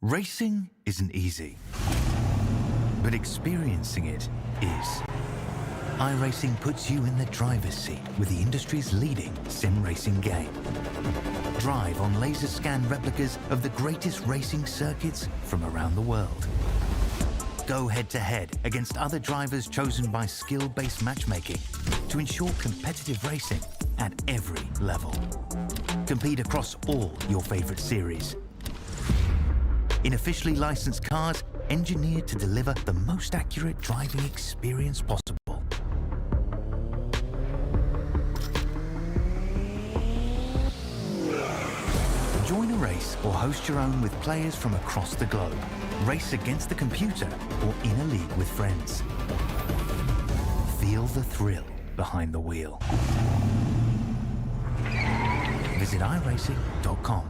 Racing isn't easy, but experiencing it is. iRacing puts you in the driver's seat with the industry's leading sim racing game. Drive on laser scan replicas of the greatest racing circuits from around the world. Go head-to-head against other drivers chosen by skill-based matchmaking to ensure competitive racing at every level. Compete across all your favorite series. In officially licensed cars, engineered to deliver the most accurate driving experience possible. Join a race or host your own with players from across the globe. Race against the computer or in a league with friends. Feel the thrill behind the wheel. Visit iRacing.com.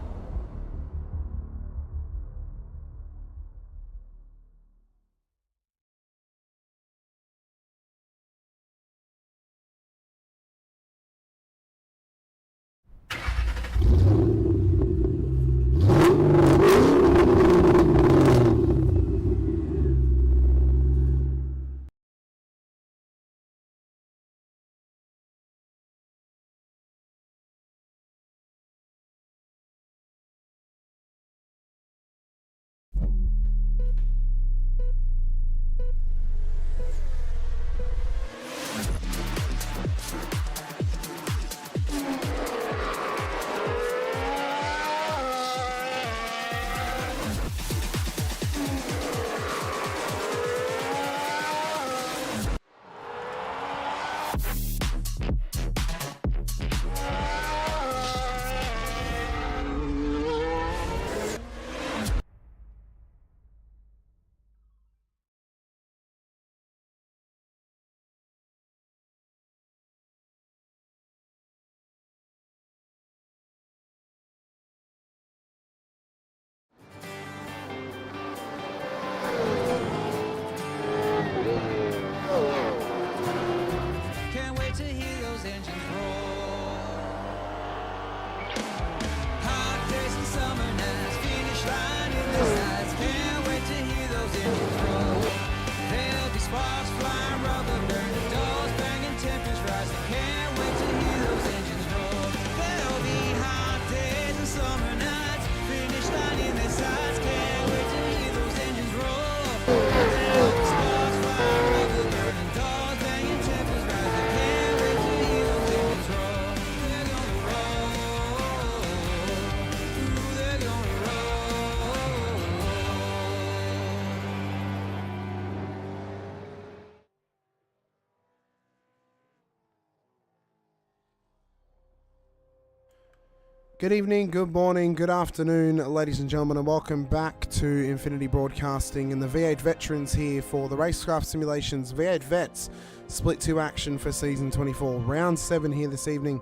Good evening, good morning, good afternoon, ladies and gentlemen, and welcome back to Infinity Broadcasting and the V8 Veterans here for the Racekraft Simulations V8 Vets Split 2 action for Season 24. Round 7 here this evening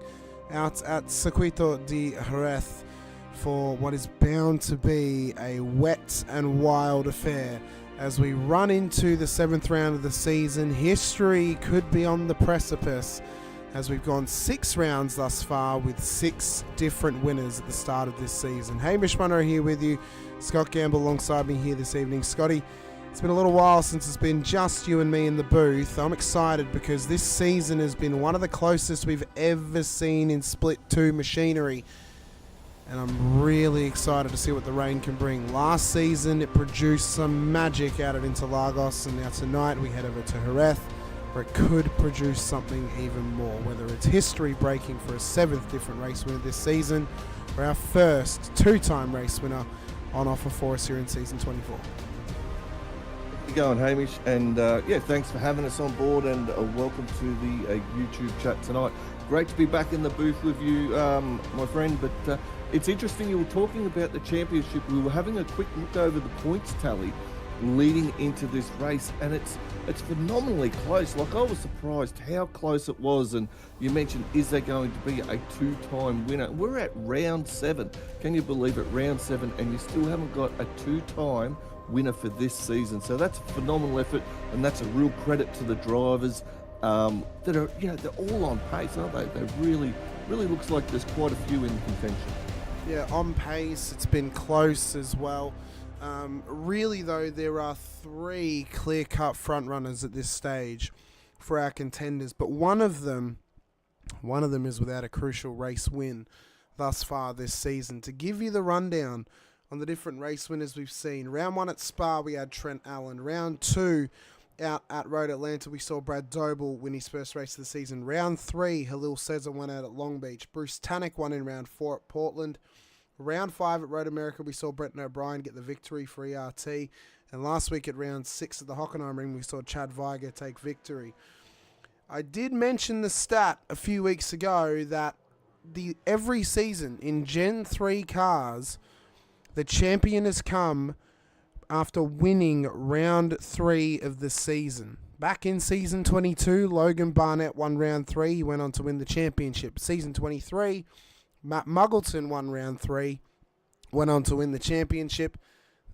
out at Circuito De Jerez for what is bound to be a wet and wild affair. As we run into the 7th round of the season, history could be on the precipice, as we've gone 6 rounds thus far with 6 different winners at the start of this season. Hamish Munro here with you, Scott Gamble alongside me here this evening. Scotty, it's been a little while since it's been just you and me in the booth. I'm excited because this season has been one of the closest we've ever seen in Split 2 machinery, and I'm really excited to see what the rain can bring. Last season it produced some magic out at Interlagos, and now tonight we head over to Jerez, where it could produce something even more, whether it's history breaking for a 7th different race winner this season, or our first 2-time race winner on offer for us here in Season 24. How's it going, Hamish? And yeah, thanks for having us on board, and welcome to the YouTube chat tonight. Great to be back in the booth with you, my friend, but it's interesting, you were talking about the championship. We were having a quick look over the points tally leading into this race, and it's phenomenally close. Like, I was surprised how close it was. And you mentioned, is there going to be a 2-time winner? We're at round 7. Can you believe it? Round 7, and you still haven't got a 2-time winner for this season. So that's a phenomenal effort, and that's a real credit to the drivers that are, you know, they're all on pace, aren't they? They really looks like there's quite a few in contention. Yeah, on pace. It's been close as well. Really, though, there are 3 clear-cut front runners at this stage for our contenders, but one of them is without a crucial race win thus far this season. To give you the rundown on the different race winners we've seen, round 1 at Spa we had Trent Allen. Round 2 out at Road Atlanta we saw Brad Doble win his first race of the season. Round 3 Halil Cesar won out at Long Beach. Bruce Tannock won in round 4 at Portland. Round 5 at Road America we saw Brenton O'Brien get the victory for ERT. And last week at round 6 at the Hockenheim Ring we saw Chad Viger take victory. I did mention the stat a few weeks ago that every season in Gen 3 cars, the champion has come after winning round 3 of the season. Back in season 22, Logan Barnett won round 3. He went on to win the championship. Season 23, Matt Muggleton won round 3, went on to win the championship.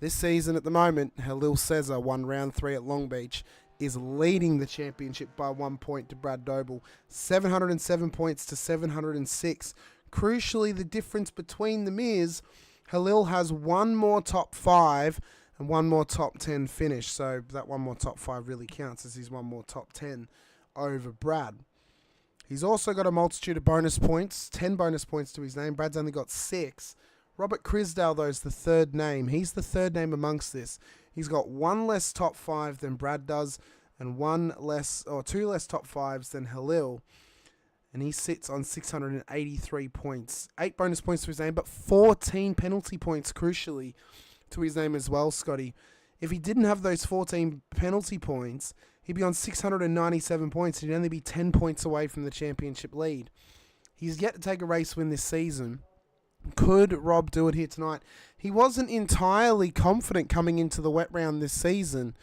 This season at the moment, Halil Cesar won round 3 at Long Beach, is leading the championship by 1 point to Brad Doble. 707 points to 706. Crucially, the difference between them is Halil has 1 more top 5 and 1 more top 10 finish. So that 1 more top 5 really counts as he's 1 more top 10 over Brad. He's also got a multitude of bonus points, 10 bonus points to his name. Brad's only got 6. Robert Crisdale, though, is the third name. He's the third name amongst this. He's got 1 less top 5 than Brad does and 2 less top 5s than Halil. And he sits on 683 points. 8 bonus points to his name, but 14 penalty points, crucially, to his name as well, Scotty. If he didn't have those 14 penalty points, he'd be on 697 points. He'd only be 10 points away from the championship lead. He's yet to take a race win this season. Could Rob do it here tonight? He wasn't entirely confident coming into the wet round this season.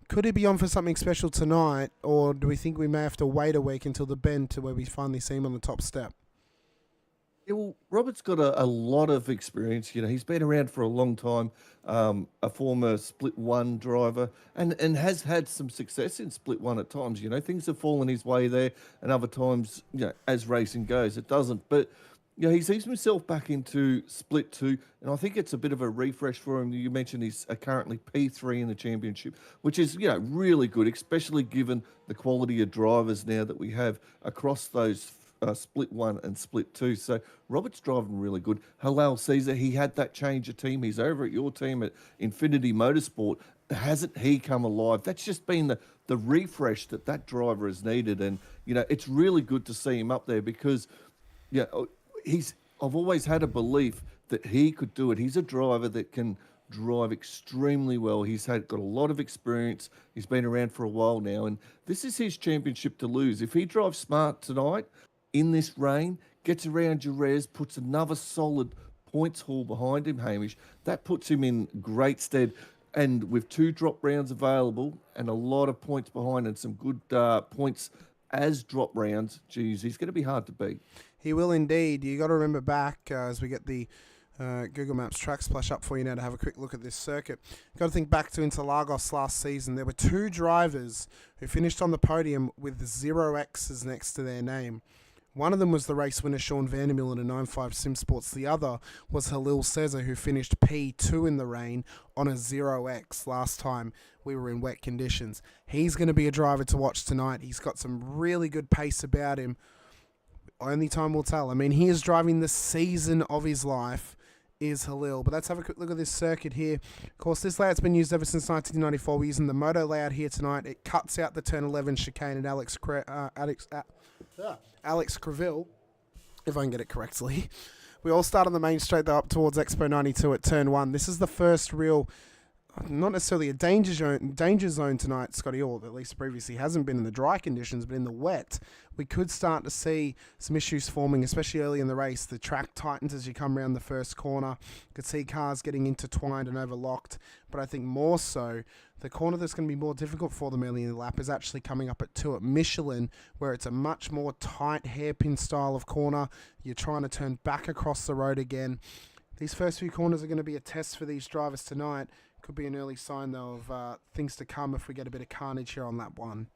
Could he be on for something special tonight, or do we think we may have to wait a week until the bend to where we finally see him on the top step? Yeah, well, Robert's got a lot of experience. You know, he's been around for a long time, a former Split 1 driver, and has had some success in Split 1 at times. You know, things have fallen his way there, and other times, you know, as racing goes, it doesn't. But yeah, he's eased himself back into Split 2, and I think it's a bit of a refresh for him. You mentioned he's currently P3 in the championship, which is, you know, really good, especially given the quality of drivers now that we have across those Split 1 and Split 2. So Robert's driving really good. Halal Caesar, he had that change of team. He's over at your team at Infinity Motorsport. Hasn't he come alive? That's just been the refresh that driver has needed. And, you know, it's really good to see him up there because, yeah, I've always had a belief that he could do it. He's a driver that can drive extremely well. He's got a lot of experience. He's been around for a while now, and this is his championship to lose. If he drives smart tonight in this rain, gets around Jerez, puts another solid points haul behind him, Hamish, that puts him in great stead. And with 2 drop rounds available and a lot of points behind and some good points as drop rounds, geez, he's going to be hard to beat. He will indeed. You got to remember back as we get the Google Maps track splash up for you now to have a quick look at this circuit. Got to think back to Interlagos last season. There were 2 drivers who finished on the podium with 0 X's next to their name. One of them was the race winner Sean Vandermill in a 9.5 Simsports. The other was Halil Cesar, who finished P2 in the rain on a 0X last time we were in wet conditions. He's going to be a driver to watch tonight. He's got some really good pace about him. Only time will tell. I mean, he is driving the season of his life, is Halil. But let's have a quick look at this circuit here. Of course, this layout's been used ever since 1994. We're using the Moto layout here tonight. It cuts out the turn 11 chicane at Alex Creville, if I can get it correctly. We all start on the main straight though up towards Expo 92 at turn 1. This is the first real, not necessarily a danger zone tonight, Scotty, or at least previously hasn't been in the dry conditions, but in the wet, we could start to see some issues forming, especially early in the race. The track tightens as you come around the first corner. You could see cars getting intertwined and overlocked, but I think more so, the corner that's going to be more difficult for them early in the lap is actually coming up at 2 at Michelin, where it's a much more tight hairpin style of corner. You're trying to turn back across the road again. These first few corners are going to be a test for these drivers tonight. Could be an early sign, though, of things to come if we get a bit of carnage here on lap 1.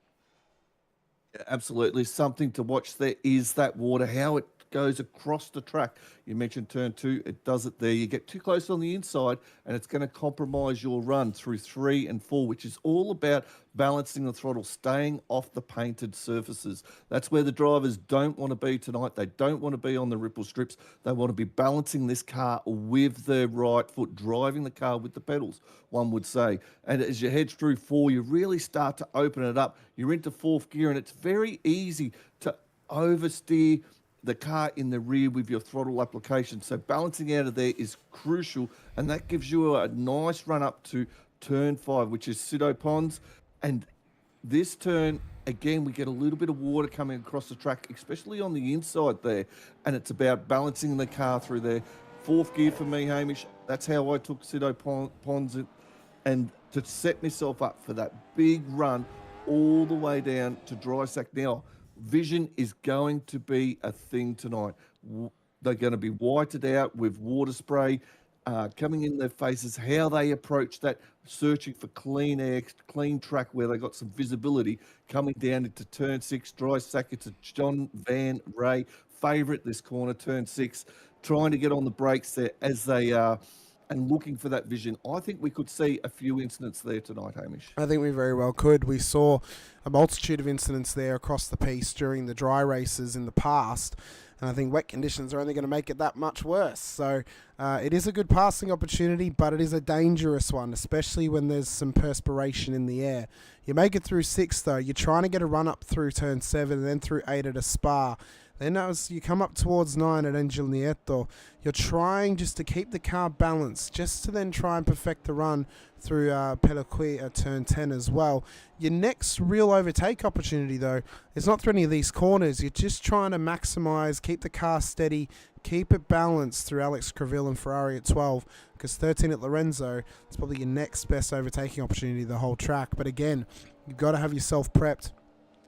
Yeah, absolutely. Something to watch there is that water, how it goes across the track. You mentioned turn two, it does it there. You get too close on the inside and it's going to compromise your run through 3 and 4, which is all about balancing the throttle, staying off the painted surfaces. That's where the drivers don't want to be tonight. They don't want to be on the ripple strips. They want to be balancing this car with their right foot, driving the car with the pedals, one would say. And as you head through 4, you really start to open it up. You're into 4th gear and it's very easy to oversteer the car in the rear with your throttle application. So balancing out of there is crucial, and that gives you a nice run up to turn 5, which is Pseudo Ponds. And this turn, again, we get a little bit of water coming across the track, especially on the inside there, and it's about balancing the car through there. 4th gear for me, Hamish. That's how I took Pseudo Ponds, and to set myself up for that big run all the way down to dry sack. Now, vision is going to be a thing tonight. They're going to be whited out with water spray coming in their faces, how they approach that, searching for clean air, clean track where they got some visibility, coming down into turn 6, dry sack. It's a John Van Ray favourite this corner, turn 6, trying to get on the brakes there as they are. And looking for that vision. I think we could see a few incidents there tonight, Hamish. I think we very well could. We saw a multitude of incidents there across the piece during the dry races in the past, and I think wet conditions are only going to make it that much worse. So it is a good passing opportunity, but it is a dangerous one, especially when there's some perspiration in the air. You make it through 6, though. You're trying to get a run up through turn 7 and then through 8 at a Spa. Then as you come up towards 9 at Angel Nieto, you're trying just to keep the car balanced, just to then try and perfect the run through Pelaquí at turn 10 as well. Your next real overtake opportunity, though, is not through any of these corners. You're just trying to maximise, keep the car steady, keep it balanced through Alex Creville and Ferrari at 12, because 13 at Lorenzo is probably your next best overtaking opportunity the whole track. But again, you've got to have yourself prepped.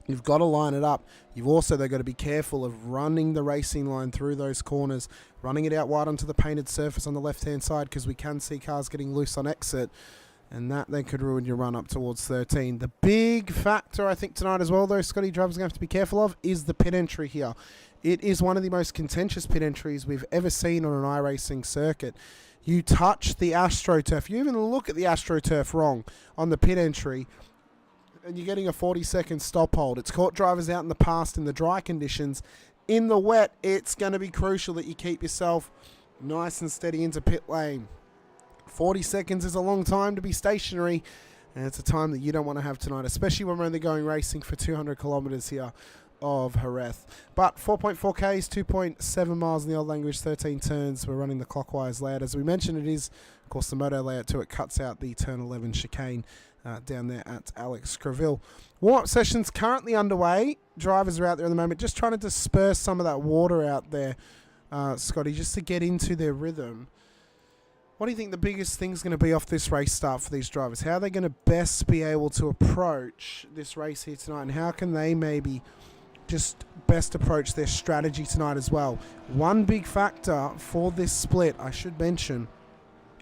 You've got to line it up. You've also, though, got to be careful of running the racing line through those corners, running it out wide onto the painted surface on the left-hand side, because we can see cars getting loose on exit, and that then could ruin your run up towards 13. The big factor, I think, tonight as well, though, Scotty, drivers are going to have to be careful of, is the pit entry here. It is one of the most contentious pit entries we've ever seen on an iRacing circuit. You touch the AstroTurf. You even look at the AstroTurf wrong on the pit entry, and you're getting a 40-second stop hold. It's caught drivers out in the past in the dry conditions. In the wet, it's going to be crucial that you keep yourself nice and steady into pit lane. 40 seconds is a long time to be stationary, and it's a time that you don't want to have tonight, especially when we're only going racing for 200 kilometres here of Jerez. But 4.4 Ks, 2.7 miles in the old language, 13 turns. We're running the clockwise layout. As we mentioned, it is, of course, the moto layout too. It cuts out the turn 11 chicane down there at Alex Creville. Warm-up sessions currently underway. Drivers are out there at the moment just trying to disperse some of that water out there, Scotty, just to get into their rhythm. What do you think the biggest thing's going to be off this race start for these drivers? How are they going to best be able to approach this race here tonight, and how can they maybe just best approach their strategy tonight as well? One big factor for this split, I should mention,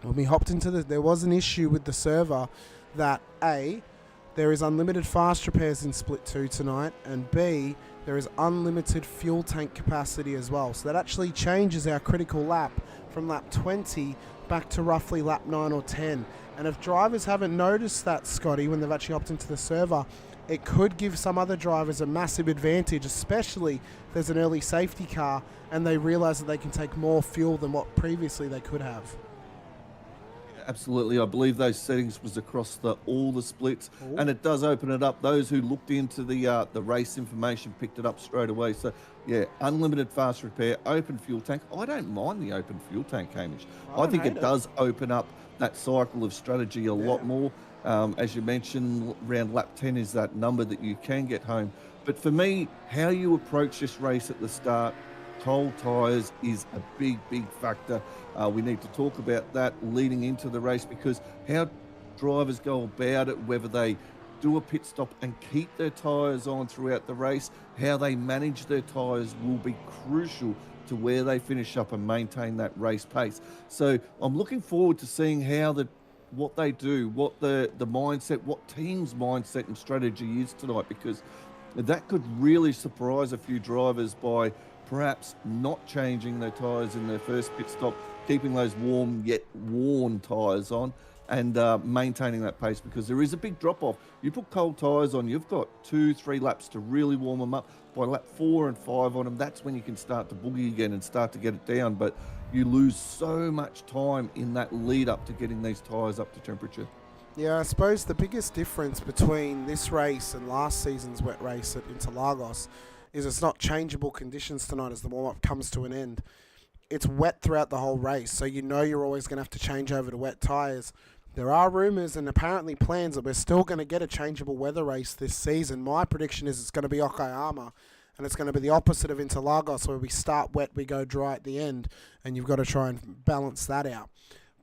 when we hopped into there was an issue with the server that A, there is unlimited fast repairs in split 2 tonight, and B, there is unlimited fuel tank capacity as well. So that actually changes our critical lap from lap 20 back to roughly lap 9 or 10. And if drivers haven't noticed that, Scotty, when they've actually hopped into the server, it could give some other drivers a massive advantage, especially if there's an early safety car and they realise that they can take more fuel than what previously they could have. Absolutely. I believe those settings was across all the splits. Ooh. And it does open it up. Those who looked into the race information picked it up straight away. So, yeah, unlimited fast repair, open fuel tank. I don't mind the open fuel tank, Hamish. I think it does open up that cycle of strategy a lot more. As you mentioned, around lap 10 is that number that you can get home. But for me, how you approach this race at the start, cold tyres is a big, big factor. We need to talk about that leading into the race, because how drivers go about it, whether they do a pit stop and keep their tyres on throughout the race, how they manage their tyres will be crucial to where they finish up and maintain that race pace. So I'm looking forward to seeing how what they do, what the mindset, what team's mindset and strategy is tonight, because that could really surprise a few drivers by perhaps not changing their tyres in their first pit stop, keeping those warm yet worn tyres on, and maintaining that pace, because there is a big drop-off. You put cold tyres on, you've got 2-3 laps to really warm them up. By lap 4 and 5 on them, that's when you can start to boogie again and start to get it down. But you lose so much time in that lead up to getting these tyres up to temperature. Yeah, I suppose the biggest difference between this race and last season's wet race at Interlagos is it's not changeable conditions tonight as the warm-up comes to an end. It's wet throughout the whole race, so you know you're always going to have to change over to wet tyres. There are rumours and apparently plans that we're still going to get a changeable weather race this season. My prediction is it's going to be Okayama, and it's going to be the opposite of Interlagos, where we start wet, we go dry at the end, and you've got to try and balance that out.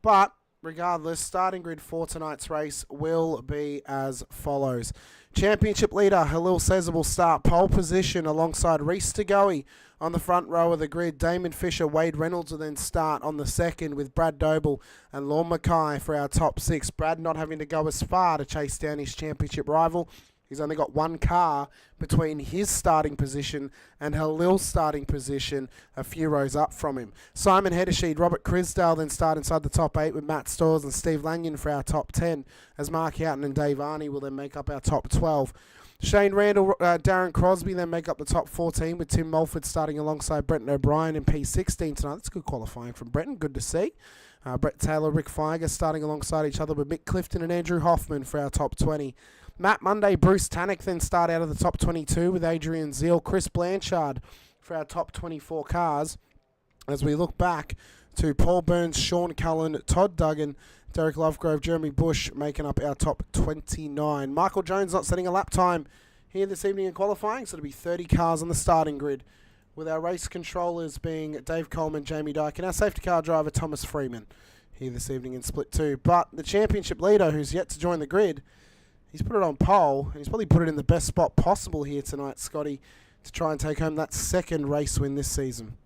But regardless, starting grid for tonight's race will be as follows. Championship leader Halil Cesar will start pole position alongside Reece Tagoe on the front row of the grid. Damon Fisher, Wade Reynolds will then start on the second, with Brad Doble and Lorne Mackay for our top 6. Brad not having to go as far to chase down his championship rival. He's only got one car between his starting position and Halil's starting position, a few rows up from him. Simon Hedesheed, Robert Crisdale then start inside the top 8 with Matt Stores and Steve Lanyon for our top 10, as Mark Houghton and Dave Arney will then make up our top 12. Shane Randall, Darren Crosby then make up the top 14, with Tim Mulford starting alongside Brenton O'Brien in P16 tonight. That's good qualifying from Brenton, good to see. Brett Taylor, Rick Feiger starting alongside each other with Mick Clifton and Andrew Hoffman for our top 20. Matt Monday, Bruce Tannock then start out of the top 22 with Adrian Zeal, Chris Blanchard for our top 24 cars, as we look back to Paul Burns, Sean Cullen, Todd Duggan, Derek Lovegrove, Jeremy Bush making up our top 29. Michael Jones not setting a lap time here this evening in qualifying, so it'll be 30 cars on the starting grid, with our race controllers being Dave Coleman, Jamie Dyke, and our safety car driver Thomas Freeman here this evening in split 2. But the championship leader, who's yet to join the grid, he's put it on pole, and he's probably put it in the best spot possible here tonight, Scotty, to try and take home that second race win this season.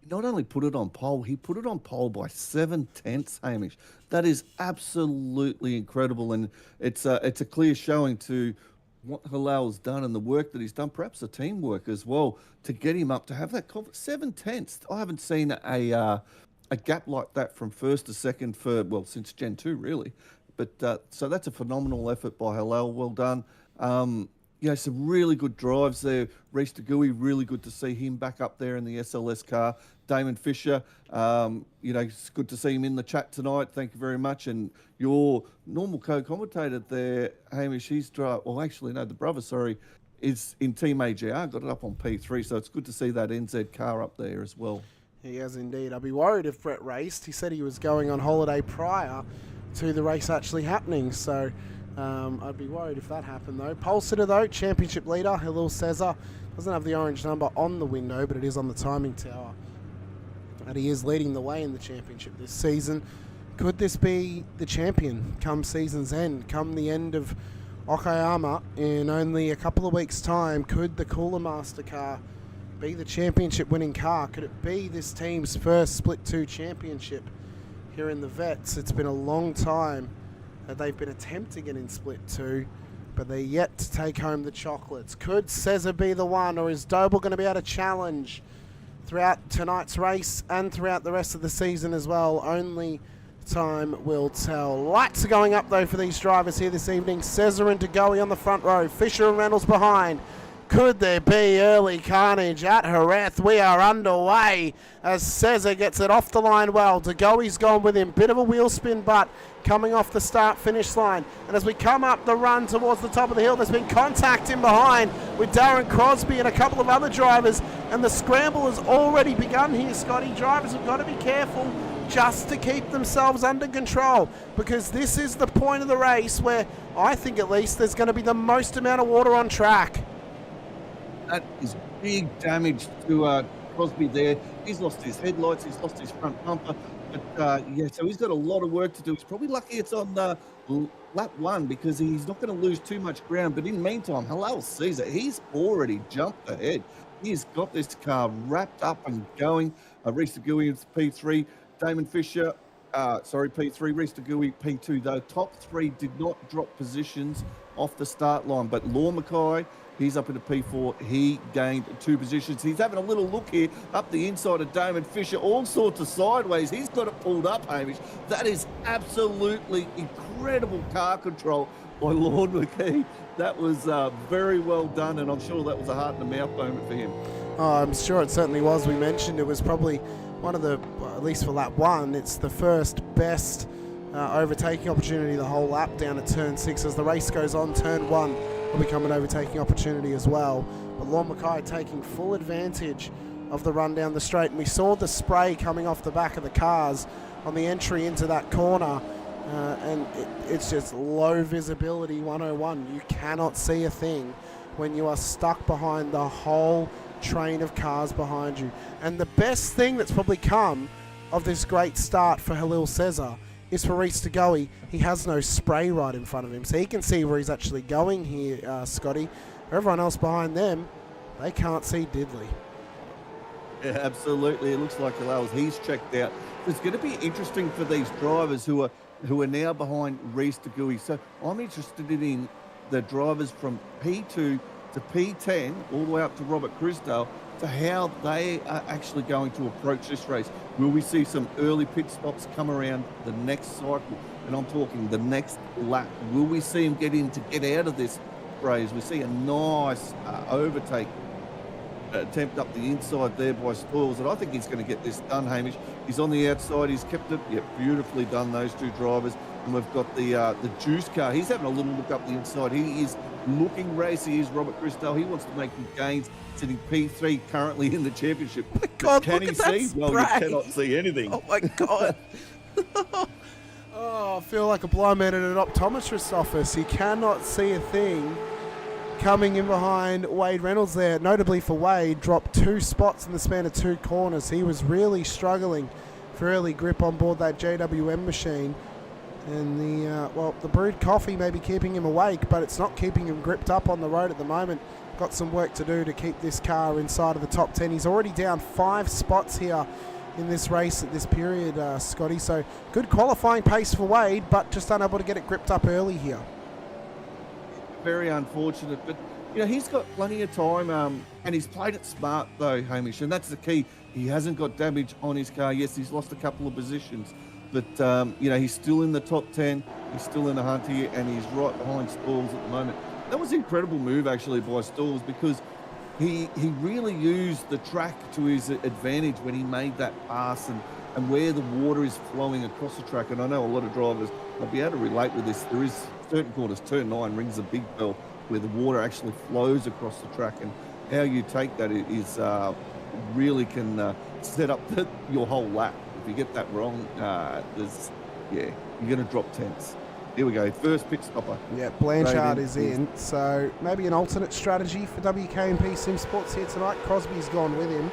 He not only put it on pole, he put it on pole by 7/10, Hamish. That is absolutely incredible, and it's a clear showing to what Halal's done and the work that he's done, perhaps the teamwork as well, to get him up to have that 7/10. I haven't seen a gap like that from first to second for, well, since Gen 2, really. But so that's a phenomenal effort by Halal. Well done. Some really good drives there. Reece Tagoe, really good to see him back up there in the SLS car. Damon Fisher, it's good to see him in the chat tonight. Thank you very much. And your normal co-commentator there, Hamish, the brother, is in Team AGR, got it up on P3. So it's good to see that NZ car up there as well. He has indeed. I'd be worried if Brett raced. He said he was going on holiday prior to the race actually happening, so I'd be worried if that happened though. Pole sitter though, championship leader Halil Cesar, doesn't have the orange number on the window, but it is on the timing tower, and he is leading the way in the championship this season. Could this be the champion come season's end, come the end of Okayama in only a couple of weeks' time? Could the Cooler Master car be the championship winning car? Could it be this team's first Split 2 championship here in the Vets? It's been a long time that they've been attempting it in Split 2, but they're yet to take home the chocolates. Could Cesar be the one, or is Doble going to be able to challenge throughout tonight's race and throughout the rest of the season as well? Only time will tell. Lights are going up though for these drivers here this evening. Cesar and Tagoe on the front row, Fisher and Reynolds behind. Could there be early carnage at Jerez? We are underway as Cesar gets it off the line well. Tagoe's gone with him. Bit of a wheel spin, but coming off the start-finish line. And as we come up the run towards the top of the hill, there's been contact in behind with Darren Crosby and a couple of other drivers. And the scramble has already begun here, Scotty. Drivers have got to be careful just to keep themselves under control, because this is the point of the race where I think at least there's going to be the most amount of water on track. That is big damage to Crosby there. He's lost his headlights, he's lost his front bumper. But so he's got a lot of work to do. He's probably lucky it's on lap 1, because he's not going to lose too much ground. But in the meantime, Halal sees it. He's already jumped ahead. He's got this car wrapped up and going. Reece Tagoe is P3. Damon Fisher P3, Reese DeGuy, P2, though. Top three did not drop positions off the start line, but Law Mackay, he's up into P4. He gained 2 positions. He's having a little look here up the inside of Damon Fisher, all sorts of sideways. He's got it pulled up, Hamish. That is absolutely incredible car control by Lord McKee. That was very well done, and I'm sure that was a heart and a mouth moment for him. Oh, I'm sure it certainly was. We mentioned it was probably one of the, well, at least for lap 1, it's the first best overtaking opportunity the whole lap down at turn 6. As the race goes on, turn 1 will become an overtaking opportunity as well. But Lord Mackay taking full advantage of the run down the straight. And we saw the spray coming off the back of the cars on the entry into that corner. And it's just low visibility 101. You cannot see a thing when you are stuck behind the whole train of cars behind you. And the best thing that's probably come of this great start for Halil Cesar is for Reese DeGoey. He has no spray right in front of him, so he can see where he's actually going here, Scotty. Everyone else behind them, they can't see diddly. Yeah, absolutely. It looks like he's checked out. It's going to be interesting for these drivers who are now behind Reese DeGuy. So I'm interested in the drivers from P2 to P10, all the way up to Robert Crisdale, to how they are actually going to approach this race. Will we see some early pit stops come around the next cycle? And I'm talking the next lap. Will we see him get out of this race? We see a nice overtake attempt up the inside there by Stoyles, and I think he's going to get this done, Hamish. He's on the outside, he's kept it. Yeah, beautifully done, those two drivers. And we've got the juice car. He's having a little look up the inside. He is looking racy. Is Robert Crisdale. He wants to make his gains, sitting P3 currently in the championship. Oh my God, can he see? spray. Well, you cannot see anything. Oh my God. Oh, I feel like a blind man in an optometrist's office. He cannot see a thing. Coming in behind Wade Reynolds there, notably for Wade, dropped 2 spots in the span of 2 corners. He was really struggling for early grip on board that JWM machine. And the brewed coffee may be keeping him awake, but it's not keeping him gripped up on the road at the moment. Got some work to do to keep this car inside of the top 10. He's already down 5 spots here in this race at this period, Scotty. So good qualifying pace for Wade, but just unable to get it gripped up early here. Very unfortunate, but he's got plenty of time, and he's played it smart though, Hamish, and that's the key. He hasn't got damage on his car. Yes, he's lost a couple of positions, but he's still in the top 10. He's still in the hunt here, and he's right behind Stoyles at the moment. That was an incredible move actually by Stoyles, because he really used the track to his advantage when he made that pass and where the water is flowing across the track. And I know a lot of drivers will be able to relate with this. There is certain corners, turn 9 rings a big bell, where the water actually flows across the track, and how you take that is really can set up your whole lap. If you get that wrong, you're going to drop tenths. Here we go, first pit stopper. Yeah, Blanchard is in, so maybe an alternate strategy for WKMP Simsports here tonight. Crosby's gone with him.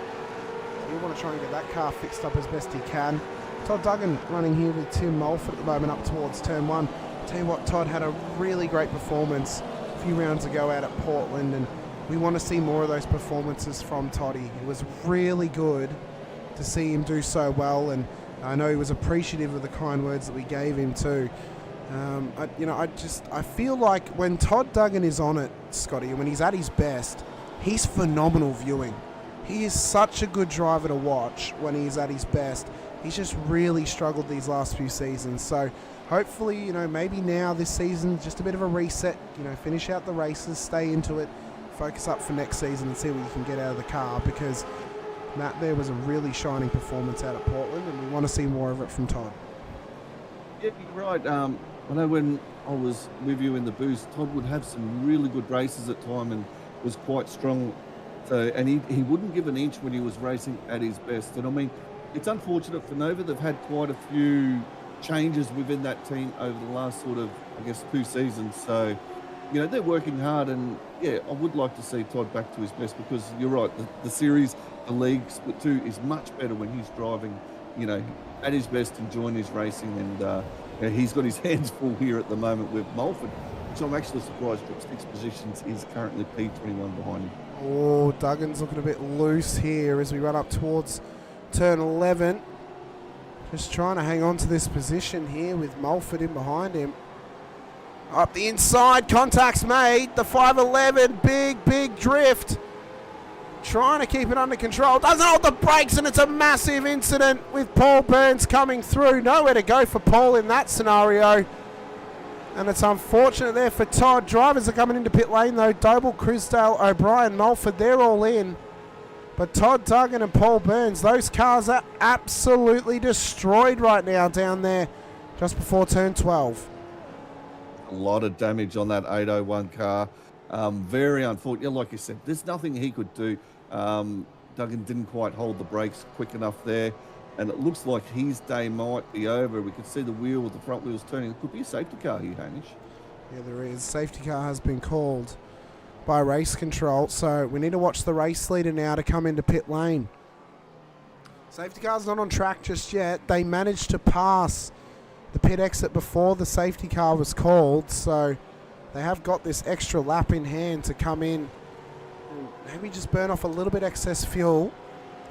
So you want to try and get that car fixed up as best he can. Todd Duggan running here with Tim Mulford at the moment up towards turn 1. Tell you what, Todd had a really great performance a few rounds ago out at Portland, and we want to see more of those performances from Toddy. It was really good to see him do so well, and I know he was appreciative of the kind words that we gave him too. I feel like when Todd Duggan is on it, Scotty, and when he's at his best, he's phenomenal viewing. He is such a good driver to watch when he's at his best. He's just really struggled these last few seasons. So hopefully, maybe now this season, just a bit of a reset, finish out the races, stay into it, focus up for next season and see what you can get out of the car, because Matt, there was a really shining performance out at Portland, and we want to see more of it from Todd. Yeah, you're right. I know when I was with you in the booth, Todd would have some really good races at time and was quite strong. So, and he wouldn't give an inch when he was racing at his best. And I mean, it's unfortunate for Nova. They've had quite a few changes within that team over the last 2 seasons. So, they're working hard, and yeah, I would like to see Todd back to his best, because you're right, the series, the league split 2 is much better when he's driving, at his best, enjoying his racing, and he's got his hands full here at the moment with Mulford, which I'm actually surprised dropped 6 positions. He's currently P21 behind him. Oh, Duggan's looking a bit loose here as we run up towards turn 11. Just trying to hang on to this position here with Mulford in behind him. Up the inside, contact's made. The 511, big drift. Trying to keep it under control. Doesn't hold the brakes, and it's a massive incident with Paul Burns coming through. Nowhere to go for Paul in that scenario. And it's unfortunate there for Todd. Drivers are coming into pit lane though. Doble, Crisdale, O'Brien, Mulford, they're all in. But Todd Duggan and Paul Burns, those cars are absolutely destroyed right now down there just before turn 12. A lot of damage on that 801 car. Very unfortunate. Like you said, there's nothing he could do. Duggan didn't quite hold the brakes quick enough there. And it looks like his day might be over. We can see the front wheels turning. It could be a safety car here, Hamish. Yeah, there is. Safety car has been called by race control. So we need to watch the race leader now to come into pit lane. Safety car's not on track just yet. They managed to pass the pit exit before the safety car was called, so they have got this extra lap in hand to come in and maybe just burn off a little bit excess fuel.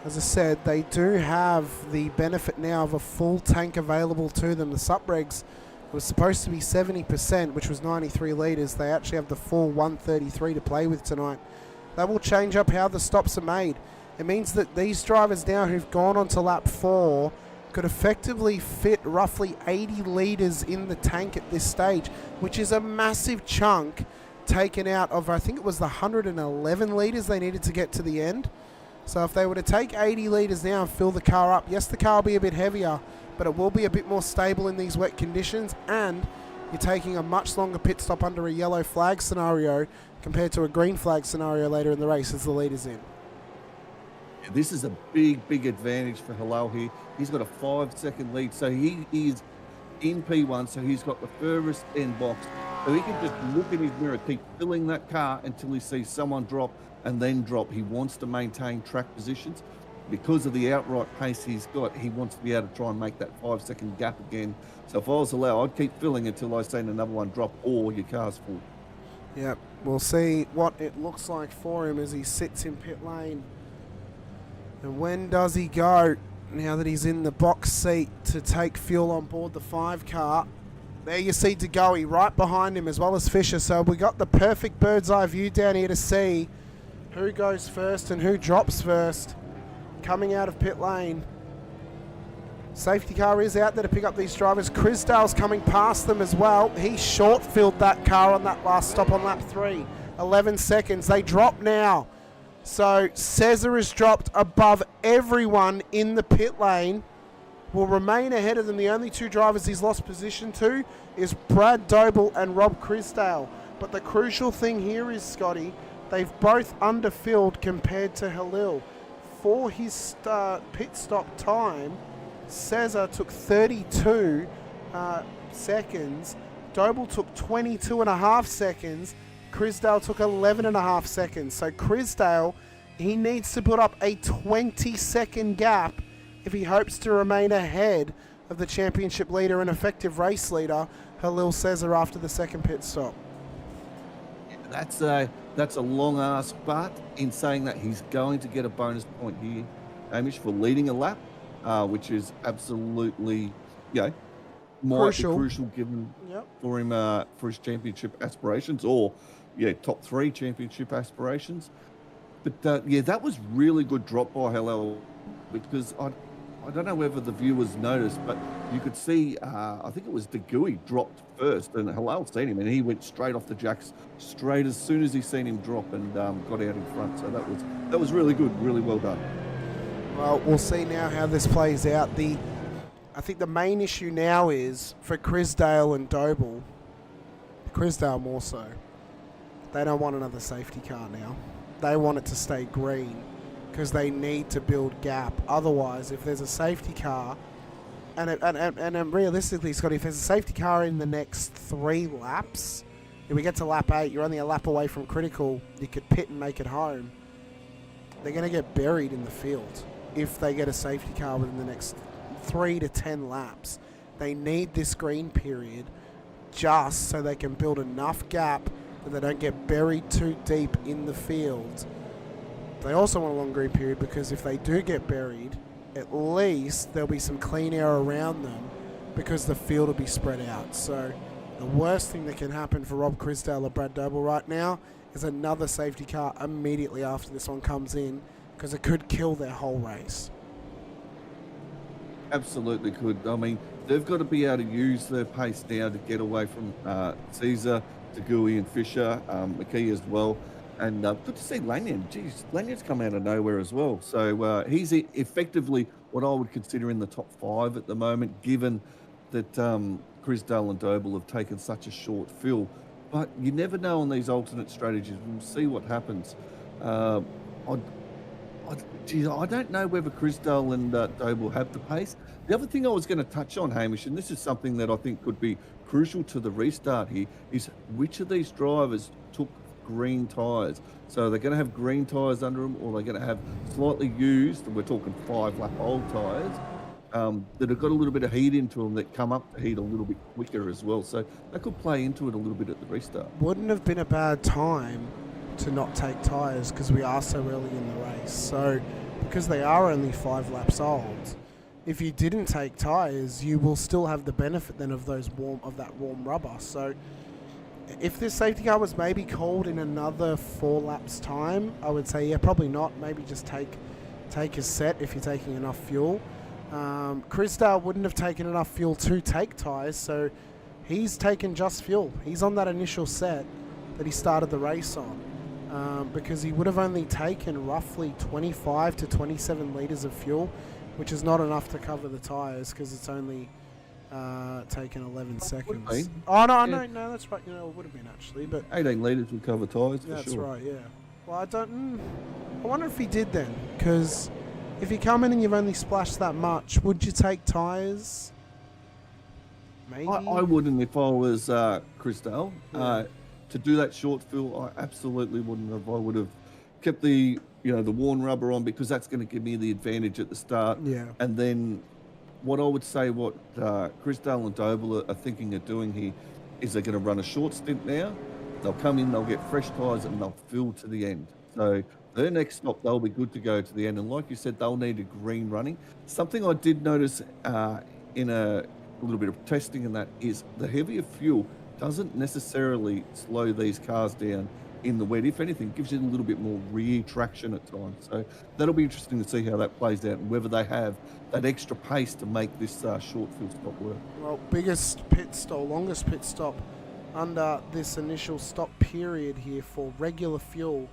As I said, they do have the benefit now of a full tank available to them. The subregs was supposed to be 70%, which was 93 litres. They actually have the full 133 to play with tonight. That will change up how the stops are made. It means that these drivers now who've gone on to lap 4 could effectively fit roughly 80 litres in the tank at this stage, which is a massive chunk taken out of, I think it was the 111 litres they needed to get to the end. So if they were to take 80 litres now and fill the car up, yes, the car will be a bit heavier, but it will be a bit more stable in these wet conditions, and you're taking a much longer pit stop under a yellow flag scenario compared to a green flag scenario later in the race as the leader's in. This is a big advantage for Halal here. He's got a 5-second lead, so he is in P1, so he's got the furthest end box. So he can just look in his mirror, keep filling that car until he sees someone drop and then drop. He wants to maintain track positions. Because of the outright pace he's got, he wants to be able to try and make that 5-second gap again. So if I was allowed, I'd keep filling until I seen another one drop or your car's full. Yep, we'll see what it looks like for him as he sits in pit lane. And when does he go? Now that he's in the box seat to take fuel on board the 5 car. There you see DeGoey right behind him as well as Fisher. So we got the perfect bird's eye view down here to see who goes first and who drops first coming out of pit lane. Safety car is out there to pick up these drivers. Crisdale's coming past them as well. He short-filled that car on that last stop on lap 3. 11 seconds. They drop now. So Cesar is dropped above everyone in the pit lane. Will remain ahead of them. The only 2 drivers he's lost position to is Brad Doble and Rob Crisdale. But the crucial thing here is, Scotty, they've both underfilled compared to Halil. For his pit stop time, Cesar took 32 seconds. Doble took 22.5 seconds. Crisdale took 11.5 seconds. So Crisdale, he needs to put up a 20-second gap if he hopes to remain ahead of the championship leader and effective race leader, Halil Cesar, after the second pit stop. That's a long ask, but in saying that, he's going to get a bonus point here, Hamish, for leading a lap, which is absolutely, might be crucial given for him for his championship aspirations, or top 3 championship aspirations. But that was really good drop by Halal, because I don't know whether the viewers noticed, but you could see, I think it was DeGoey dropped first, and Halal seen him, and he went straight off the jacks, straight as soon as he seen him drop, and got out in front. So that was really good, really well done. Well, we'll see now how this plays out. I think the main issue now is for Crisdale and Doble, Crisdale more so, they don't want another safety car now. They want it to stay green, because they need to build gap. Otherwise, if there's a safety car, and realistically, Scott, if there's a safety car in the next 3 laps, if we get to lap 8, you're only a lap away from critical, you could pit and make it home. They're going to get buried in the field if they get a safety car within the next 3 to 10 laps. They need this green period just so they can build enough gap that they don't get buried too deep in the field. They also want a long green period because if they do get buried, at least there'll be some clean air around them because the field will be spread out. So the worst thing that can happen for Rob Crisdale or Brad Doble right now is another safety car immediately after this one comes in, because it could kill their whole race. Absolutely could. I mean, they've got to be able to use their pace now to get away from Caesar, Tagaui and Fisher, McKee as well. And good to see Lanyon. Geez, Lanyon's come out of nowhere as well. So he's effectively what I would consider in the top 5 at the moment, given that Crisdale and Doble have taken such a short fill. But you never know on these alternate strategies. We'll see what happens. I don't know whether Crisdale and Doble have the pace. The other thing I was going to touch on, Hamish, and this is something that I think could be crucial to the restart here, is which of these drivers took green tyres. So they're going to have green tyres under them, or they're going to have slightly used, and we're talking 5-lap old tyres, that have got a little bit of heat into them, that come up to heat a little bit quicker as well. So that could play into it a little bit at the restart. Wouldn't have been a bad time to not take tyres because we are so early in the race. So because they are only 5 laps old, if you didn't take tyres, you will still have the benefit then of that warm rubber. So if this safety car was maybe called in another 4 laps time, I would say, yeah, probably not. Maybe just take a set if you're taking enough fuel. Crisdale wouldn't have taken enough fuel to take tyres, so he's taken just fuel. He's on that initial set that he started the race on, because he would have only taken roughly 25 to 27 litres of fuel, which is not enough to cover the tyres because it's only taken 11 seconds. Oh, no, that's right. You know, it would have been actually, but 18 litres would cover tyres, for that's sure. right, yeah. Well, I wonder if he did then, because if you come in and you've only splashed that much, would you take tyres? Maybe. I wouldn't if I was Crisdale. Yeah. To do that short fill, I absolutely wouldn't have. I would have kept the worn rubber on, because that's going to give me the advantage at the start. Yeah. And then what I would say, what Crisdale and Doble are thinking of doing here, is they're going to run a short stint now. They'll come in, they'll get fresh tyres, and they'll fill to the end. So their next stop, they'll be good to go to the end. And like you said, they'll need a green running. Something I did notice in a little bit of testing in that is the heavier fuel doesn't necessarily slow these cars down in the wet. If anything, gives you a little bit more rear traction at times. So that'll be interesting to see how that plays out and whether they have that extra pace to make this short field stop work. Well, longest pit stop under this initial stop period here for regular fuel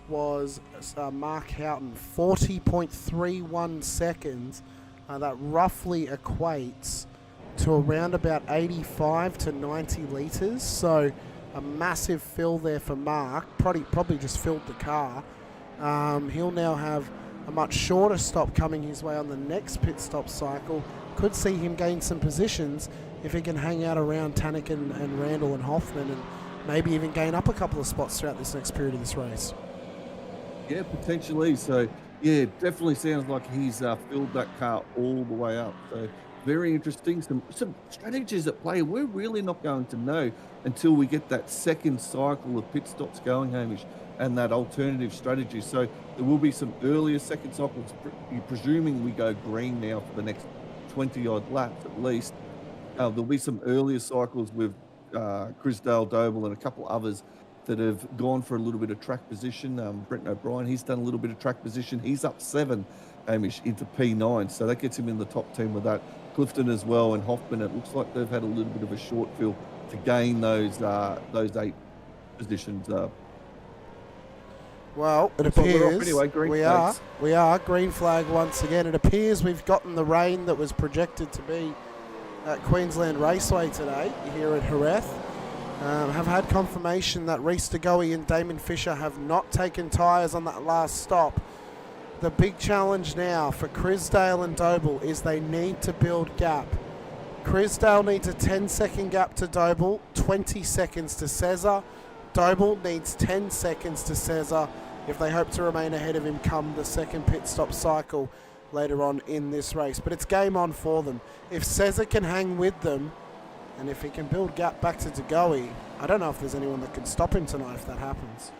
was Mark Houghton, 40.31 seconds. That roughly equates to around about 85 to 90 litres. So a massive fill there for Mark. Probably just filled the car. He'll now have a much shorter stop coming his way on the next pit stop cycle. Could see him gain some positions if he can hang out around Tannick and Randall and Hoffman, and maybe even gain up a couple of spots throughout this next period of this race. Yeah, potentially. So, yeah, definitely sounds like he's filled that car all the way up. So, very interesting. Some strategies at play. We're really not going to know until we get that second cycle of pit stops going, Hamish, and that alternative strategy. So, there will be some earlier second cycles. You're presuming we go green now for the next 20-odd laps at least. There'll be some earlier cycles with Crisdale, Doble, and a couple others that have gone for a little bit of track position. Brent O'Brien, he's done a little bit of track position. He's up 7, Hamish, into P9, so that gets him in the top 10 with that. Clifton as well, and Hoffman, it looks like they've had a little bit of a short fill to gain those 8 positions. Well, it appears anyway, we are green flag once again. It appears we've gotten the rain that was projected to be at Queensland Raceway today here at Jerez. Have had confirmation that Reece Tagaui and Damon Fisher have not taken tyres on that last stop. The big challenge now for Crisdale and Doble is they need to build gap. Crisdale needs a 10-second gap to Doble, 20 seconds to Cesar. Doble needs 10 seconds to Cesar if they hope to remain ahead of him come the second pit stop cycle later on in this race. But it's game on for them. If Cesar can hang with them, and if he can build gap back to Tagaui, I don't know if there's anyone that can stop him tonight if that happens.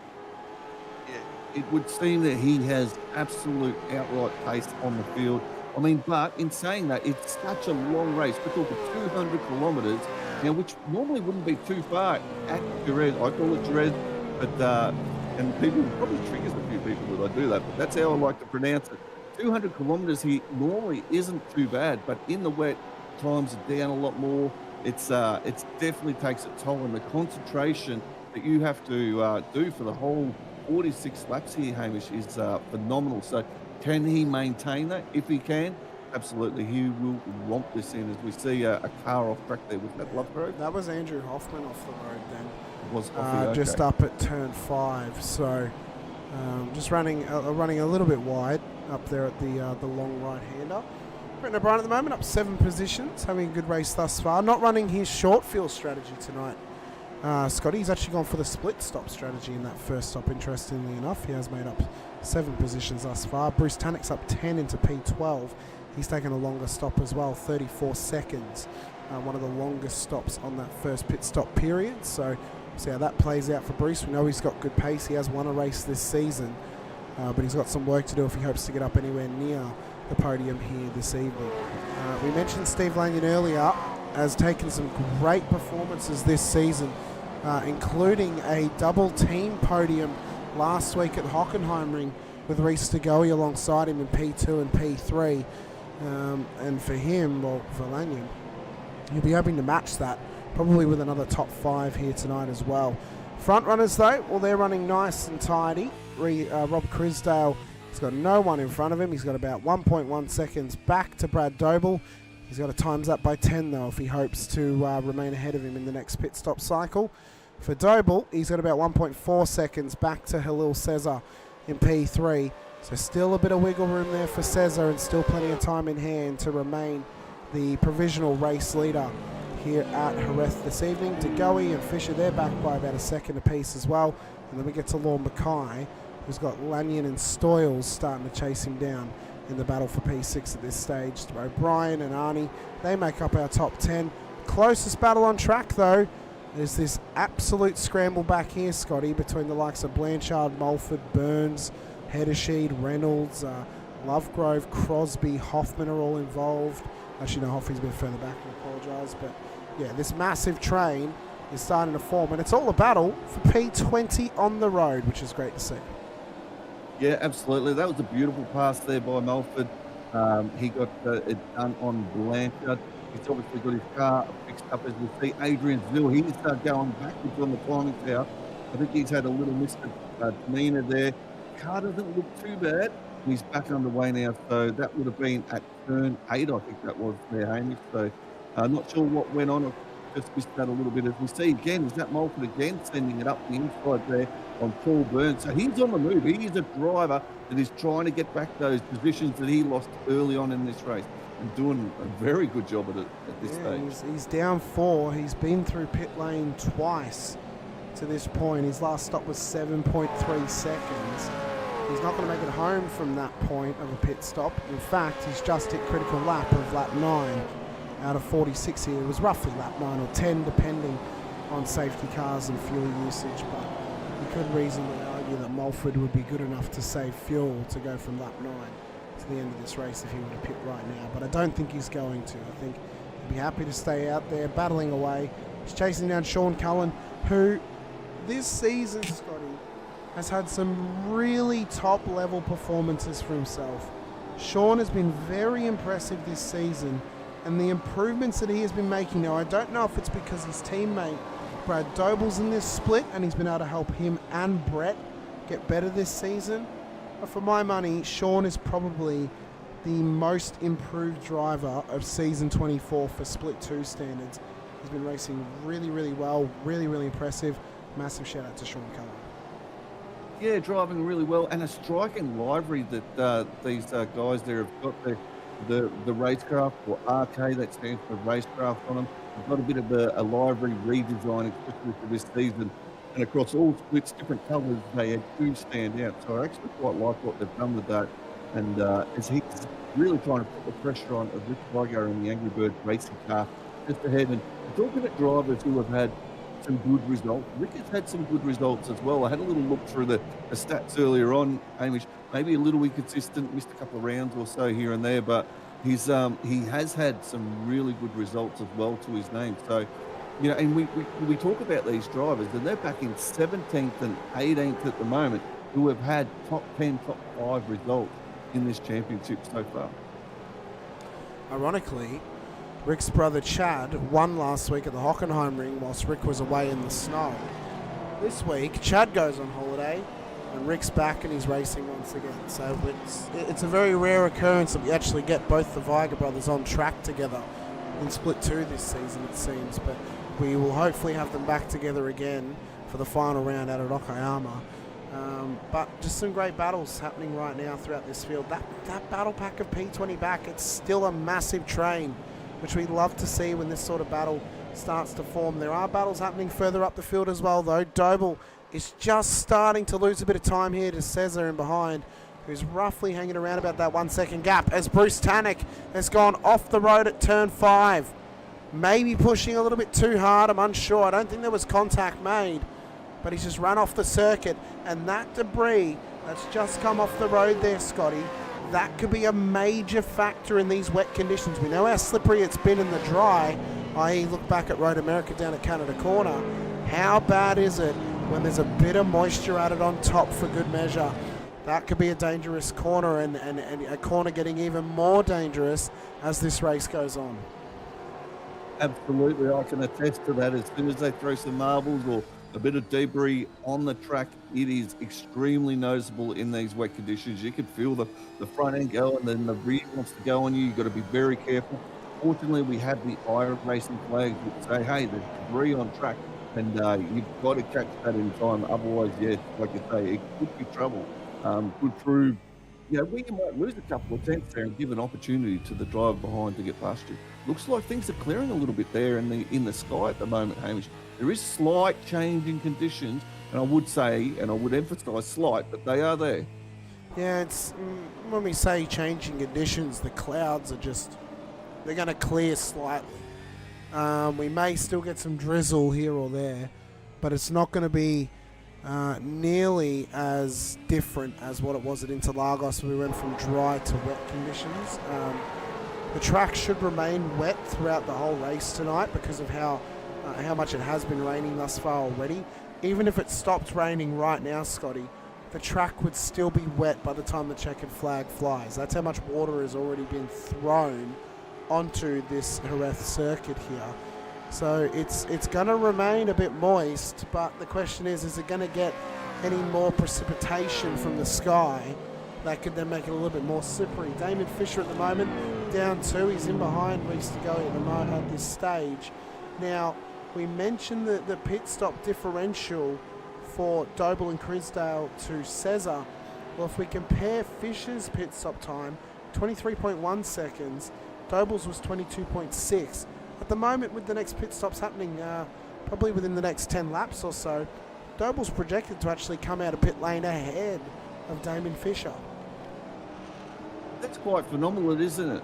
Yeah, it would seem that he has absolute outright pace on the field. I mean, but in saying that, it's such a long race. We're talking 200 kilometres, which normally wouldn't be too far at Jerez. I call it Jerez, but and people probably triggers a few people that I do that, but that's how I like to pronounce it. 200 kilometres here normally isn't too bad, but in the wet, times are down a lot more. It's definitely takes a toll, and the concentration that you have to do for the whole 46 laps here, Hamish, is phenomenal. So can he maintain that? If he can, absolutely, he will romp this in, as we see a car off track there with that love road. That was Andrew Hoffman off the road then. It was okay. Just up at turn 5. So just running a little bit wide up there at the long right-hander. Brenton O'Brien at the moment up 7 positions, having a good race thus far. Not running his short field strategy tonight. Scotty's actually gone for the split stop strategy in that first stop, interestingly enough. He has made up 7 positions thus far. Bruce Tannock's up 10 into P12. He's taken a longer stop as well, 34 seconds. One of the longest stops on that first pit stop period. So see how that plays out for Bruce. We know he's got good pace. He has won a race this season, but he's got some work to do if he hopes to get up anywhere near the podium here this evening. We mentioned Steve Lanyon earlier, has taken some great performances this season, including a double team podium last week at Hockenheimring with Reece Stogoe alongside him in P2 and P3. And for him, well, for Lanyon, he'll be hoping to match that, probably with another top 5 here tonight as well. Front runners though, well, they're running nice and tidy. Rob Crisdale, he's got no one in front of him. He's got about 1.1 seconds back to Brad Doble. He's got to times that by 10 though if he hopes to remain ahead of him in the next pit stop cycle. For Doble, he's got about 1.4 seconds back to Halil Cesar in P3. So still a bit of wiggle room there for Cesar, and still plenty of time in hand to remain the provisional race leader here at Jerez this evening. Degoe and Fisher, they're back by about a second apiece as well. And then we get to Lorne Mackay, who's got Lanyon and Stoyles starting to chase him down in the battle for P6 at this stage. O'Brien and Arnie, they make up our top 10. Closest battle on track though is this absolute scramble back here, Scotty, between the likes of Blanchard, Mulford, Burns, Heddersheed, Reynolds, Lovegrove, Crosby, Hoffman are all involved. Actually, no, Hoffman's a bit further back, I apologise. But yeah, this massive train is starting to form, and it's all a battle for P20 on the road, which is great to see. Yeah, absolutely. That was a beautiful pass there by Mulford. He got it done on Blanchard. He's obviously got his car fixed up, as we see. Adrian Zill, he's going backwards on the climbing tower. I think he's had a little misdemeanor there. Car doesn't look too bad. He's back underway now, so that would have been at turn 8, I think that was there, Hamish. So not sure what went on. I just missed that a little bit. As we see again, is that Mulford again sending it up the inside there on Paul Burns. So he's on the move. He is a driver that is trying to get back those positions that he lost early on in this race, and doing a very good job at this stage. He's down 4. He's been through pit lane twice to this point. His last stop was 7.3 seconds. He's not going to make it home from that point of a pit stop. In fact, he's just hit critical lap of lap 9 out of 46 here. It was roughly lap 9 or 10, depending on safety cars and fuel usage. But you could reasonably argue that Mulford would be good enough to save fuel to go from lap 9 to the end of this race if he were to pit right now. But I don't think he's going to. I think he'd be happy to stay out there battling away. He's chasing down Sean Cullen, who this season, Scotty, has had some really top level performances for himself. Sean has been very impressive this season, and the improvements that he has been making now, I don't know if it's because his teammate Brad Doble's in this split and he's been able to help him and Brett get better this season, but for my money, Sean is probably the most improved driver of season 24 for split 2 standards. He's been racing really, really well, really, really impressive. Massive shout out to Sean Cullen. Yeah, driving really well, and a striking livery that these guys there have got the Racecraft, or RK, that stands for Racecraft on them. They've got a bit of a livery redesign, especially for this season. And across all splits, different colours, they do stand out. So I actually quite like what they've done with that. And as he's really trying to put the pressure on of Rich Vigo in the Angry Bird racing car just ahead. And talking at drivers who have had some good results. Rick has had some good results as well. I had a little look through the stats earlier on, Hamish. Maybe a little inconsistent, missed a couple of rounds or so here and there, but He has had some really good results as well to his name. So, you know, and we talk about these drivers, and they're back in 17th and 18th at the moment, who have had top 10, top 5 results in this championship so far. Ironically, Rick's brother Chad won last week at the Hockenheim ring whilst Rick was away in the snow. This week, Chad goes on holiday and Rick's back and he's racing once again. So it's a very rare occurrence that we actually get both the Viger brothers on track together in Split 2 this season, it seems. But we will hopefully have them back together again for the final round out at Okayama. But just some great battles happening right now throughout this field. That battle pack of P20 back, it's still a massive train, which we love to see when this sort of battle starts to form. There are battles happening further up the field as well, though. Doble is just starting to lose a bit of time here to Cesar in behind, who's roughly hanging around about that 1 second gap, as Bruce Tannock has gone off the road at turn 5. Maybe pushing a little bit too hard, I'm unsure. I don't think there was contact made, but he's just run off the circuit, and that debris that's just come off the road there, Scotty, that could be a major factor in these wet conditions. We know how slippery it's been in the dry, i.e. look back at Road America down at Canada Corner. How bad is it when there's a bit of moisture added on top for good measure? That could be a dangerous corner, and a corner getting even more dangerous as this race goes on. Absolutely, I can attest to that. As soon as they throw some marbles or a bit of debris on the track, it is extremely noticeable in these wet conditions. You can feel the front end go, and then the rear wants to go on you. You've got to be very careful. Fortunately, we have the racing flags which say, hey, there's debris on track, and you've got to catch that in time. Otherwise, yeah, like you say, it could be trouble. Could prove, you know, we might lose a couple of tenths there and give an opportunity to the driver behind to get past you. Looks like things are clearing a little bit there in the sky at the moment, Hamish. There is slight change in conditions, and I would say, and I would emphasise slight, but they are there. Yeah, it's when we say changing conditions, the clouds are just, they're going to clear slightly. We may still get some drizzle here or there, but it's not going to be nearly as different as what it was at Interlagos, where we went from dry to wet conditions. The track should remain wet throughout the whole race tonight because of how much it has been raining thus far already. Even if it stopped raining right now, Scotty, the track would still be wet by the time the checkered flag flies. That's how much water has already been thrown onto this Jerez circuit here. So it's going to remain a bit moist, but the question is it going to get any more precipitation from the sky that could then make it a little bit more slippery? Damon Fisher at the moment, down 2. He's in behind Reese to go at this stage. Now, we mentioned the pit stop differential for Doble and Crisdale to Cesar. Well, if we compare Fisher's pit stop time, 23.1 seconds, Doble's was 22.6. At the moment, with the next pit stops happening, probably within the next 10 laps or so, Doble's projected to actually come out of pit lane ahead of Damon Fisher. That's quite phenomenal, isn't it?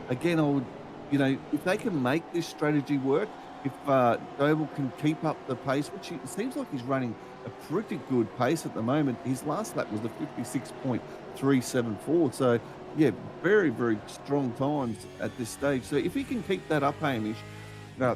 Again, I would, you know, if they can make this strategy work, if Doble can keep up the pace, which it seems like he's running a pretty good pace at the moment. His last lap was the 56.374. So, yeah, very, very strong times at this stage. So if he can keep that up, Hamish,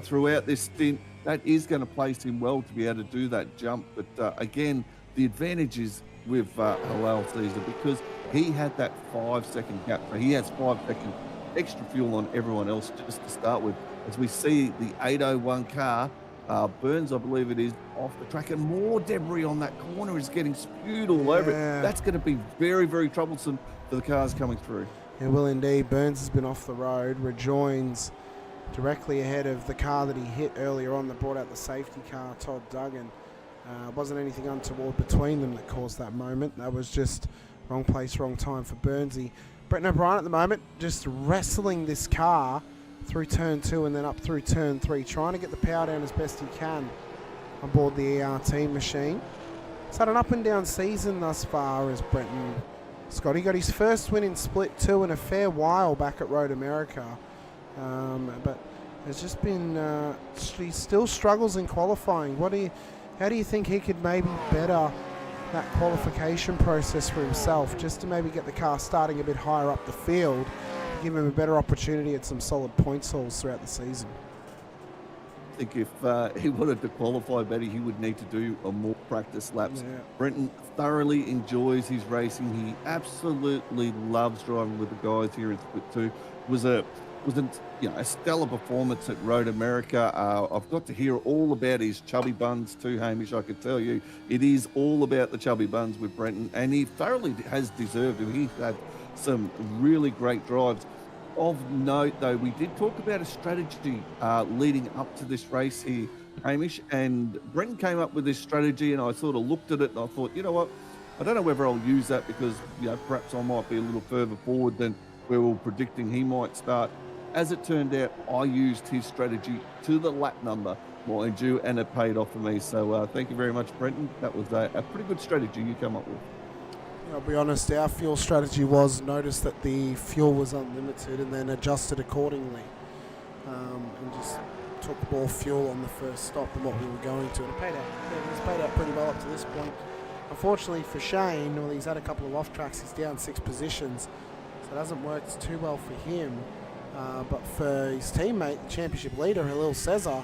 throughout this stint, that is going to place him well to be able to do that jump. But again, the advantage is with Halal Caesar because he had that 5 second gap. So he has 5 seconds extra fuel on everyone else just to start with. As we see the 801 car, Burns, I believe it is, off the track, and more debris on that corner is getting spewed all over it. That's going to be very, very troublesome for the cars coming through. Yeah, well, indeed. Burns has been off the road, rejoins directly ahead of the car that he hit earlier on that brought out the safety car, Todd Duggan. Wasn't anything untoward between them that caused that moment. That was just wrong place, wrong time for Burnsy. Bretton O'Brien at the moment just wrestling this car through turn 2 and then up through turn 3, trying to get the power down as best he can on board the ERT machine. It's had an up and down season thus far as Bretton. Scotty got his first win in Split 2 in a fair while back at Road America. But there's just been, he still struggles in qualifying. How do you think he could maybe better that qualification process for himself, just to maybe get the car starting a bit higher up the field? give him a better opportunity at some solid points hauls throughout the season. I think if he wanted to qualify better, he would need to do a more practice laps. Yeah. Brenton thoroughly enjoys his racing. He absolutely loves driving with the guys here in Split 2. Was a stellar performance at Road America. I've got to hear all about his Chubby Buns too, Hamish. I can tell you, it is all about the Chubby Buns with Brenton, and he thoroughly has deserved it. He's had some really great drives. Of note, though, we did talk about a strategy leading up to this race here, Hamish, and Brenton came up with this strategy, and I sort of looked at it and I thought, you know what, I don't know whether I'll use that because, perhaps I might be a little further forward than we were predicting he might start. As it turned out, I used his strategy to the lap number, mind you, and it paid off for me. So thank you very much, Brenton. That was a pretty good strategy you come up with. I'll be honest, our fuel strategy was notice that the fuel was unlimited and then adjusted accordingly, and just took more fuel on the first stop than what we were going to. And it paid out. Yeah, it's paid out pretty well up to this point. Unfortunately for Shane, well, he's had a couple of off tracks. He's down 6 positions, so it hasn't worked too well for him. But for his teammate, the championship leader, Halil Cesar,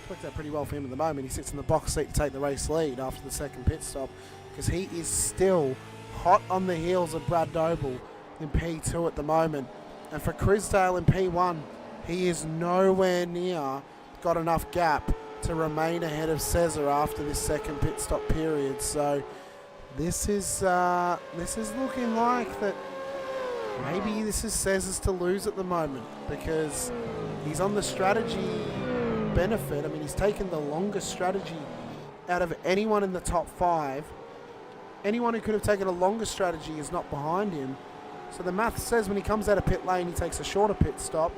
it's worked out pretty well for him at the moment. He sits in the box seat to take the race lead after the second pit stop because he is still hot on the heels of Brad Doble in P2 at the moment. And for Crisdale in P1, he is nowhere near got enough gap to remain ahead of Cesar after this second pit stop period. So this is looking like that maybe this is Cesar's to lose at the moment because he's on the strategy benefit. I mean, he's taken the longest strategy out of anyone in the top 5. Anyone who could have taken a longer strategy is not behind him. So the math says when he comes out of pit lane, he takes a shorter pit stop,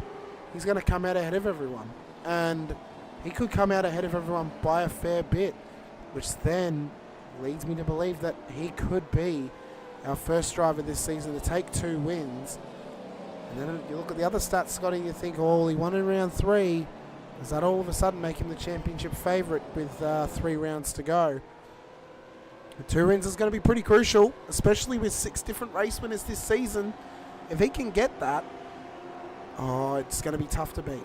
he's going to come out ahead of everyone. And he could come out ahead of everyone by a fair bit, which then leads me to believe that he could be our first driver this season to take 2 wins. And then you look at the other stats, Scotty, and you think, oh, he won in round 3. Does that all of a sudden make him the championship favourite with 3 rounds to go? The 2 wins is going to be pretty crucial, especially with 6 different race winners this season. If he can get that, it's going to be tough to beat.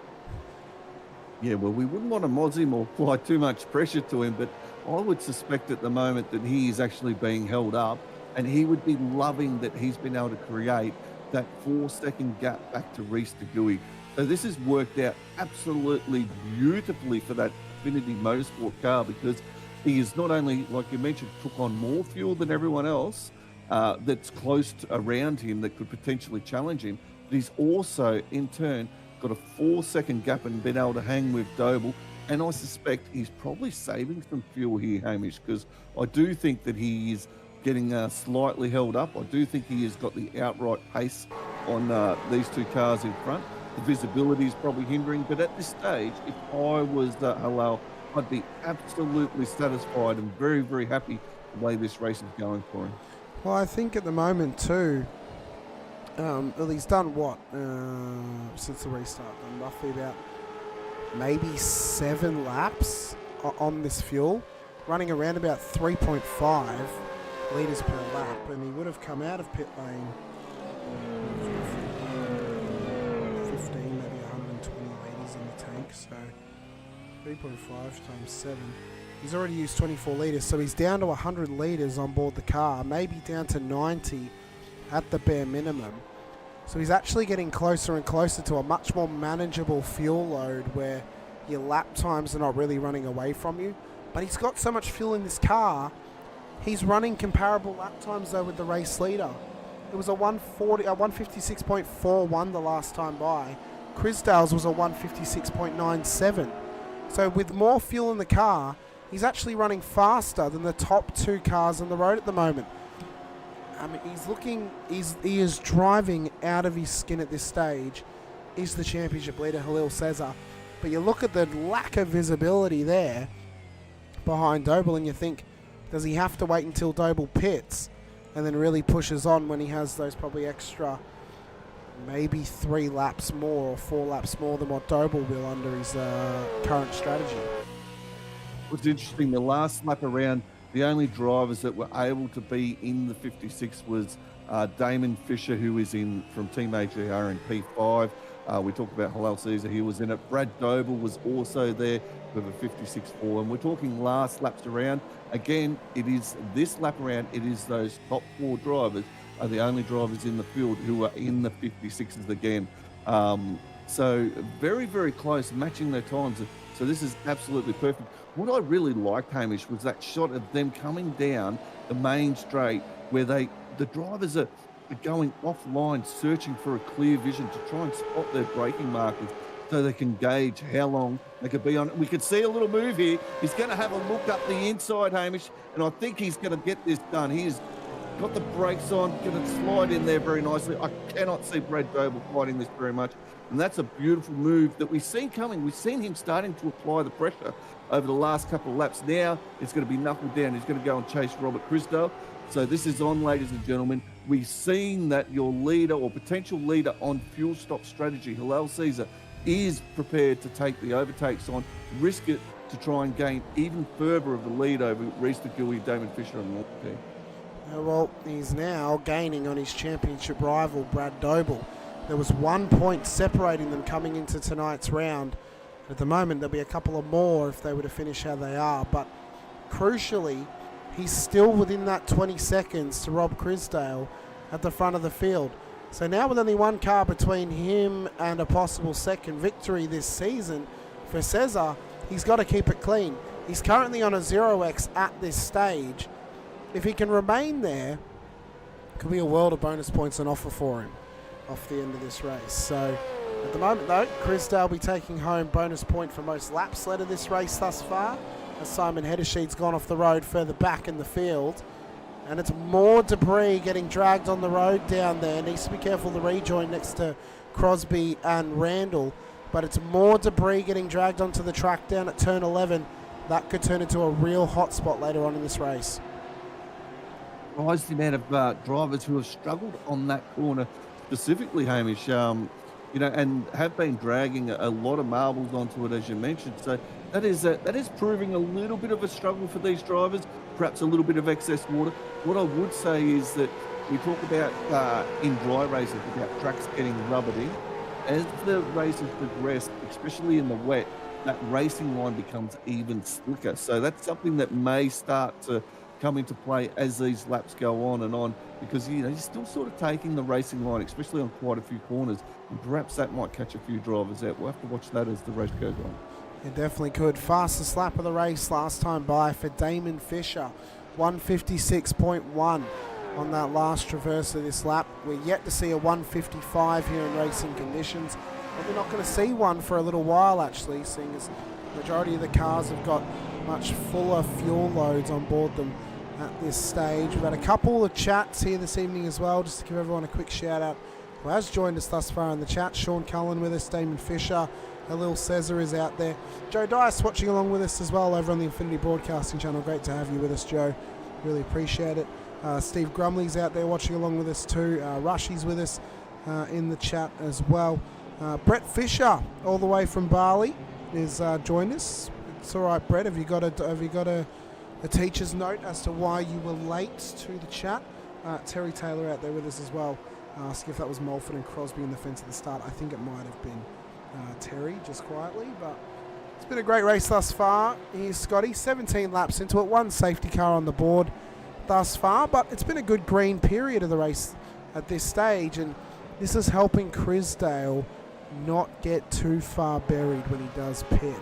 Yeah, well, we wouldn't want to moz him or apply too much pressure to him, but I would suspect at the moment that he is actually being held up, and he would be loving that he's been able to create that 4-second gap back to Reese DeGuy. So this has worked out absolutely beautifully for that Infinity Motorsport car because he is not only, like you mentioned, took on more fuel than everyone else that's close to, around him that could potentially challenge him, but he's also, in turn, got a 4-second gap and been able to hang with Doble. And I suspect he's probably saving some fuel here, Hamish, because I do think that he is getting slightly held up. I do think he has got the outright pace on these 2 cars in front. The visibility is probably hindering, but at this stage, if I was Halal, I'd be absolutely satisfied and very, very happy the way this race is going for him. Well, I think at the moment too, well, he's done what since the restart? Done roughly about maybe 7 laps on this fuel, running around about 3.5 litres per lap, and he would have come out of pit lane 15, maybe 120 litres in the tank, so 3.5 times 7. He's already used 24 litres, so he's down to 100 litres on board the car, maybe down to 90 at the bare minimum. So he's actually getting closer and closer to a much more manageable fuel load where your lap times are not really running away from you. But he's got so much fuel in this car, he's running comparable lap times though with the race leader. It was a 156.41 the last time by. Crisdale's was a 156.97. So with more fuel in the car, he's actually running faster than the top 2 cars on the road at the moment. I mean, he is driving out of his skin at this stage. He's the championship leader, Halil Cesar. But you look at the lack of visibility there behind Doble and you think, does he have to wait until Doble pits and then really pushes on when he has those probably extra maybe 3 laps more or 4 laps more than what Doble will under his current strategy? What's interesting, the last lap around, the only drivers that were able to be in the 56 was Damon Fisher, who is in from Team AGR in P5. We talked about Halal Caesar, he was in it. Brad Doble was also there with a 56.4. And we're talking last laps around. Again, it is this lap around, it is those top 4 drivers are the only drivers in the field who are in the 56s again. So very, very close, matching their times. So this is absolutely perfect. What I really liked, Hamish, was that shot of them coming down the main straight where the drivers are going offline, searching for a clear vision to try and spot their braking markers so they can gauge how long they could be on it. We could see a little move here. He's going to have a look up the inside, Hamish, and I think he's going to get this done. He's got the brakes on, going to slide in there very nicely. I cannot see Brad Doble fighting this very much. And that's a beautiful move that we've seen coming. We've seen him starting to apply the pressure over the last couple of laps. Now it's going to be knuckled down. He's going to go and chase Robert Crisdale. So this is on, ladies and gentlemen. We've seen that your leader or potential leader on fuel stop strategy, Halal Caesar, is prepared to take the overtakes on, risk it to try and gain even further of the lead over Reece McGilly, Damon Fisher and Walker. Well, he's now gaining on his championship rival, Brad Doble. There was 1 point separating them coming into tonight's round. At the moment, there'll be a couple of more if they were to finish how they are. But crucially, he's still within that 20 seconds to Rob Crisdale at the front of the field. So now with only one car between him and a possible second victory this season for Cesar, he's got to keep it clean. He's currently on a 0x at this stage. If he can remain there, could be a world of bonus points on offer for him off the end of this race. So at the moment though, Crisdale will be taking home bonus point for most laps led of this race thus far, as Simon Heddersheet's gone off the road further back in the field. And it's more debris getting dragged on the road down there. Needs to be careful the rejoin next to Crosby and Randall. But it's more debris getting dragged onto the track down at turn 11. That could turn into a real hot spot later on in this race. Surprised the amount of drivers who have struggled on that corner specifically, Hamish, and have been dragging a lot of marbles onto it, as you mentioned. So that is proving a little bit of a struggle for these drivers, perhaps a little bit of excess water. What I would say is that we talk about in dry races about tracks getting rubbered in. As the races progress, especially in the wet, that racing line becomes even slicker. So that's something that may start to come into play as these laps go on, because you're still sort of taking the racing line, especially on quite a few corners, and perhaps that might catch a fefew drivers out. We'll have to watch that as the race goes on. It definitely could. Fastest lap of the race last time by for Damon Fisher, 156.1 on that last traverse of this lap. We're yet to see a 155 here in racing conditions, but we're not going to see one for a little while actually, seeing as the majority of the cars have got much fuller fuel loads on board them at this stage. We've had a couple of chats here this evening as well, just to give everyone a quick shout out who has joined us thus far in the chat. Sean Cullen with us, Damon Fisher, Halil Cesar is out there. Joe Dice watching along with us as well over on the Infinity Broadcasting channel. Great to have you with us, Joe. Really appreciate it. Steve Grumley's out there watching along with us too. Rushy's with us in the chat as well. Brett Fisher, all the way from Bali, is joined us. It's all right, Brett. Have you got a teacher's note as to why you were late to the chat? Terry Taylor out there with us as well. Ask if that was Mulford and Crosby in the fence at the start. I think it might have been Terry, just quietly, but it's been a great race thus far. Here's Scotty, 17 laps into it, one safety car on the board thus far, but it's been a good green period of the race at this stage, and this is helping Crisdale not get too far buried when he does pit.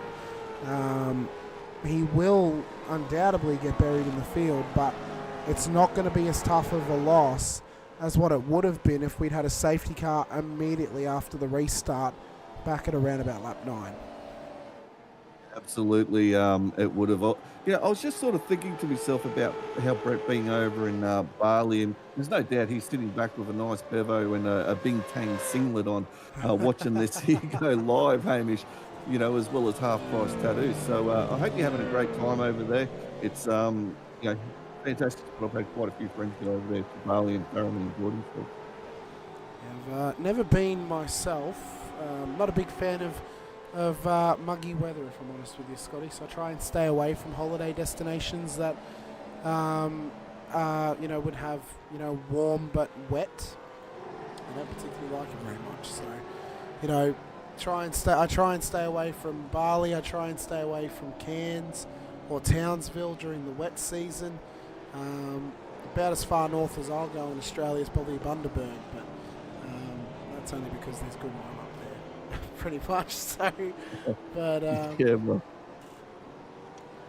He will undoubtedly get buried in the field, but it's not going to be as tough of a loss as what it would have been if we'd had a safety car immediately after the restart back at around about lap 9. Absolutely, it would have. I was just sort of thinking to myself about how Brett being over in Bali, and there's no doubt he's sitting back with a nice bevo and a Bing Tang singlet on, watching this here go live, Hamish, as well as half-price tattoos. So I hope you're having a great time over there. It's, fantastic. I've had quite a few friends go over there to Bali and Parramatta and Jordan. I've never been myself. Not a big fan of muggy weather, if I'm honest with you, Scotty. So I try and stay away from holiday destinations that would have, warm but wet. I don't particularly like it very much. So, I try and stay away from Bali. I try and stay away from Cairns or Townsville during the wet season. About as far north as I'll go in Australia is probably Bundaberg, but that's only because there's good wine up there, pretty much. So, but yeah, well,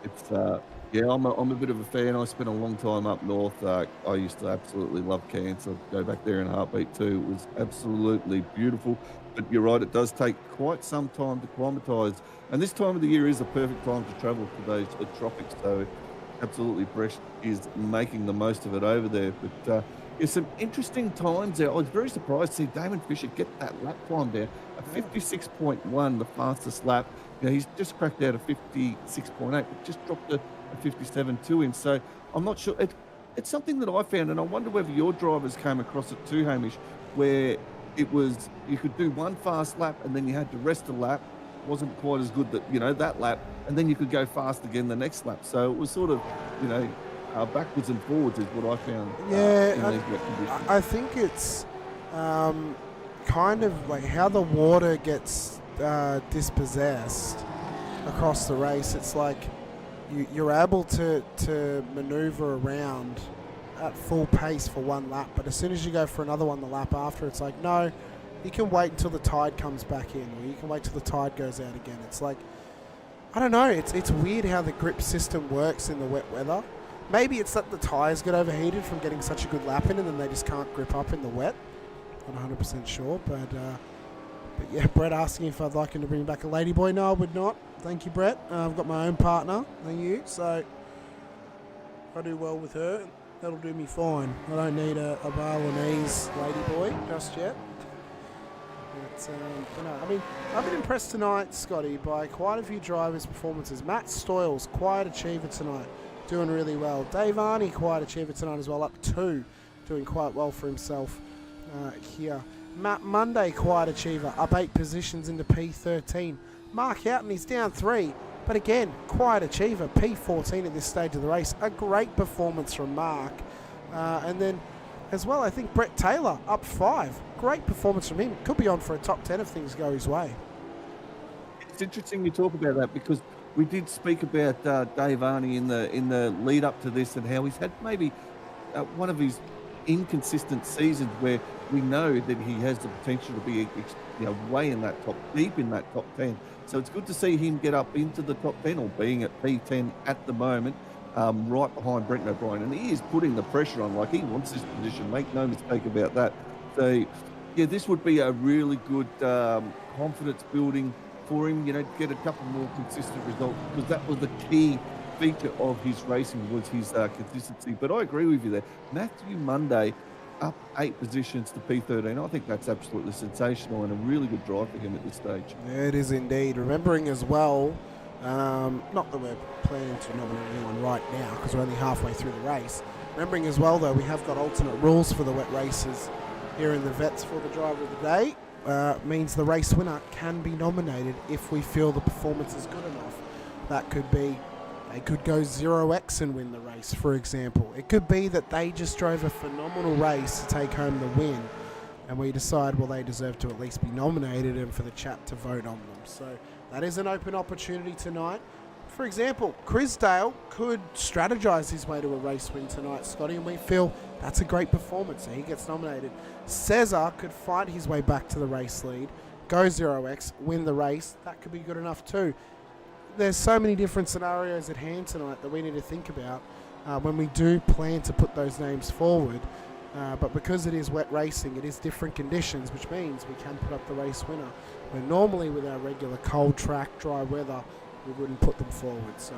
it's I'm a bit of a fan. I spent a long time up north. I used to absolutely love Cairns. I'd go back there in a heartbeat too. It was absolutely beautiful. But you're right, it does take quite some time to acclimatise. And this time of the year is a perfect time to travel to those tropics. So absolutely, Bresh is making the most of it over there. But there's some interesting times there. I was very surprised to see Damon Fisher get that lap time there. A 56.1, the fastest lap. He's just cracked out a 56.8, but just dropped a 57 to him. So I'm not sure. It's something that I found, and I wonder whether your drivers came across it too, Hamish, where it was you could do one fast lap and then you had to rest a lap. Wasn't quite as good that lap, and then you could go fast again the next lap. So it was sort of backwards and forwards is what I found. I think it's kind of like how the water gets dispossessed across the race. It's like you're able to maneuver around at full pace for one lap, but as soon as you go for another one the lap after, it's like, no, you can wait until the tide comes back in, or you can wait till the tide goes out again. It's like, I don't know, it's weird how the grip system works in the wet weather. Maybe it's that the tyres get overheated from getting such a good lap in and then they just can't grip up in the wet. Not 100% sure, but yeah, Brett asking if I'd like him to bring back a ladyboy. No, I would not. Thank you, Brett. I've got my own partner than you, so I do well with her. That'll do me fine. I don't need a Balinese ladyboy just yet. But, I've been impressed tonight, Scotty, by quite a few drivers' performances. Matt Stoyles, quiet achiever tonight, doing really well. Dave Arney, quiet achiever tonight as well, up 2, doing quite well for himself here. Matt Monday, quiet achiever, up 8 positions into P13. Mark Houghton, he's down 3, but again, quiet achiever, P14 at this stage of the race. A great performance from Mark. And then as well, I think Brett Taylor, up 5. Great performance from him. Could be on for a top 10 if things go his way. It's interesting you talk about that because we did speak about Dave Arney in the lead up to this and how he's had maybe one of his inconsistent seasons where we know that he has the potential to be way in that deep in that top 10. So it's good to see him get up into the top 10 or being at P10 at the moment, right behind Brenton O'Brien. And he is putting the pressure on, like he wants this position, make no mistake about that. So yeah, this would be a really good confidence building for him, get a couple more consistent results, because that was the key feature of his racing was his consistency. But I agree with you there. Matthew Monday up 8 positions to P13. I think that's absolutely sensational and a really good drive for him at this stage. Yeah, it is indeed. Remembering as well, not that we're planning to nominate anyone right now because we're only halfway through the race. Remembering as well, though, we have got alternate rules for the wet races here in the Vets for the driver of the day. Means the race winner can be nominated if we feel the performance is good enough. That could be they could go 0x and win the race, for example. It could be that they just drove a phenomenal race to take home the win, and we decide, well, they deserve to at least be nominated and for the chat to vote on them. So that is an open opportunity tonight. For example, Crisdale could strategize his way to a race win tonight, Scotty, and we feel that's a great performance, so he gets nominated. Cesar could fight his way back to the race lead, go 0x, win the race. That could be good enough too. There's so many different scenarios at hand tonight that we need to think about when we do plan to put those names forward. But because it is wet racing, it is different conditions, which means we can put up the race winner. Where normally with our regular cold track, dry weather, we wouldn't put them forward. So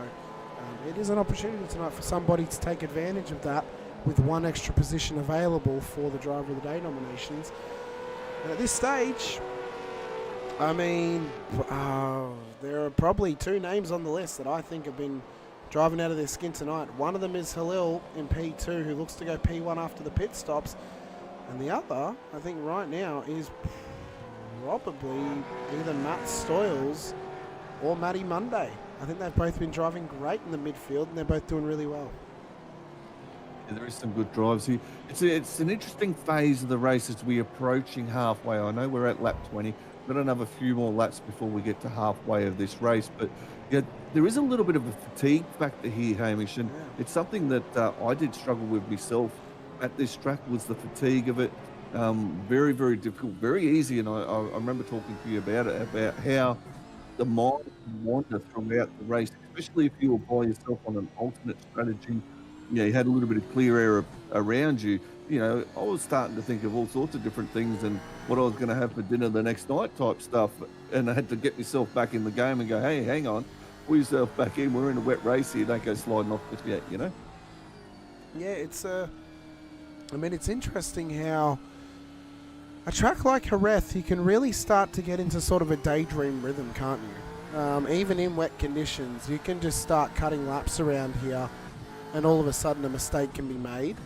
it is an opportunity tonight for somebody to take advantage of that with one extra position available for the Driver of the Day nominations. And at this stage, I mean, there are probably 2 names on the list that I think have been driving out of their skin tonight. One of them is Halil in P2, who looks to go P1 after the pit stops. And the other, I think right now, is probably either Matt Stoyles or Matty Monday. I think they've both been driving great in the midfield, and they're both doing really well. Yeah, there is some good drives here. It's an interesting phase of the race as we're approaching halfway. I know we're at lap 20. We've got another few more laps before we get to halfway of this race, but yeah, there is a little bit of a fatigue factor here, Hamish, and it's something that I did struggle with myself at this track, was the fatigue of it. Very, very difficult, very easy, and I remember talking to you about it, about how the mind can wander throughout the race, especially if you were by yourself on an alternate strategy. You had a little bit of clear air around you. I was starting to think of all sorts of different things and what I was going to have for dinner the next night type stuff. And I had to get myself back in the game and go, hey, hang on, pull yourself back in. We're in a wet race here. Don't go sliding off just yet, Yeah, it's it's interesting how a track like Jerez, you can really start to get into sort of a daydream rhythm, can't you? Even in wet conditions, you can just start cutting laps around here and all of a sudden a mistake can be made.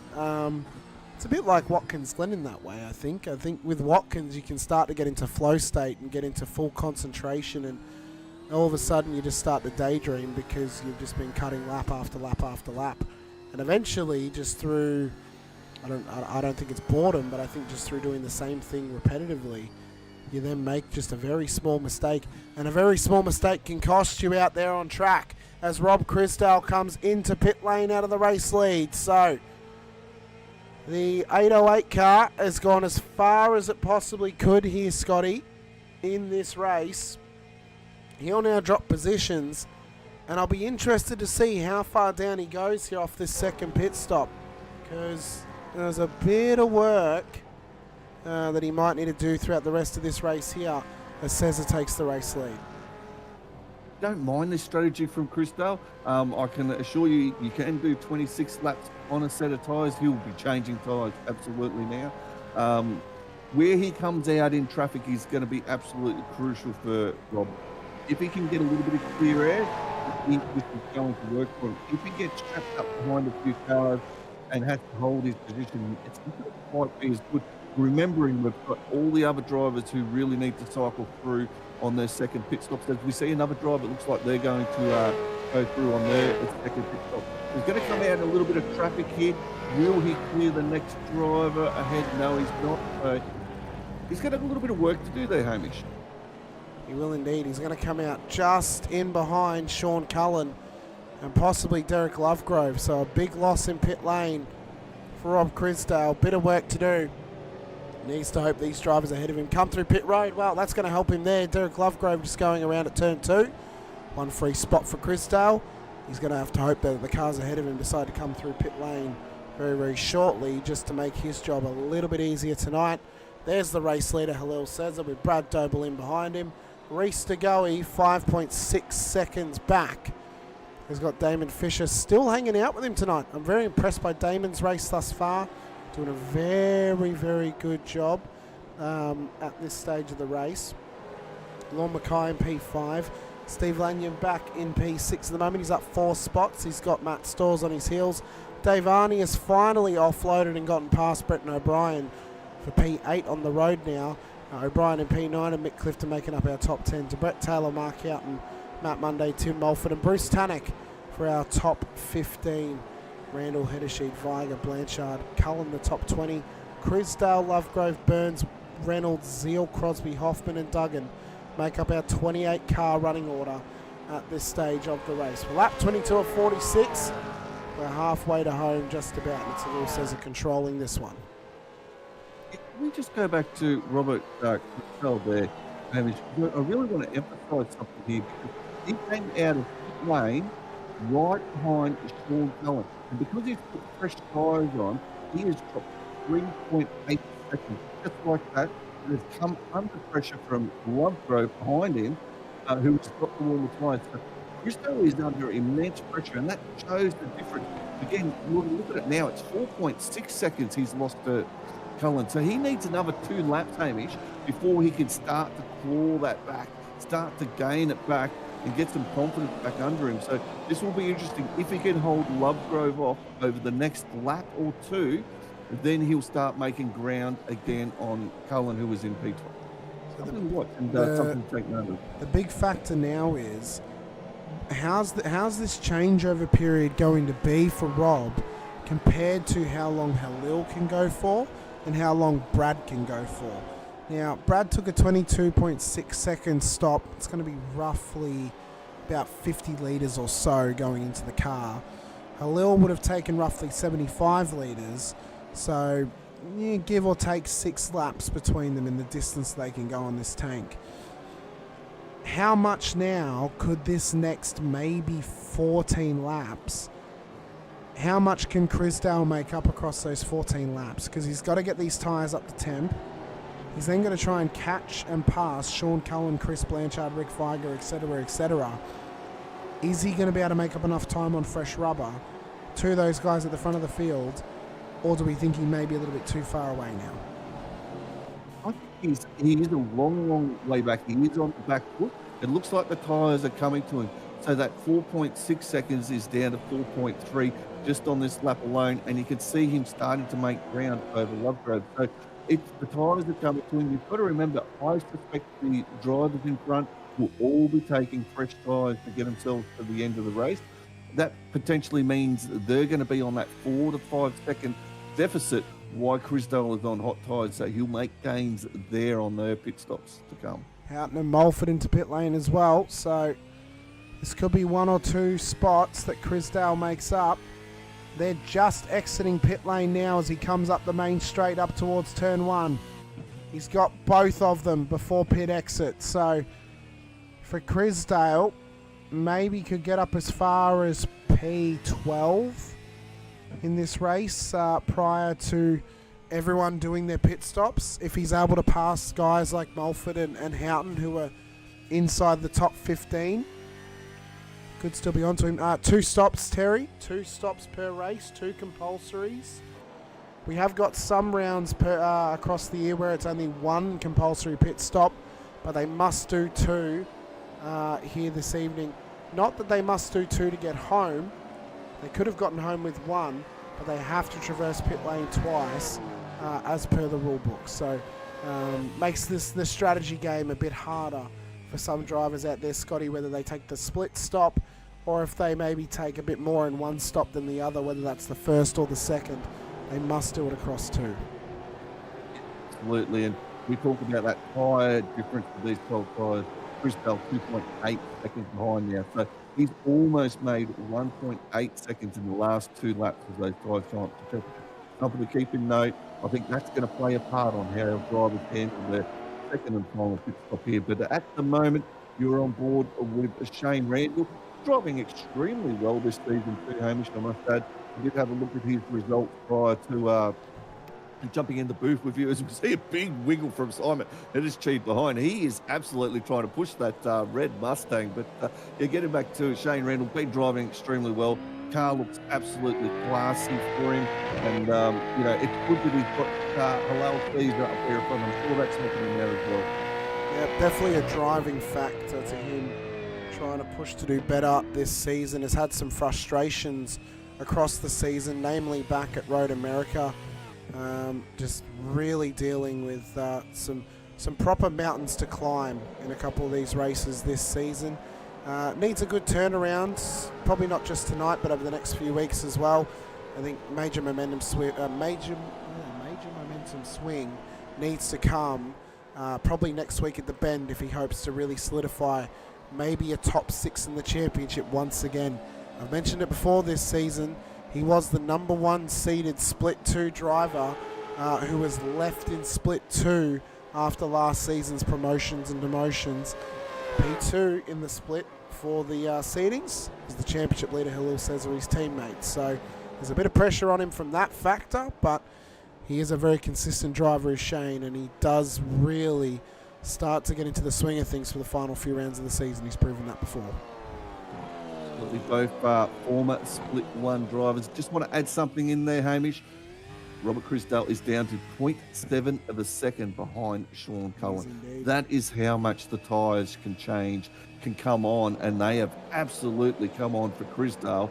It's a bit like Watkins Glen in that way, I think. I think with Watkins you can start to get into flow state and get into full concentration, and all of a sudden you just start to daydream because you've just been cutting lap after lap after lap. And eventually, just through, I don't think it's boredom, but I think just through doing the same thing repetitively, you then make just a very small mistake, and a very small mistake can cost you out there on track as Rob Crisdale comes into pit lane out of the race lead. So the 808 car has gone as far as it possibly could here, Scotty, in this race. He'll now drop positions, and I'll be interested to see how far down he goes here off this second pit stop, because there's a bit of work that he might need to do throughout the rest of this race here as Cesar takes the race lead. Don't mind this strategy from Crisdale. I can assure you, you can do 26 laps on a set of tyres. He'll be changing tyres absolutely now. Where he comes out in traffic is going to be absolutely crucial for Rob. If he can get a little bit of clear air, this is going to work for him. If he gets trapped up behind a few cars and has to hold his position, it's not quite be as good. Remembering we've got all the other drivers who really need to cycle through on their second pit stops. As we see another driver, it looks like they're going to go through on their second pit stop. He's going to come out in a little bit of traffic here. Will he clear the next driver ahead? No, he's not. He's got a little bit of work to do there, Hamish. He will indeed. He's going to come out just in behind Sean Cullen and possibly Derek Lovegrove. So a big loss in pit lane for Rob Crisdale. Bit of work to do. Needs to hope these drivers ahead of him come through pit road. Well, that's going to help him there. Derek Lovegrove just going around at turn 2. One free spot for Crisdale. He's going to have to hope that the cars ahead of him decide to come through pit lane very, very shortly just to make his job a little bit easier tonight. There's the race leader, Halil Cesar, with Brad Doble in behind him. Reese DeGoey, 5.6 seconds back. He's got Damon Fisher still hanging out with him tonight. I'm very impressed by Damon's race thus far. Doing a very, very good job at this stage of the race. Lon Mackay in P5. Steve Lanyon back in P6 at the moment. He's up 4 spots. He's got Matt Stores on his heels. Dave Arney has finally offloaded and gotten past Brett and O'Brien for P8 on the road now. O'Brien in P9 and Mick Clifton making up our top 10 to Brett Taylor, Mark Houghton, Matt Monday, Tim Mulford and Bruce Tannock for our top 15. Randall, Heddersheed, Viger, Blanchard, Cullen the top 20. Crisdale, Lovegrove, Burns, Reynolds, Zeal, Crosby, Hoffman and Duggan make up our 28 car running order at this stage of the race. Well, lap 22 of 46. We're halfway to home just about. It's a little Cesar controlling this one. Can we just go back to Robert Crisdale there, Hamish? I really want to emphasise something here, because he came out of pit lane right behind Sean Cullen. And because he's put fresh tyres on, he has dropped 3.8 seconds. Just like that, and has come under pressure from Lovegrove behind him, who's got the warmer tyres. So Crisdale is under immense pressure, and that shows the difference. Again, look at it now, it's 4.6 seconds he's lost to Cullen. So he needs another 2 laps, Hamish, before he can start to claw that back, start to gain it back, and get some confidence back under him. So this will be interesting. If he can hold Lovegrove off over the next lap or 2, then he'll start making ground again on Cullen, who was in P12. Something to watch and something to take note of. The big factor now is how's this changeover period going to be for Rob, compared to how long Halil can go for and how long Brad can go for. Now, Brad took a 22.6 second stop. It's going to be roughly about 50 litres or so going into the car. Halil would have taken roughly 75 litres, so give or take 6 laps between them in the distance they can go on this tank. How much now could this next maybe 14 laps, how much can Crisdale make up across those 14 laps? Because he's got to get these tyres up to temp. He's then going to try and catch and pass Sean Cullen, Chris Blanchard, Rick Viger, etc., etc. Is he going to be able to make up enough time on fresh rubber to those guys at the front of the field, or do we think he may be a little bit too far away now? I think he is a long way back. He is on the back foot. It looks like the tyres are coming to him. So that 4.6 seconds is down to 4.3 just on this lap alone, and you can see him starting to make ground over Lovegrove. So it's the tyres that come to him. You've got to remember, I suspect the drivers in front will all be taking fresh tyres to get themselves to the end of the race. That potentially means they're going to be on that 4 to 5 second deficit while Crisdale is on hot tyres, so he'll make gains there on their pit stops to come. Houghton and Mulford into pit lane as well, so this could be 1 or 2 spots that Crisdale makes up. They're just exiting pit lane now as he comes up the main straight up towards turn 1. He's got both of them before pit exit, so for Crisdale, maybe could get up as far as P12 in this race prior to everyone doing their pit stops. If he's able to pass guys like Mulford and Houghton, who are inside the top 15, could still be onto him. 2 stops, Terry. 2 stops per race, 2 compulsories. We have got some rounds across the year where it's only 1 compulsory pit stop, but they must do 2 here this evening. Not that they must do 2 to get home. They could have gotten home with 1, but they have to traverse pit lane twice as per the rule book. So makes the strategy game a bit harder for some drivers out there, Scotty, whether they take the split stop or if they maybe take a bit more in one stop than the other, whether that's the first or the second. They must do it across 2. Absolutely, and we talked about that tyre difference for these 12 tyres. Crisdale 2.8 seconds behind now, so he's almost made 1.8 seconds in the last 2 laps of those tyres come up to temperature. Something to keep in note. I think that's going to play a part on how drivers handle their second and final pit stop here. But at the moment, you're on board with Shane Randall, driving extremely well this season too, Hamish, I must add. I did have a look at his results prior to jumping in the booth with you, as we see a big wiggle from Simon and his chief behind. He is absolutely trying to push that red Mustang. But getting back to Shane Randall, been driving extremely well. Car looks absolutely classy for him, and it's good that he's got Halal Caesar up there in front. I'm sure that's helping him out as well. Yeah, definitely a driving factor to him trying to push to do better this season. Has had some frustrations across the season, namely back at Road America. Just really dealing with some proper mountains to climb in a couple of these races this season. Needs a good turnaround, probably not just tonight, but over the next few weeks as well. I think major momentum swing needs to come probably next week at the Bend if he hopes to really solidify maybe a top 6 in the championship once again. I've mentioned it before this season. He was the number 1 seeded Split 2 driver who was left in Split 2 after last season's promotions and demotions. P2 in the split for the seedings is the championship leader Halil Cesar, his teammate. So there's a bit of pressure on him from that factor, but he is a very consistent driver, is Shane, and he does really start to get into the swing of things for the final few rounds of the season. He's proven that before. Absolutely, both former Split 1 drivers. Just want to add something in there, Hamish. Robert Crisdale is down to 0.7 of a second behind Sean Cullen. That is how much the tyres can change, can come on, and they have absolutely come on for Crisdale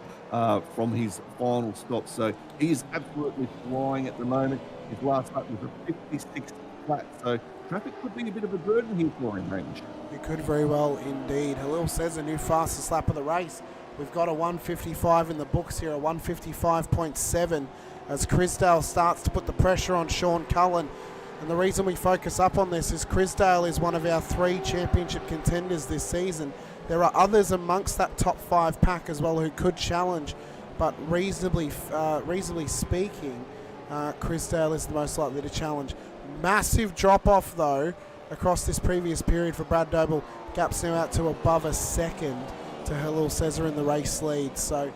from his final stop. So he is absolutely flying at the moment. His last lap was a 56 flat, so traffic could be a bit of a burden here for him, Hamish. It could very well indeed. Halil says a new fastest lap of the race. We've got a 155 in the books here, a 155.7, as Crisdale starts to put the pressure on Sean Cullen. And the reason we focus up on this is Crisdale is one of our 3 championship contenders this season. There are others amongst that top 5 pack as well who could challenge, but reasonably speaking, Crisdale is the most likely to challenge. Massive drop-off, though, across this previous period for Brad Doble. Gap's now out to above a second to Halil Cesar in the race lead. So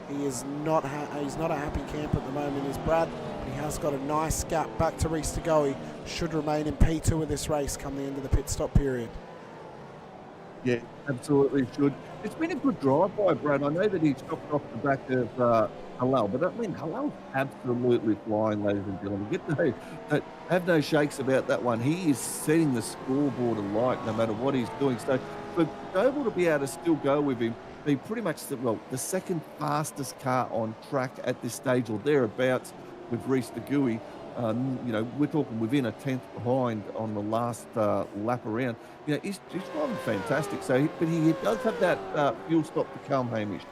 he is not he's not a happy camp at the moment, is Brad. He has got a nice gap back to Reese to go. He should remain in P2 of this race come the end of the pit stop period. Yeah, absolutely should. It's been a good drive by Brad. I know that he's dropped off the back of Halal, but I mean, Halal's absolutely flying, ladies and gentlemen. Have no shakes about that one. He is setting the scoreboard alight no matter what he's doing. So for Doble to be able to still go with him, be pretty much the second fastest car on track at this stage or thereabouts with Reese de Gooey. We're talking within a 10th behind on the last lap around. He's driving fantastic. So, but he does have that fuel stop to come, Hamish.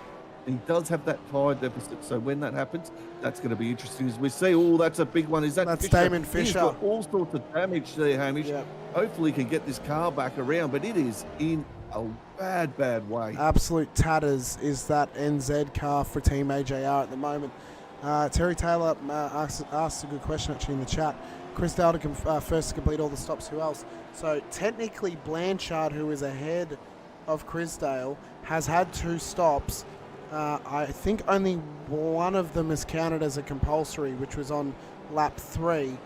He does have that tyre deficit. So when that happens, that's going to be interesting. As we see, that's a big one. That's Fisher? Damon Fisher. He's got all sorts of damage there, Hamish. Yep. Hopefully he can get this car back around, but it is in a bad way. Absolute tatters is that NZ car for Team AJR at the moment. Terry Taylor asked a good question actually in the chat. Chris Dowd first to complete all the stops. Who else? So technically Blanchard, who is ahead of Crisdale, has had 2 stops. I think only one of them is counted as a compulsory, which was on lap 3.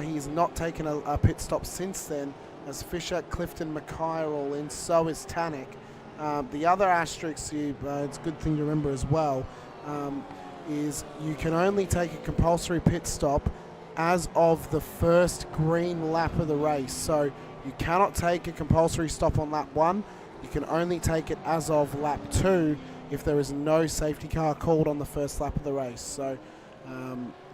He's not taken a pit stop since then, as Fisher, Clifton, Mackay are all in. So is Tannick. The other asterisk, it's a good thing to remember as well, is you can only take a compulsory pit stop as of the first green lap of the race. So you cannot take a compulsory stop on lap 1. You can only take it as of lap 2 if there is no safety car called on the first lap of the race. So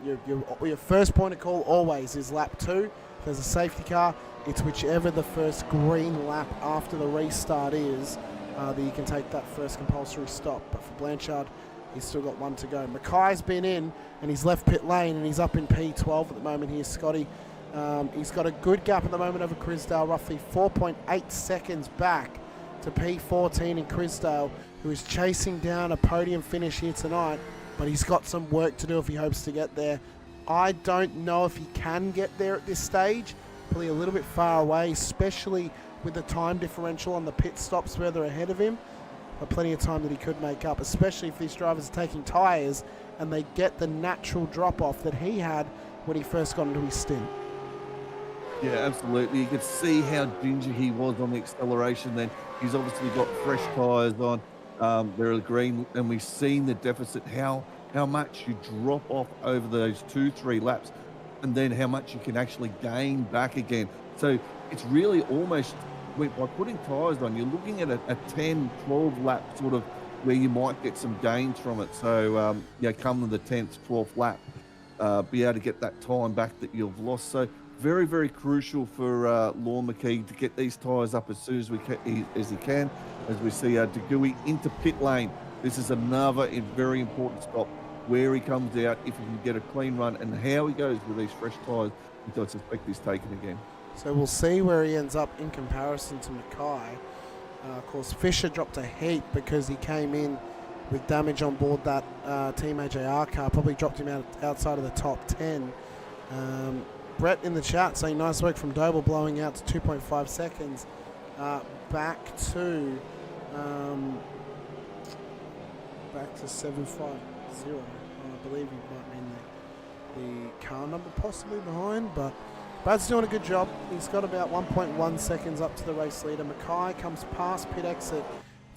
your first point of call always is lap 2. If there's a safety car, it's whichever the first green lap after the restart is that you can take that first compulsory stop. But for Blanchard, he's still got 1 to go. Mackay's been in and he's left pit lane and he's up in P12 at the moment. Here's Scotty. He's got a good gap at the moment over Crisdale, roughly 4.8 seconds back to P14 in Crisdale, who is chasing down a podium finish here tonight, but he's got some work to do if he hopes to get there. I don't know if he can get there at this stage. Probably a little bit far away, especially with the time differential on the pit stops further ahead of him. But plenty of time that he could make up, especially if these drivers are taking tyres and they get the natural drop-off that he had when he first got into his stint. Yeah, absolutely. You could see how ginger he was on the acceleration then. He's obviously got fresh tyres on. They're green, and we've seen the deficit, how much you drop off over those 2-3 laps, and then how much you can actually gain back again. So it's really almost, by putting tyres on, you're looking at a 10, 12 lap sort of where you might get some gains from it. So, come to the 10th, 12th lap, be able to get that time back that you've lost. So very, very crucial for Lorne McKee to get these tyres up as soon as he can. As we see De Gooey into pit lane. This is another very important stop where he comes out, if he can get a clean run, and how he goes with these fresh tyres, which I suspect he's taken again. So we'll see where he ends up in comparison to Mackay. Of course, Fisher dropped a heap because he came in with damage on board that Team AJR car. Probably dropped him outside of the top 10. Brett in the chat saying nice work from Doble, blowing out to 2.5 seconds. Back to 750. I believe he might mean the car number possibly behind, but Brad's doing a good job. He's got about 1.1 seconds up to the race leader. Mackay comes past pit exit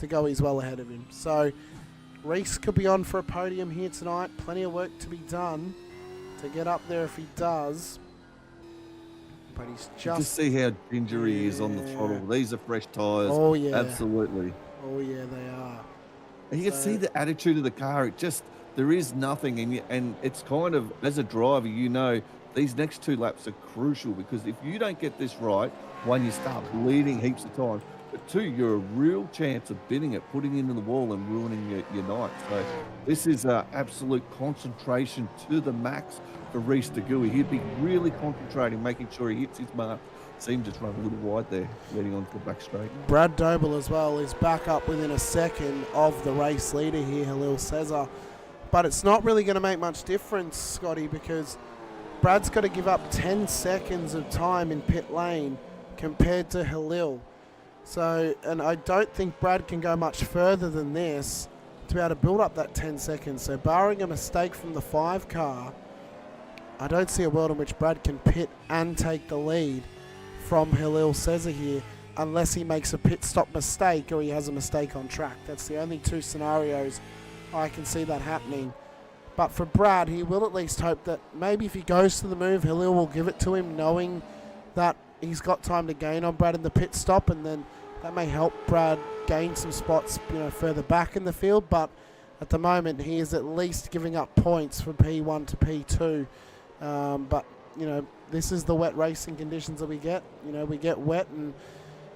to go. He's well ahead of him. So Reese could be on for a podium here tonight. Plenty of work to be done to get up there if he does. But he's just see how ginger he is on the throttle. These are fresh tyres. Oh, yeah. Absolutely. Oh, yeah, they are. And you can see the attitude of the car. There is nothing. And it's kind of, as a driver, these next 2 laps are crucial, because if you don't get this right, when you start bleeding heaps of time, but 2, you're a real chance of binning it, putting it into the wall and ruining your night. So this is absolute concentration to the max for Reece de Gooey. He'd be really concentrating, making sure he hits his mark. Seemed just run a little wide there, leading on to the back straight. Brad Doble as well is back up within a second of the race leader here, Halil Cesar. But it's not really going to make much difference, Scotty, because Brad's got to give up 10 seconds of time in pit lane compared to Halil. So, and I don't think Brad can go much further than this to be able to build up that 10 seconds. So barring a mistake from the 5 car, I don't see a world in which Brad can pit and take the lead from Halil Cesar here, unless he makes a pit stop mistake or he has a mistake on track. That's the only 2 scenarios I can see that happening. But for Brad, he will at least hope that maybe if he goes to the move, Halil will give it to him, knowing that he's got time to gain on Brad in the pit stop, and then that may help Brad gain some spots, further back in the field. But at the moment, he is at least giving up points from P1 to P2. But this is the wet racing conditions that we get. We get wet, and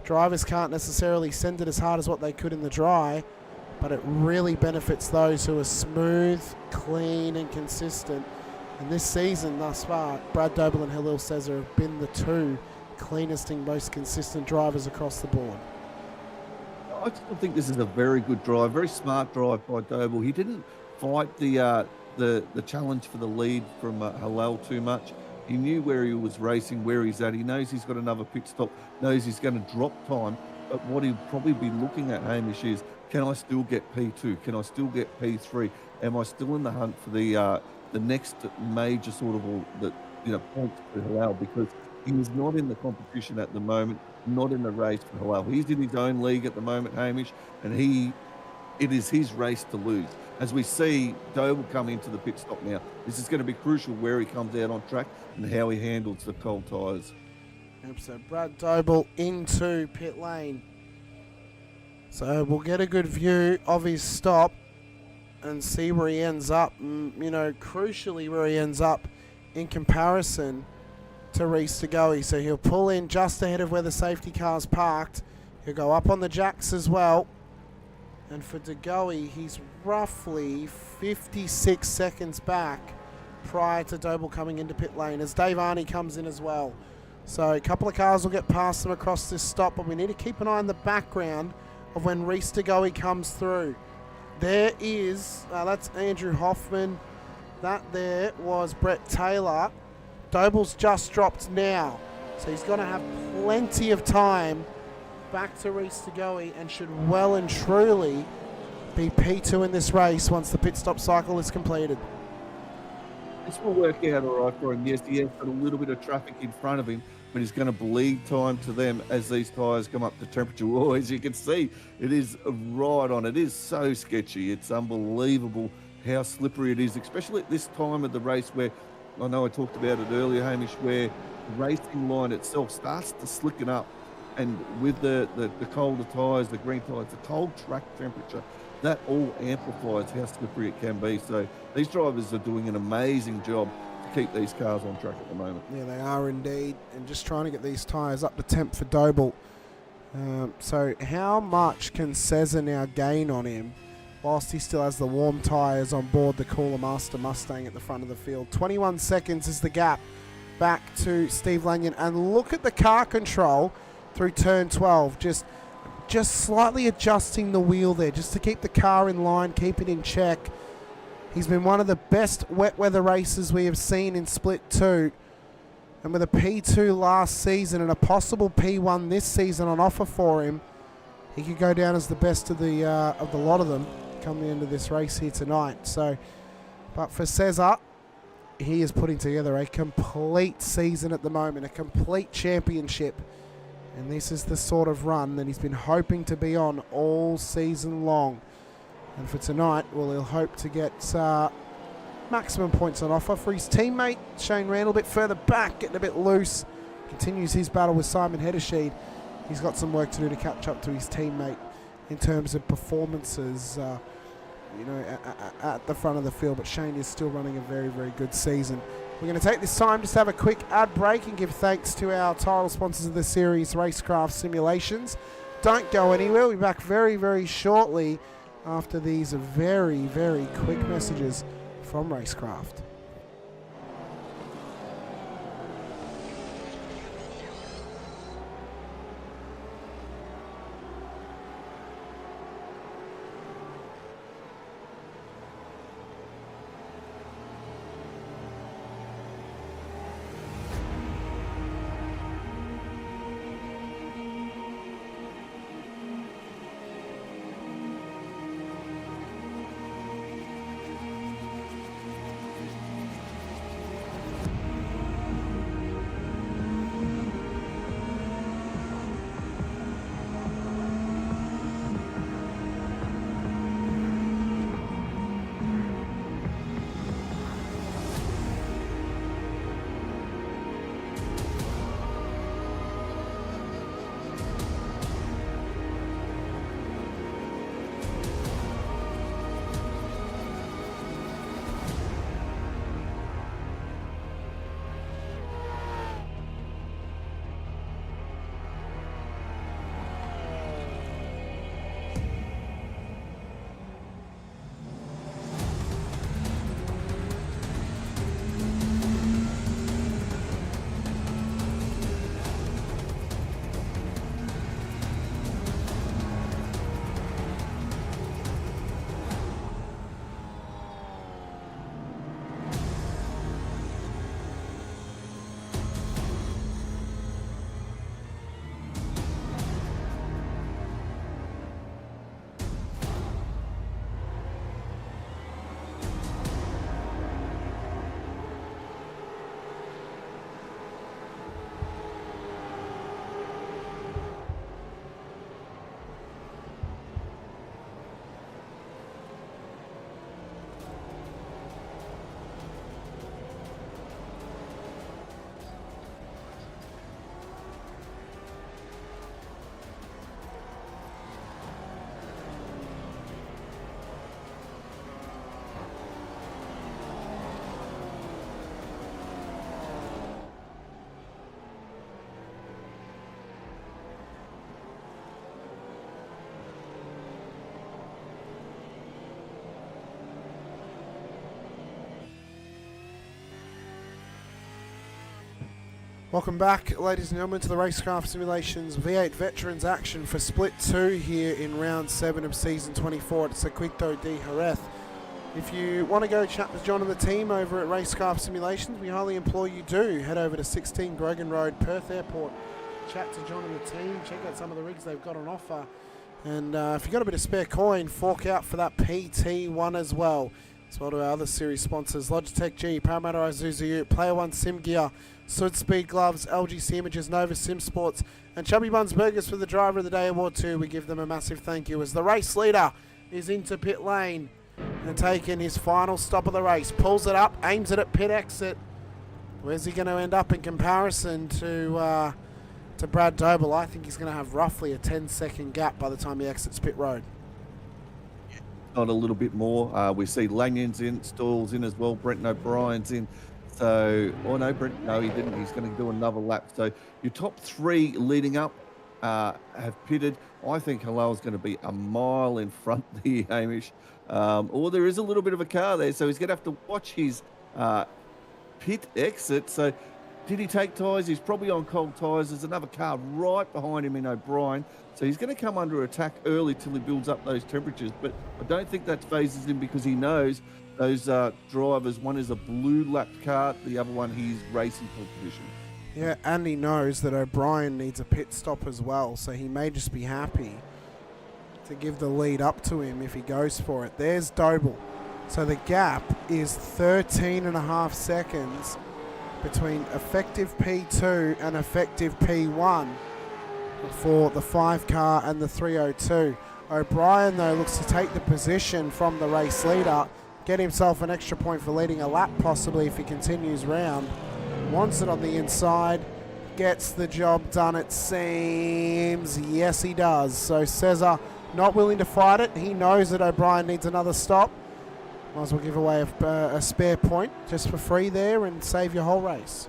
drivers can't necessarily send it as hard as what they could in the dry, but it really benefits those who are smooth, clean, and consistent. And this season thus far, Brad Doble and Halil Cesar have been the 2 cleanest and most consistent drivers across the board. I still think this is a very good drive, very smart drive by Doble. He didn't fight the challenge for the lead from Halil too much. He knew where he was racing, where he's at. He knows he's got another pit stop, knows he's going to drop time. But what he'll probably be looking at, Hamish, is can I still get P2? Can I still get P3? Am I still in the hunt for the next major sort of points for Halil? Because he is not in the competition at the moment, not in the race for Halil. He's in his own league at the moment, Hamish, and it is his race to lose. As we see Doble come into the pit stop now, this is going to be crucial where he comes out on track and how he handles the cold tyres. So Brad Doble into pit lane. So we'll get a good view of his stop and see where he ends up. Crucially where he ends up in comparison to Reece de Gooey. So he'll pull in just ahead of where the safety car's parked. He'll go up on the jacks as well. And for de Gooey, he's roughly 56 seconds back prior to Doble coming into pit lane, as Dave Arney comes in as well. So a couple of cars will get past them across this stop, but we need to keep an eye on the background of when Reece de Gooey comes through. There is, that's Andrew Hoffman. That there was Brett Taylor. Doble's just dropped now, so he's going to have plenty of time back to Reece de Gooey and should well and truly be P2 in this race once the pit stop cycle is completed. This will work out all right for him. Yes, he has got a little bit of traffic in front of him, but he's going to bleed time to them as these tyres come up to temperature. Oh, as you can see, it is right on. It is so sketchy. It's unbelievable how slippery it is, especially at this time of the race where, I know I talked about it earlier, Hamish, where the racing line itself starts to slicken up. And with the colder tyres, the green tyres, the cold track temperature, that all amplifies how slippery it can be. So these drivers are doing an amazing job to keep these cars on track at the moment. Yeah, they are indeed. And just trying to get these tyres up to temp for Doble. So how much can Cesar now gain on him whilst he still has the warm tyres on board the Cooler Master Mustang at the front of the field? 21 seconds is the gap back to Steve Lanyon. And look at the car control through turn 12, just slightly adjusting the wheel there, just to keep the car in line, keep it in check. He's been one of the best wet weather races we have seen in Split 2, and with a P2 last season and a possible P1 this season on offer for him, he could go down as the best of the lot of them come the end of this race here tonight. So, but for Cesar, he is putting together a complete season at the moment, a complete championship. And this is the sort of run that he's been hoping to be on all season long. And for tonight, well, he'll hope to get maximum points on offer. For his teammate, Shane Randall, a bit further back, getting a bit loose. Continues his battle with Simon Heddersheed. He's got some work to do to catch up to his teammate in terms of performances, at the front of the field. But Shane is still running a very, very good season. We're going to take this time just to have a quick ad break and give thanks to our title sponsors of the series, Racecraft Simulations, don't go anywhere. We'll be back very, very shortly after these very, very quick messages from Racecraft. Welcome back, ladies and gentlemen, to the Racekraft Simulations V8 Veterans action for Split 2 here in Round 7 of Season 24 at Circuito De Jerez. If you want to go chat with John and the team over at Racecraft Simulations, we highly implore you do. Head over to 16 Grogan Road, Perth Airport, chat to John and the team, check out some of the rigs they've got on offer. And if you've got a bit of spare coin, fork out for that PT1 as well. As well to our other series sponsors, Logitech G, Parramatta Isuzu Ute, Player One Sim Gear, Südspeed Gloves, LGC Images, Nova Simsports, and Chubby Buns Burgers for the Driver of the Day Award too. We give them a massive thank you as the race leader is into pit lane and taking his final stop of the race. Pulls it up, aims it at pit exit. Where's he going to end up in comparison to Brad Doble? I think he's going to have roughly a 10-second gap by the time he exits pit road. Not a little bit more. We see Lanyon's in, Stalls in as well, Brent O'Brien's in. So, oh no, Brent, no, he didn't. He's going to do another lap. So your top three leading up have pitted. I think Halal's going to be a mile in front here, Hamish. Or there is a little bit of a car there, so he's going to have to watch his pit exit. So did he take tyres? He's probably on cold tyres. There's another car right behind him in O'Brien. So he's going to come under attack early till he builds up those temperatures. But I don't think that phases him because he knows those drivers, one is a blue lapped car, the other one he's racing for position. Yeah, and he knows that O'Brien needs a pit stop as well, so he may just be happy to give the lead up to him if he goes for it. There's Doble. So the gap is 13.5 seconds between effective P2 and effective P1 for the 5 car and the 302. O'Brien, though, looks to take the position from the race leader, get himself an extra point for leading a lap possibly if he continues round. Wants it on the inside, gets the job done it seems. Yes, he does. So Cesar not willing to fight it. He knows that O'Brien needs another stop. Might as well give away a spare point just for free there and save your whole race.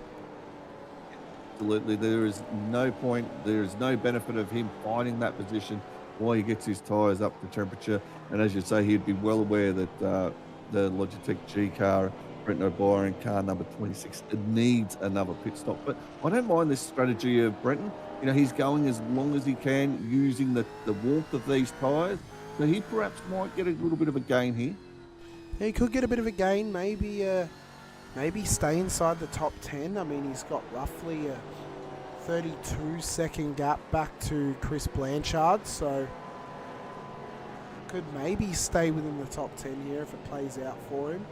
Absolutely. There is no point, there is no benefit of him finding that position while he gets his tyres up to temperature. And as you say, he'd be well aware that the Logitech G car, Brent O'Brien car number 26, it needs another pit stop. But I don't mind this strategy of Brenton. You know, he's going as long as he can using the warmth of these tyres. So he perhaps might get a little bit of a gain here. He could get a bit of a gain, maybe stay inside the top 10. I mean, he's got roughly a 32-second gap back to Chris Blanchard, so could maybe stay within the top 10 here if it plays out for him.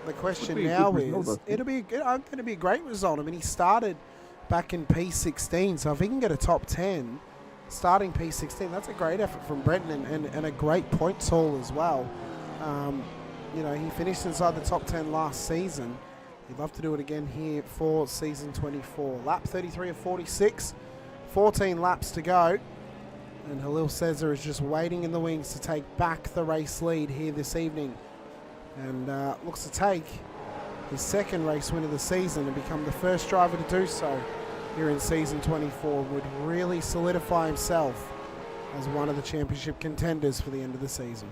The question now is, it'll be going to be a great result. I mean, he started back in P16, so if he can get a top 10, starting P16, that's a great effort from Brenton and a great points haul as well. You know, he finished inside the top 10 last season. He'd love to do it again here for season 24. Lap 33 of 46, 14 laps to go. And Halil Cesar is just waiting in the wings to take back the race lead here this evening. And looks to take his second race win of the season and become the first driver to do so here in season 24. Would really solidify himself as one of the championship contenders for the end of the season.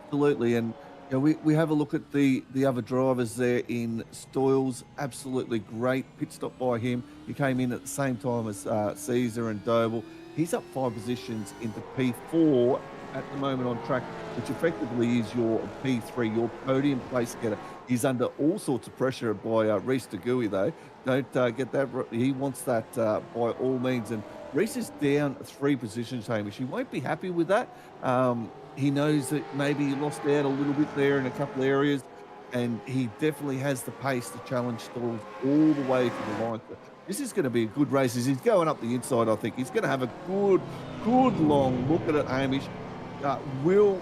Absolutely, and you know, we have a look at the other drivers there in Stoyles. Absolutely great pit stop by him. He came in at the same time as Caesar and Doble. He's up 5 positions into P4 at the moment on track, which effectively is your P3, your podium place getter. He's under all sorts of pressure by Reese de Gooey, though. Don't get that. He wants that by all means. And Reese is down 3 positions, Hamish. He won't be happy with that. He knows that maybe he lost out a little bit there in a couple of areas, and he definitely has the pace to challenge Stoyles all the way to the line. This is going to be a good race. He's going up the inside, I think. He's going to have a good long look at it, Hamish. Will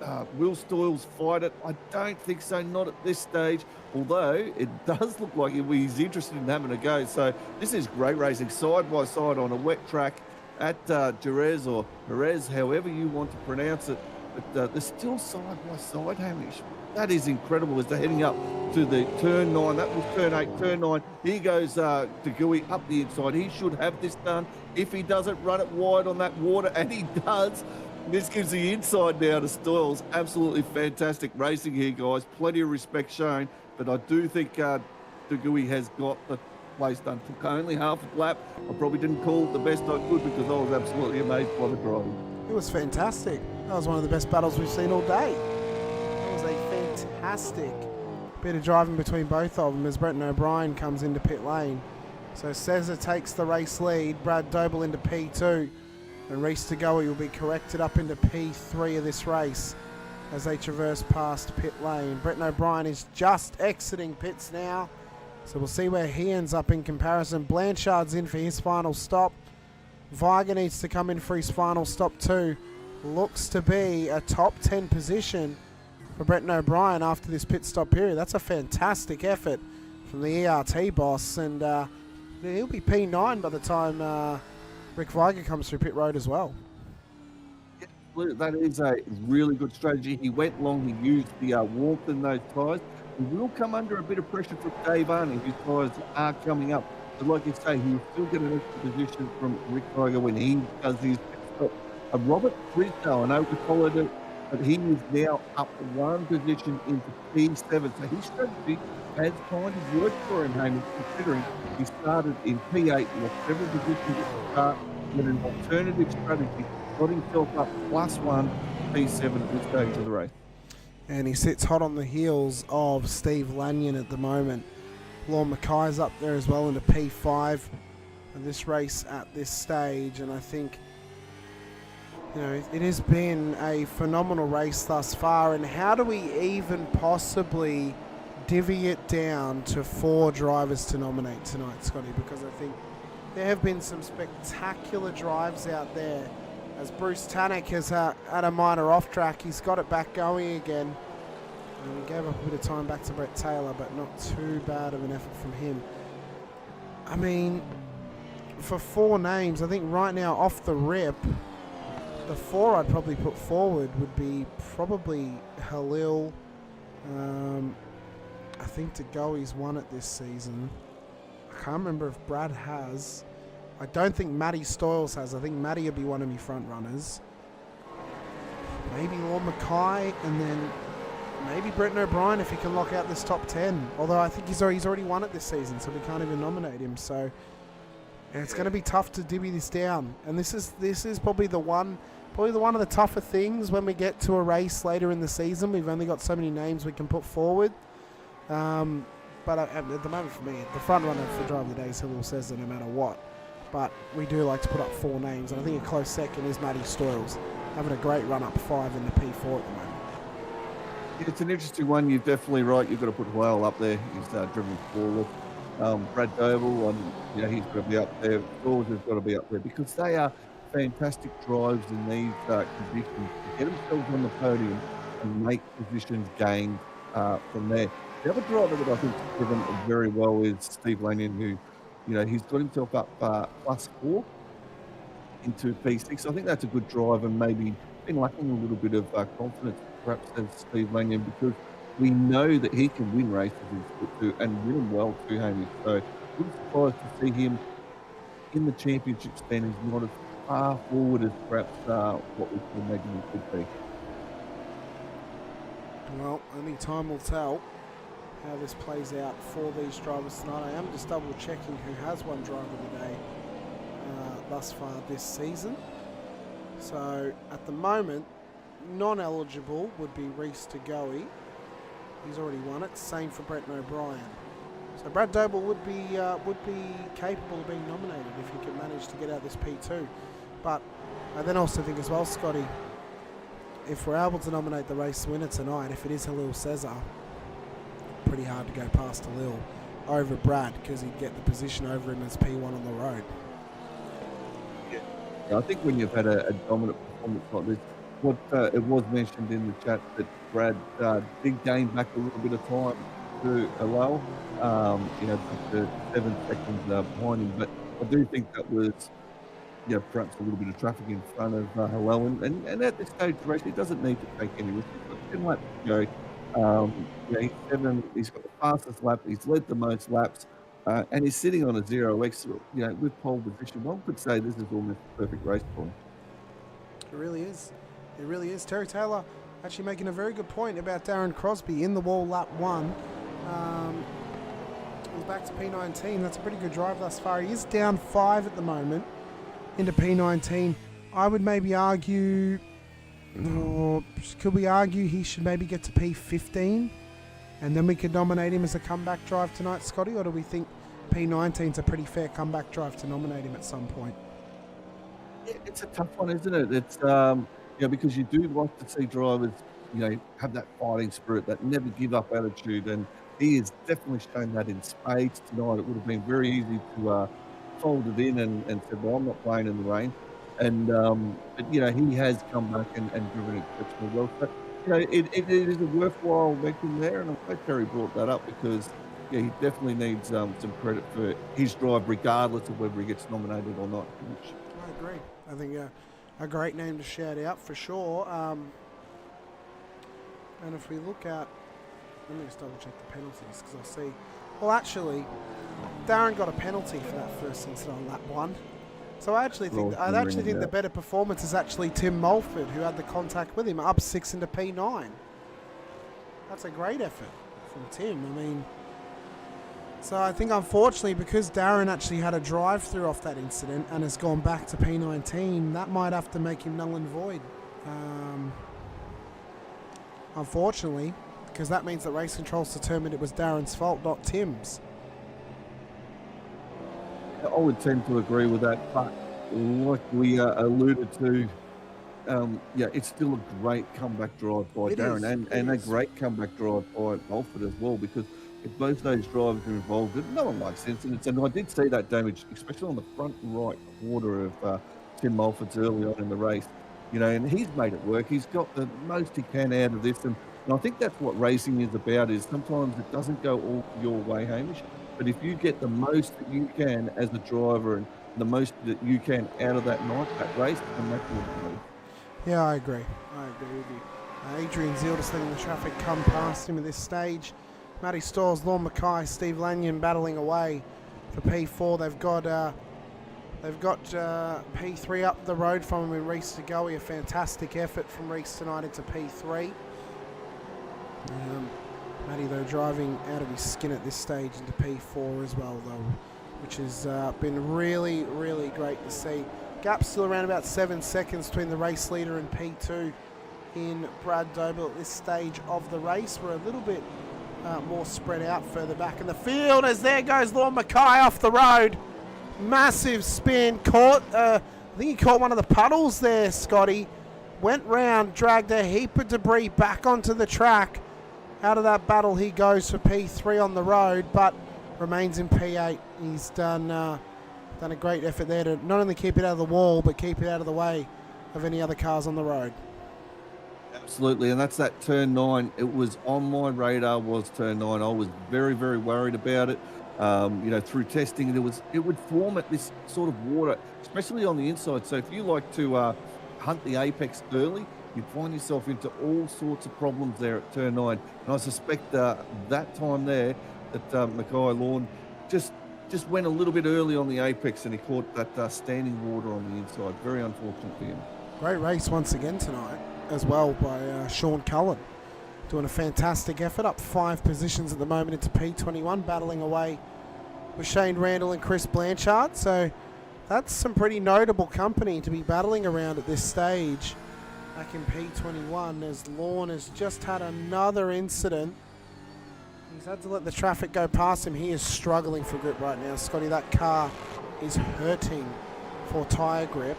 Stoyles fight it? I don't think so, not at this stage, although it does look like he's interested in having a go. So this is great racing, side by side on a wet track at Jerez or Jerez, however you want to pronounce it. But they're still side by side, Hamish. That is incredible as they're heading up to the turn 9. That was turn 8, turn 9. Here goes De Gooey up the inside. He should have this done. If he doesn't, run it wide on that water, and he does. This gives the inside now to Stoyles. Absolutely fantastic racing here, guys. Plenty of respect shown, but I do think De Gooey has got the place done. Took only half a lap. I probably didn't call it the best I could because I was absolutely amazed by the driving. It was fantastic. That was one of the best battles we've seen all day. It was a fantastic bit of driving between both of them as Brenton O'Brien comes into pit lane. So Cesar takes the race lead, Brad Doble into P2, and Reese de Gooey will be corrected up into P3 of this race as they traverse past pit lane. Brenton O'Brien is just exiting pits now, so we'll see where he ends up in comparison. Blanchard's in for his final stop. Viger needs to come in for his final stop too. Looks to be a top 10 position for Brenton O'Brien after this pit stop period. That's a fantastic effort from the ERT boss, and he'll be P9 by the time Rick Viger comes through pit road as well. That is a really good strategy. He went long, he used the warmth in those tyres. He will come under a bit of pressure from Dave Arney, whose tyres are coming up. But like you say, he'll still get an extra position from Rick Viger when he does his pit stop. Robert Briscoe, I know we followed it, but he is now up 1 position into P7. So his strategy has kind of worked for him, Hamish, considering he started in P8 and lost several positions at the start with an alternative strategy, got himself up +1 P7 at this stage of the race. And he sits hot on the heels of Steve Lanyon at the moment. Lorne Mackay's up there as well into P5 in this race at this stage, and I think, you know, it has been a phenomenal race thus far. And how do we even possibly divvy it down to 4 drivers to nominate tonight, Scotty? Because I think there have been some spectacular drives out there. As Bruce Tannock has had a minor off track, he's got it back going again. And he gave up a bit of time back to Brett Taylor, but not too bad of an effort from him. I mean, for 4 names, I think right now off the rip, the 4 I'd probably put forward would be probably Halil. I think De Goey's won it this season. I can't remember if Brad has. I don't think Matty Stoyles has. I think Matty will be one of my front runners. Maybe Lord Mackay, and then maybe Brenton O'Brien if he can lock out this top 10. Although I think he's already won it this season, so we can't even nominate him. So yeah, it's going to be tough to divvy this down. And this is probably one of the tougher things when we get to a race later in the season. We've only got so many names we can put forward. But at the moment for me, the front runner for Driver of the Day is Hillel Cesar no matter what. But we do like to put up 4 names, and I think a close second is Matty Stoyles, having a great run up 5 in the P4 at the moment. It's an interesting one. You're definitely right. You've got to put Whale up there. He's driven forward. Brad Doble, he's got to be up there. Stoyles has got to be up there because they are fantastic drives in these conditions to get themselves on the podium and make positions gained from there. The other driver that I think has driven very well is Steve Lanyon, who, he's got himself up +4 into P6. I think that's a good drive, and maybe been lacking a little bit of confidence, perhaps, as Steve Lanyon, because we know that he can win races and win them well too, Hamish. So I'm surprised to see him in the championship stand. He's not as far forward as perhaps what we can imagine he could be. Well, only time will tell how this plays out for these drivers tonight. I am just double checking who has won Driver of the Day thus far this season. So at the moment, non-eligible would be Reese De Goey. He's already won it. Same for Brenton O'Brien. So Brad Doble would be capable of being nominated if he can manage to get out this P2. But I then also think as well, Scotty, if we're able to nominate the race winner tonight, if it is Hillel Cesar, pretty hard to go past Hillel over Brad, because he'd get the position over him as P1 on the road. Yeah, I think when you've had a dominant performance like this, it was mentioned in the chat that Brad did gain back a little bit of time to Hillel, the 7 seconds behind him. But I do think that was, perhaps a little bit of traffic in front of Hillel. And at this stage of the race, he doesn't need to take any risks. He's got 10 laps to go. He's got the fastest lap. He's led the most laps. And he's sitting on a 0x, with pole position. One could say this is almost a perfect race for him. It really is. It really is. Terry Taylor actually making a very good point about Darren Crosby in the wall lap 1. He's back to P19. That's a pretty good drive thus far. He is down 5 at the moment into P19. I would maybe argue, could we argue he should maybe get to P15 and then we could nominate him as a comeback drive tonight, Scotty? Or do we think P19 is a pretty fair comeback drive to nominate him at some point? Yeah, it's a tough one, isn't it? It's because you do like to see drivers, have that fighting spirit, that never give up attitude, and he has definitely shown that in spades tonight. It would have been very easy to fold it in and said, well, I'm not playing in the rain. And but he has come back and driven exceptionally well. So it is a worthwhile mention there, and I'm glad Terry brought that up because he definitely needs some credit for his drive, regardless of whether he gets nominated or not. I agree. I think a great name to shout out for sure. And if we look at, let me just double check the penalties because I'll see. Well, actually, Darren got a penalty for that first incident on lap 1. So I actually think the better performance is actually Tim Mulford, who had the contact with him, up 6 into P9. That's a great effort from Tim. I mean, so I think unfortunately because Darren actually had a drive-through off that incident and has gone back to P19, that might have to make him null and void. Unfortunately, because that means that race control's determined it was Darren's fault, not Tim's. I would tend to agree with that, but like we alluded to, it's still a great comeback drive by Darren and a great comeback drive by Mulford as well, because if both those drivers are involved, no one likes incidents. And I did see that damage, especially on the front right quarter of Tim Mulford's early on in the race. And he's made it work. He's got the most he can out of this. And I think that's what racing is about, is sometimes it doesn't go all your way, Hamish. But if you get the most that you can as a driver and the most that you can out of that night, that race, then that's what it is. Yeah, I agree. I agree with you. Adrian Zeal just letting the traffic come past him at this stage. Matty Stores, Lorne Mackay, Steve Lanyon battling away for P4. They've got P3 up the road from him in Reese Tagoe. A fantastic effort from Reese tonight into P3. Matty, though, driving out of his skin at this stage into P4 as well, though, which has been really, really great to see. Gap still around about 7 seconds between the race leader and P2 in Brad Doble at this stage of the race. We're a little bit more spread out further back in the field as there goes Lorne Mackay off the road. Massive spin, caught, I think he caught one of the puddles there, Scotty. Went round, dragged a heap of debris back onto the track. Out of that battle he goes for P3 on the road, but remains in P8. He's done a great effort there to not only keep it out of the wall, but keep it out of the way of any other cars on the road. Absolutely, and that's that turn 9. It was on my radar, was turn 9. I was very, very worried about it. Through testing, it would form at this sort of water, especially on the inside. So if you like to hunt the apex early, you'd find yourself into all sorts of problems there at turn 9. And I suspect that time there that Mackay Lorne just went a little bit early on the apex and he caught that standing water on the inside. Very unfortunate for him. Great race once again tonight as well by Sean Cullen. Doing a fantastic effort, up 5 positions at the moment into P21, battling away with Shane Randall and Chris Blanchard. So that's some pretty notable company to be battling around at this stage. Back in P21 as Lorne has just had another incident. He's had to let the traffic go past him. He is struggling for grip right now. Scotty, that car is hurting for tyre grip.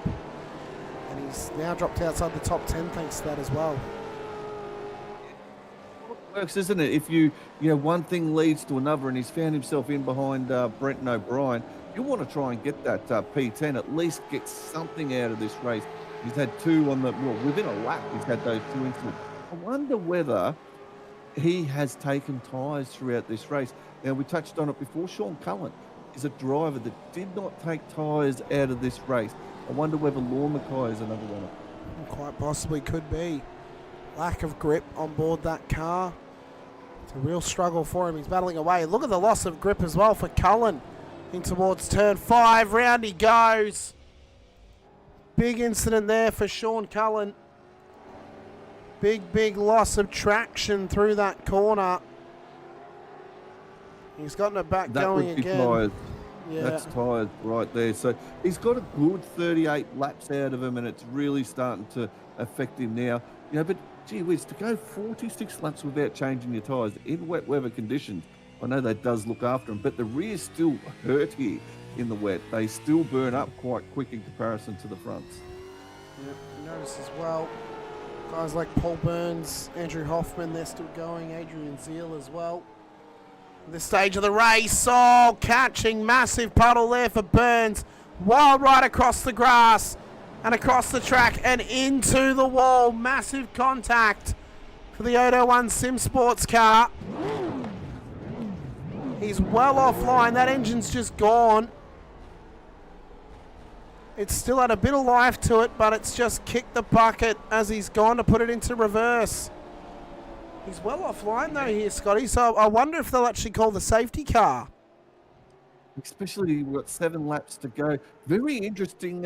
And he's now dropped outside the top 10 thanks to that as well. Works, isn't it? If you one thing leads to another, and he's found himself in behind Brenton O'Brien, you want to try and get that P10, at least get something out of this race. He's had 2 within a lap. He's had those 2 incidents. I wonder whether he has taken tyres throughout this race. Now, we touched on it before. Sean Cullen is a driver that did not take tyres out of this race. I wonder whether Lorne Mackay is another one. Quite possibly could be. Lack of grip on board that car. It's a real struggle for him. He's battling away. Look at the loss of grip as well for Cullen. In towards turn 5. Round he goes. Big incident there for Sean Cullen. Big loss of traction through that corner. He's gotten it back going again. Tyres. Yeah. That's tyres right there. So he's got a good 38 laps out of him, and it's really starting to affect him now. But gee whiz, to go 46 laps without changing your tyres in wet weather conditions, I know that does look after him, but the rears still hurt here in the wet. They still burn up quite quick in comparison to the fronts. Yeah, you notice as well, guys like Paul Burns, Andrew Hoffman, they're still going. Adrian Zeal as well. This stage of the race, catching massive puddle there for Burns. Wild ride across the grass and across the track and into the wall. Massive contact for the Odo 1 Simsports car. He's well offline. That engine's just gone. It's still had a bit of life to it, but it's just kicked the bucket as he's gone to put it into reverse. He's well offline though here, Scotty, so I wonder if they'll actually call the safety car. Especially, we've got 7 laps to go. Very interesting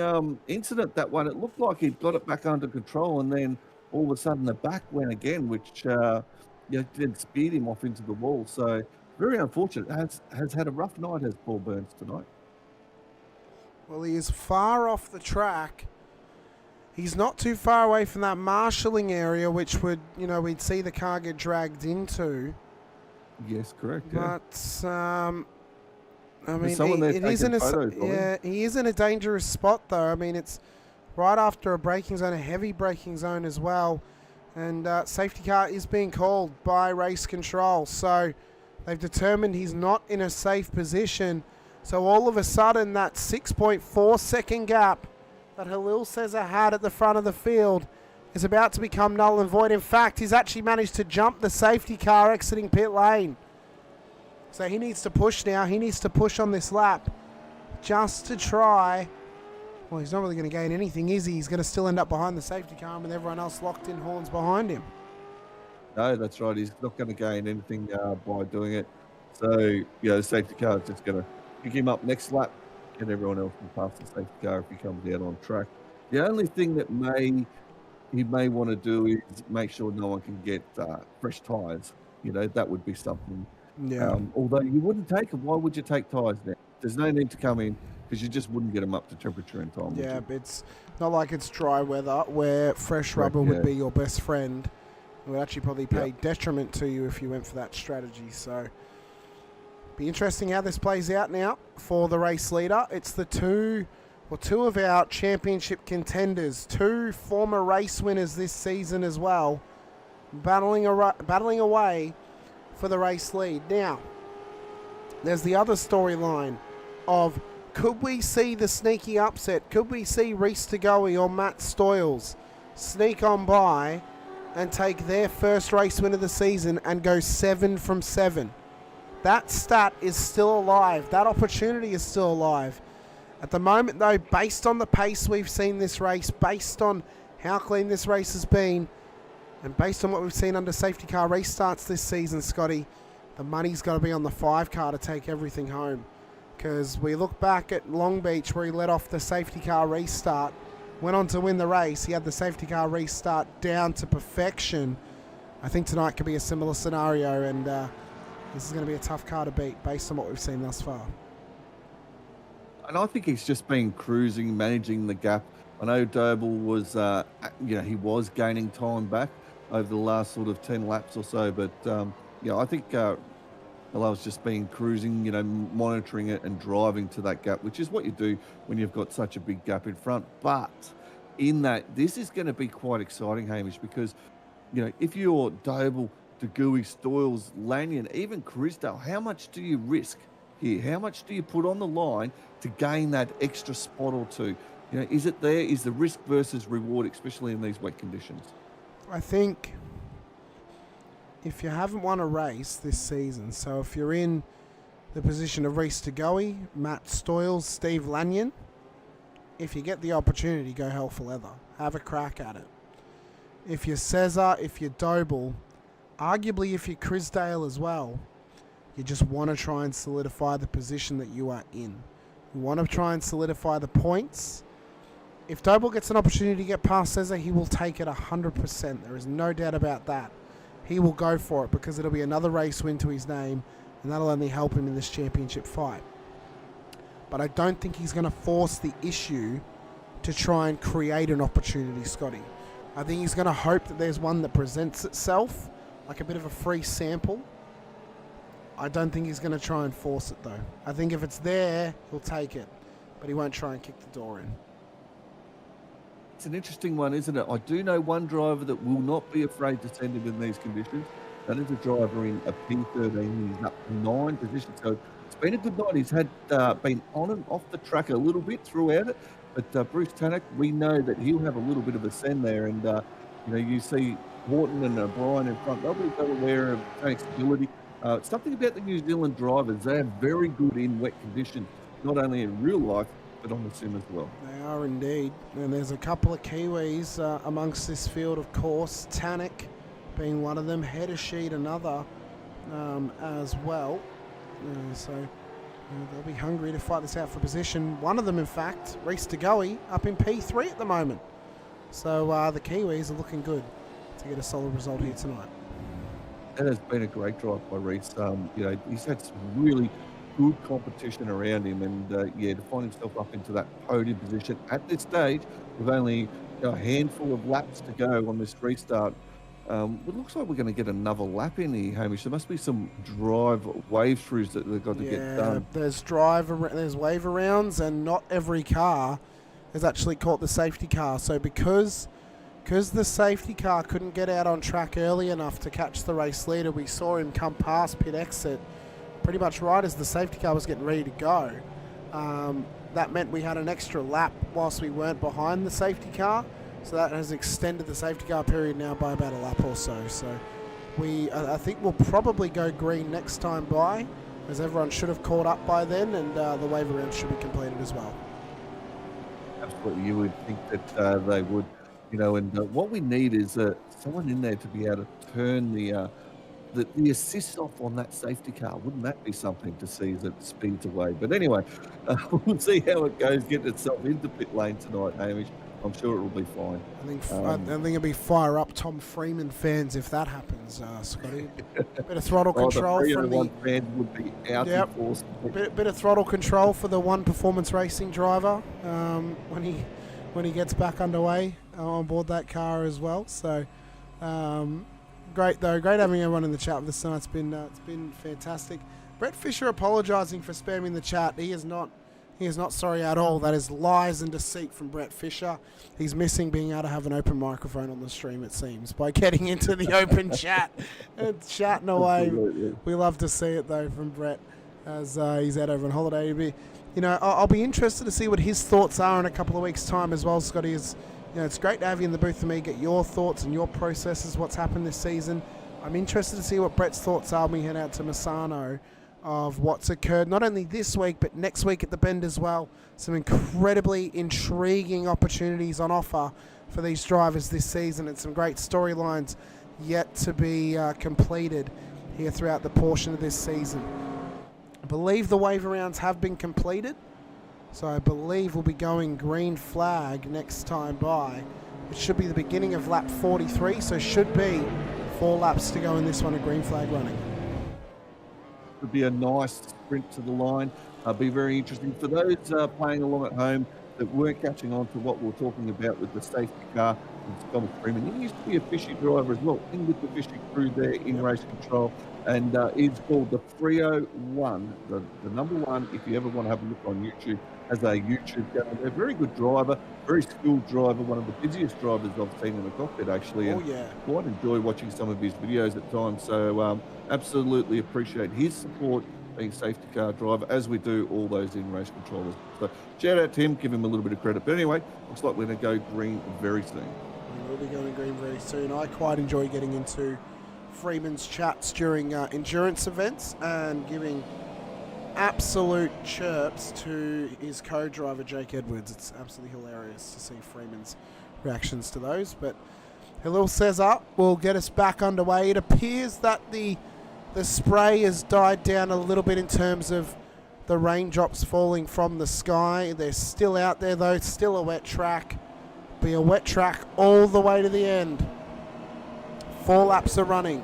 incident, that one. It looked like he'd got it back under control, and then all of a sudden the back went again, which did speed him off into the wall. So very unfortunate. Has had a rough night, has Paul Burns tonight. Well, he is far off the track. He's not too far away from that marshalling area, which would, we'd see the car get dragged into. Yes, correct. But, I mean, he is in a dangerous spot, though. I mean, it's right after a braking zone, a heavy braking zone as well. And safety car is being called by race control. So they've determined he's not in a safe position. So all of a sudden, that 6.4 second gap that Halil Cesar had at the front of the field is about to become null and void. In fact, he's actually managed to jump the safety car exiting pit lane. So he needs to push now. He needs to push on this lap just to try. Well, he's not really going to gain anything, is he? He's going to still end up behind the safety car with everyone else locked in horns behind him. No, that's right. He's not going to gain anything by doing it. So, the safety car is just going to pick him up next lap, and everyone else can pass the safety car if he comes out on track. The only thing that he may want to do is make sure no one can get fresh tyres. That would be something. Yeah. Although you wouldn't take them. Why would you take tyres now? There's no need to come in because you just wouldn't get them up to temperature in time. Yeah, but it's not like it's dry weather where fresh rubber would be your best friend. It would actually probably pay detriment to you if you went for that strategy. So, be interesting how this plays out now for the race leader. It's the two of our championship contenders, two former race winners this season as well, battling away for the race lead. Now, there's the other storyline of, could we see the sneaky upset? Could we see Reese Tagoe or Matt Stoyles sneak on by and take their first race win of the season and go 7 from 7? That stat is still alive. That opportunity is still alive. At the moment, though, based on the pace we've seen this race, based on how clean this race has been, and based on what we've seen under safety car restarts this season, Scotty, the money's got to be on the 5 car to take everything home. Because we look back at Long Beach where he let off the safety car restart, went on to win the race. He had the safety car restart down to perfection. I think tonight could be a similar scenario, and this is going to be a tough car to beat based on what we've seen thus far. And I think he's just been cruising, managing the gap. I know Doble was, he was gaining time back over the last sort of 10 laps or so, but I think Allows just been cruising, monitoring it and driving to that gap, which is what you do when you've got such a big gap in front. But in that, this is going to be quite exciting, Hamish, because, if you're Doble, DeGuy, Stoyles, Lanyon, even Crisdale, how much do you risk here? How much do you put on the line to gain that extra spot or two? Is it there? Is the risk versus reward, especially in these wet conditions? I think if you haven't won a race this season, so if you're in the position of Reese Tagoe, Matt Stoyles, Steve Lanyon, if you get the opportunity, go hell for leather. Have a crack at it. If you're Cesar, if you're Doble, arguably if you're Crisdale as well, you just want to try and solidify the position that you are in. You want to try and solidify the points. If Doble gets an opportunity to get past Cesar, he will take it 100%. There is no doubt about that. He will go for it because it'll be another race win to his name, and that'll only help him in this championship fight. But I don't think he's going to force the issue to try and create an opportunity, Scotty. I think he's going to hope that there's one that presents itself, like a bit of a free sample. I don't think he's going to try and force it, though. I think if it's there, he'll take it, but he won't try and kick the door in. It's an interesting one, isn't it? I do know one driver that will not be afraid to send him in these conditions. That is a driver in a P13. He's up to 9 positions. So it's been a good night. He's had been on and off the track a little bit throughout it. But Bruce Tannock, we know that he'll have a little bit of a send there. And, you see Horton and O'Brien in front. They'll be well aware of Tannock's ability. Something about the New Zealand drivers, they are very good in wet conditions, not only in real life, but on the sim as well. They are indeed. And there's a couple of Kiwis amongst this field, of course. Tannock being one of them, Heddersheet another as well. So they'll be hungry to fight this out for position. One of them, in fact, Reese Tagoe, up in P3 at the moment. So the Kiwis are looking good to get a solid result here tonight. That has been a great drive by Reese. He's had some really good competition around him, and to find himself up into that podium position at this stage with only a handful of laps to go on this restart. It looks like we're going to get another lap in here, Hamish. There must be some drive wave throughs that they've got to get done. There's there's wave arounds, and not every car has actually caught the safety car. So because the safety car couldn't get out on track early enough to catch the race leader, we saw him come past pit exit pretty much right as the safety car was getting ready to go. That meant we had an extra lap whilst we weren't behind the safety car, so that has extended the safety car period now by about a lap or so. So I think we'll probably go green next time by, as everyone should have caught up by then, and the wave around should be completed as well. Absolutely, you would think that they would. you know, and what we need is someone in there to be able to turn the assist off on that safety car. Wouldn't that be something to see as it speeds away? But anyway, we'll see how it goes, getting itself into pit lane tonight, Hamish. I'm sure it will be fine. I think it'll be fire up Tom Freeman fans if that happens, Scotty. Bit of throttle control from the fans would be out in force. Bit of throttle control for the One Performance Racing driver when he gets back underway on board that car as well. So great having everyone in the chat with us tonight. It's been fantastic. Brett Fisher apologising for spamming the chat. He is not sorry at all. That is lies and deceit from Brett Fisher. He's missing being able to have an open microphone on the stream, it seems, by getting into the open chat and chatting away. Absolutely. We love to see it, though, from Brett as he's out over on holiday. I'll be interested to see what his thoughts are in a couple of weeks' time as well, Scotty. It's great to have you in the booth for me, get your thoughts and your processes, what's happened this season. I'm interested to see what Brett's thoughts are when we head out to Misano, of what's occurred not only this week but next week at the Bend as well. Some incredibly intriguing opportunities on offer for these drivers this season, and some great storylines yet to be completed here throughout the portion of this season. I believe the wave rounds have been completed, so I believe we'll be going green flag next time by. It should be the beginning of lap 43, so should be 4 laps to go in this one, a green flag running. Would be a nice sprint to the line. Be very interesting for those playing along at home that weren't catching on to what we're talking about with the safety car and Scott Freeman. He used to be a Fishy driver as well, in with the Fishy crew there in race control, and is called the 301, the number one. If you ever want to have a look on YouTube, as a YouTube channel, a very good driver, very skilled driver, one of the busiest drivers I've seen in the cockpit actually. And quite enjoy watching some of his videos at times. So absolutely appreciate his support being safety car driver, as we do all those in race controllers. So shout out to him, give him a little bit of credit. But anyway, looks like we're going to go green very soon. We'll be going green very soon. I quite enjoy getting into Freeman's chats during endurance events and giving absolute chirps to his co-driver Jake Edwards. It's absolutely hilarious to see Freeman's reactions to those. But Halil Cesar will get us back underway. It appears that the spray has died down a little bit in terms of the raindrops falling from the sky. They're still out there though, still a wet track. Be a wet track all the way to the end. 4 laps are running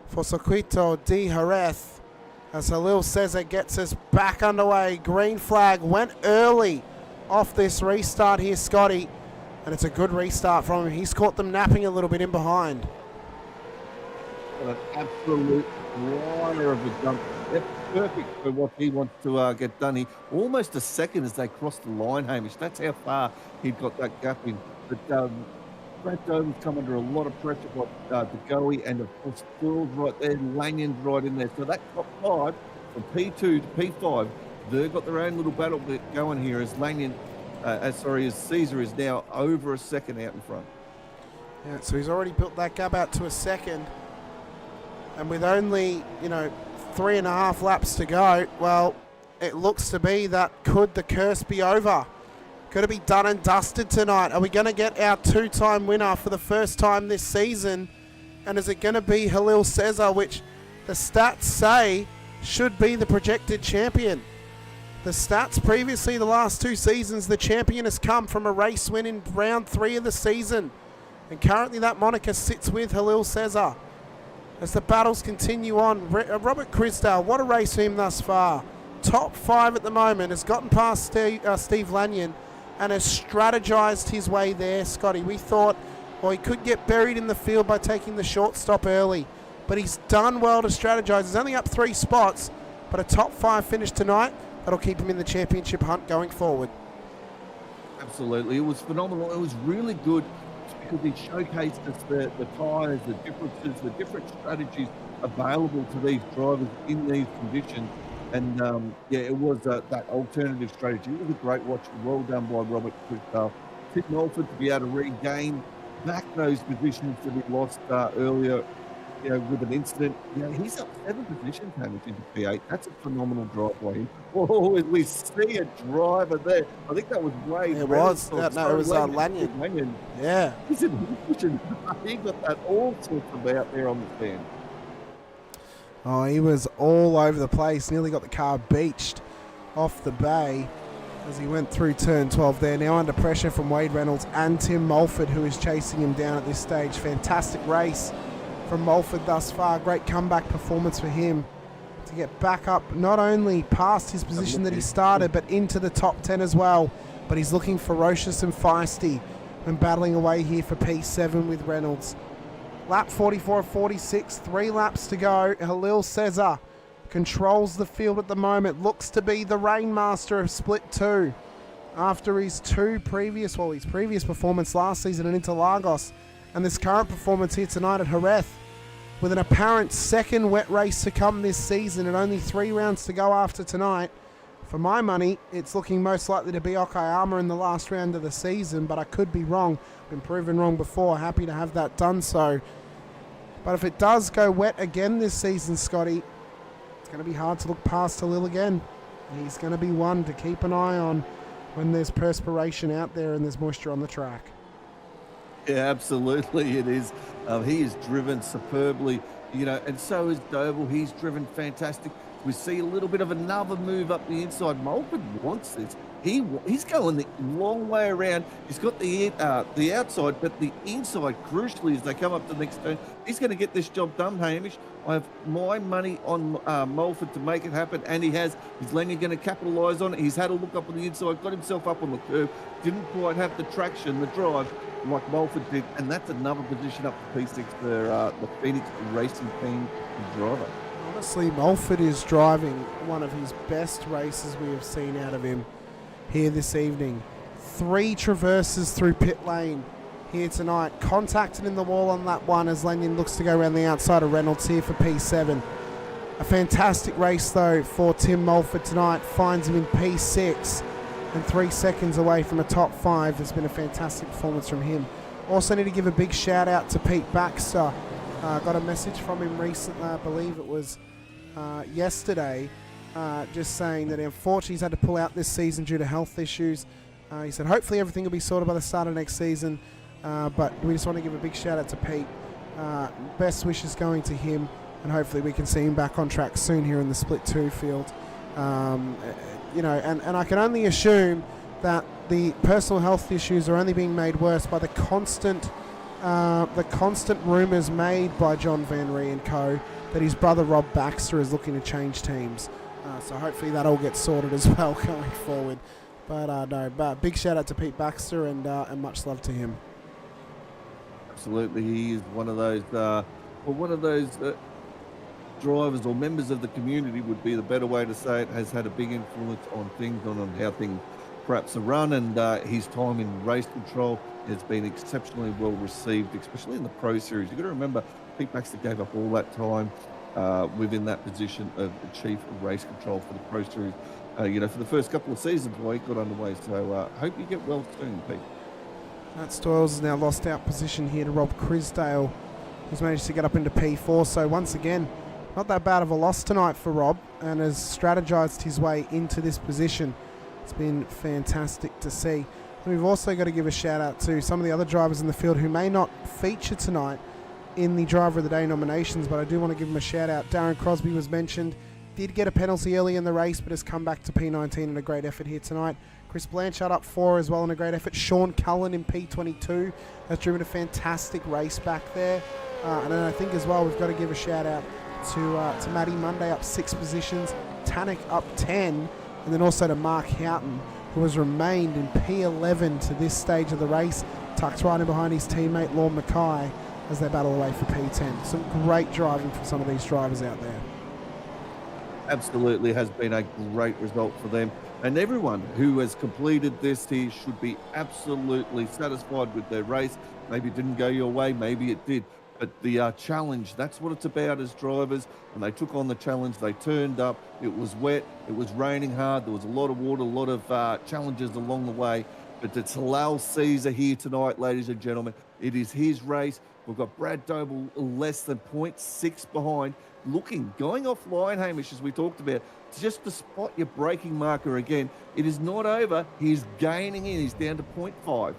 for Circuito De Jerez as Halil Cesar gets us back underway. Green flag went early off this restart here, Scotty, and it's a good restart from him. He's caught them napping a little bit in behind. An absolute liner of a jump. That's perfect for what he wants to get done. He almost a second as they crossed the line, Hamish. That's how far he'd got that gap in. But Brad Dover's come under a lot of pressure by DeGoey, and of course Squirrel's right there, Lanion's right in there. So that top 5 from P2 to P5, they've got their own little battle bit going here as as Cesar is now over a second out in front. Yeah, so he's already built that gap out to a second. And with only, 3.5 laps to go, well, it looks to be that could the curse be over? Could it be done and dusted tonight? Are we going to get our 2-time winner for the first time this season? And is it going to be Halil Cesar, which the stats say should be the projected champion? The stats previously, the last 2 seasons, the champion has come from a race win in round 3 of the season. And currently that moniker sits with Halil Cesar. As the battles continue on, Robert Crisdale, what a race for him thus far. Top 5 at the moment, has gotten past Steve Lanyon and has strategized his way there, Scotty. We thought, well, he could get buried in the field by taking the short stop early, but he's done well to strategize. He's only up 3 spots, but a top 5 finish tonight, that'll keep him in the championship hunt going forward. Absolutely, it was phenomenal. It was really good because he showcased us the tyres, the differences, the different strategies available to these drivers in these conditions. And it was that alternative strategy. It was a great watch. Well done by Robert Crisdale. Tim Melford to be able to regain back those positions that he lost earlier with an incident. He's up 7 positions, Hamish, into P8. That's a phenomenal drive by him. Oh, we see a driver there. I think that was Wade. It was. No, it was Lanyon. Lanyon. Yeah. He's in position. He got that all sorts of out there on the stand. Oh, he was all over the place. Nearly got the car beached off the bay as he went through turn 12 there. Now under pressure from Wade Reynolds and Tim Mulford, who is chasing him down at this stage. Fantastic race from Mulford thus far. Great comeback performance for him to get back up, not only past his position that he started, but into the top 10 as well. But he's looking ferocious and feisty when battling away here for P7 with Reynolds. Lap 44 of 46, 3 laps to go. Halil Cesar controls the field at the moment. Looks to be the Rainmaster of Split 2 after his previous performance last season at Interlagos and this current performance here tonight at Jerez, with an apparent second wet race to come this season and only 3 rounds to go after tonight. For my money, it's looking most likely to be Okayama in the last round of the season, but I could be wrong. Been proven wrong before. Happy to have that done so. But if it does go wet again this season, Scotty, it's going to be hard to look past Halil again. He's going to be one to keep an eye on when there's perspiration out there and there's moisture on the track. Yeah, absolutely it is. He is driven superbly, and so is Doble. He's driven fantastic. We see a little bit of another move up the inside. Mulford wants this. He's going the long way around. He's got the outside, but the inside, crucially, as they come up to the next turn, he's going to get this job done, Hamish. I have my money on Mulford to make it happen, and he has. Is Lanyon going to capitalise on it? He's had a look up on the inside, got himself up on the curve, didn't quite have the traction, the drive, like Mulford did, and that's another position up to P6 for the Phoenix Racing Team driver. Honestly, Mulford is driving one of his best races we have seen out of him here this evening. 3 traverses through pit lane here tonight. Contacted in the wall on lap 1 as Lanyon looks to go around the outside of Reynolds here for P7. A fantastic race though for Tim Mulford tonight. Finds him in P6 and 3 seconds away from a top 5. There's been a fantastic performance from him. Also need to give a big shout out to Pete Baxter. Got a message from him recently, I believe it was yesterday, just saying that unfortunately he's had to pull out this season due to health issues. He said hopefully everything will be sorted by the start of next season, but we just want to give a big shout out to Pete. Best wishes going to him, and hopefully we can see him back on track soon here in the Split 2 field. And I can only assume that the personal health issues are only being made worse by the constant rumours made by John Van Ree and co. that his brother Rob Baxter is looking to change teams. So hopefully that all gets sorted as well going forward. But big shout out to Pete Baxter and much love to him. Absolutely, he is one of those drivers or members of the community would be the better way to say it, has had a big influence on things, on how things perhaps are run, and his time in race control has been exceptionally well received, especially in the Pro Series. You've got to remember, Pete Baxter gave up all that time within that position of Chief of Race Control for the Pro Series, for the first couple of seasons while he got underway. So hope you get well soon, Pete. Matt Stoyles has now lost out position here to Rob Crisdale, who's managed to get up into P4. So once again, not that bad of a loss tonight for Rob, and has strategized his way into this position. It's been fantastic to see. And we've also got to give a shout out to some of the other drivers in the field who may not feature tonight in the Driver of the Day nominations, but I do want to give them a shout out. Darren Crosby was mentioned, did get a penalty early in the race, but has come back to P19 in a great effort here tonight. Chris Blanchard up 4 as well in a great effort. Sean Cullen in P22 has driven a fantastic race back there. And then I think as well we've got to give a shout out to Matty Monday up 6 positions, Tannick up 10, and then also to Mark Houghton, who has remained in P11 to this stage of the race, tucked right in behind his teammate Lorne Mackay as they battle away for P10. Some great driving from some of these drivers out there. Absolutely has been a great result for them, and everyone who has completed this here should be absolutely satisfied with their race. Maybe it didn't go your way, maybe it did, but the challenge, that's what it's about as drivers, and they took on the challenge. They turned up, it was wet, it was raining hard, there was a lot of water, a lot of challenges along the way, but it's Halal Caesar here tonight, ladies and gentlemen. It is his race. We've got Brad Doble less than 0.6 behind, going offline, Hamish, as we talked about, just to spot your braking marker again. It is not over. He's gaining in. He's down to 0.5.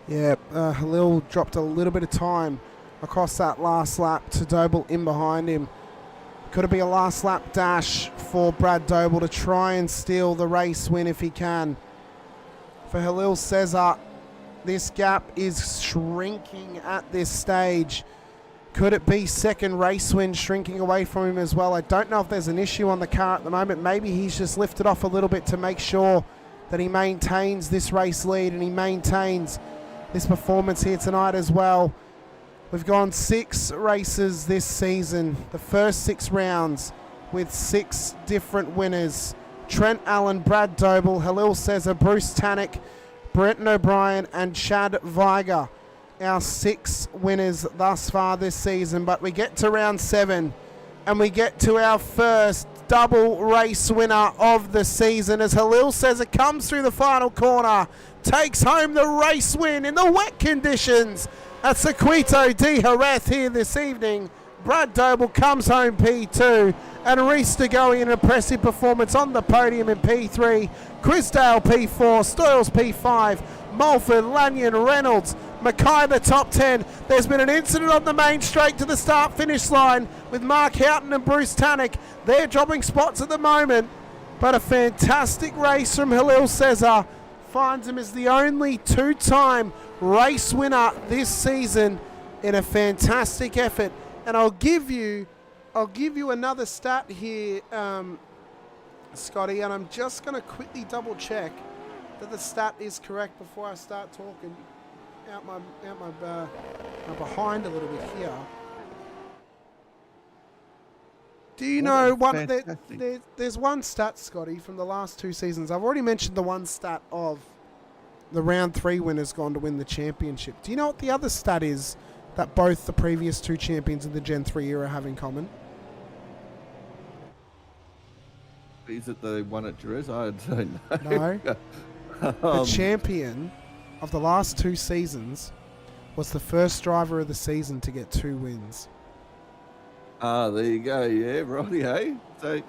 Yeah, Halil dropped a little bit of time across that last lap to Doble in behind him. Could it be a last lap dash for Brad Doble to try and steal the race win if he can? For Halil Cesar, this gap is shrinking at this stage. Could it be second race win shrinking away from him as well? I don't know if there's an issue on the car at the moment. Maybe he's just lifted off a little bit to make sure that he maintains this race lead and he maintains this performance here tonight as well. We've gone 6 races this season, the first 6 rounds with 6 different winners. Trent Allen, Brad Doble, Halil Cesar, Bruce Tannock, Brenton O'Brien and Chad Viger. Our 6 winners thus far this season, but we get to round 7 and we get to our first double race winner of the season as Halil Cesar comes through the final corner, takes home the race win in the wet conditions at Circuito De Jerez here this evening. Brad Doble comes home P2 and Reese DeGoey an impressive performance on the podium in P3, Chrisdale P4, Stoyles P5, Mulford, Lanyon, Reynolds, Mackay the top 10. There's been an incident on the main straight to the start-finish line with Mark Houghton and Bruce Tannock. They're dropping spots at the moment, but a fantastic race from Halil Cesar finds him as the only 2-time race winner this season in a fantastic effort. And I'll give you another stat here, Scotty, and I'm just going to quickly double check that the stat is correct before I start talking out my behind a little bit here. Do you know one? There's one stat, Scotty, from the last 2 seasons. I've already mentioned the one stat of the round 3 winners gone to win the championship. Do you know what the other stat is that both the previous 2 champions in the Gen 3 era have in common? Is it the one at Jerez? I don't know. No. The champion of the last 2 seasons was the first driver of the season to get 2 wins. There you go. Yeah, righty, hey. So,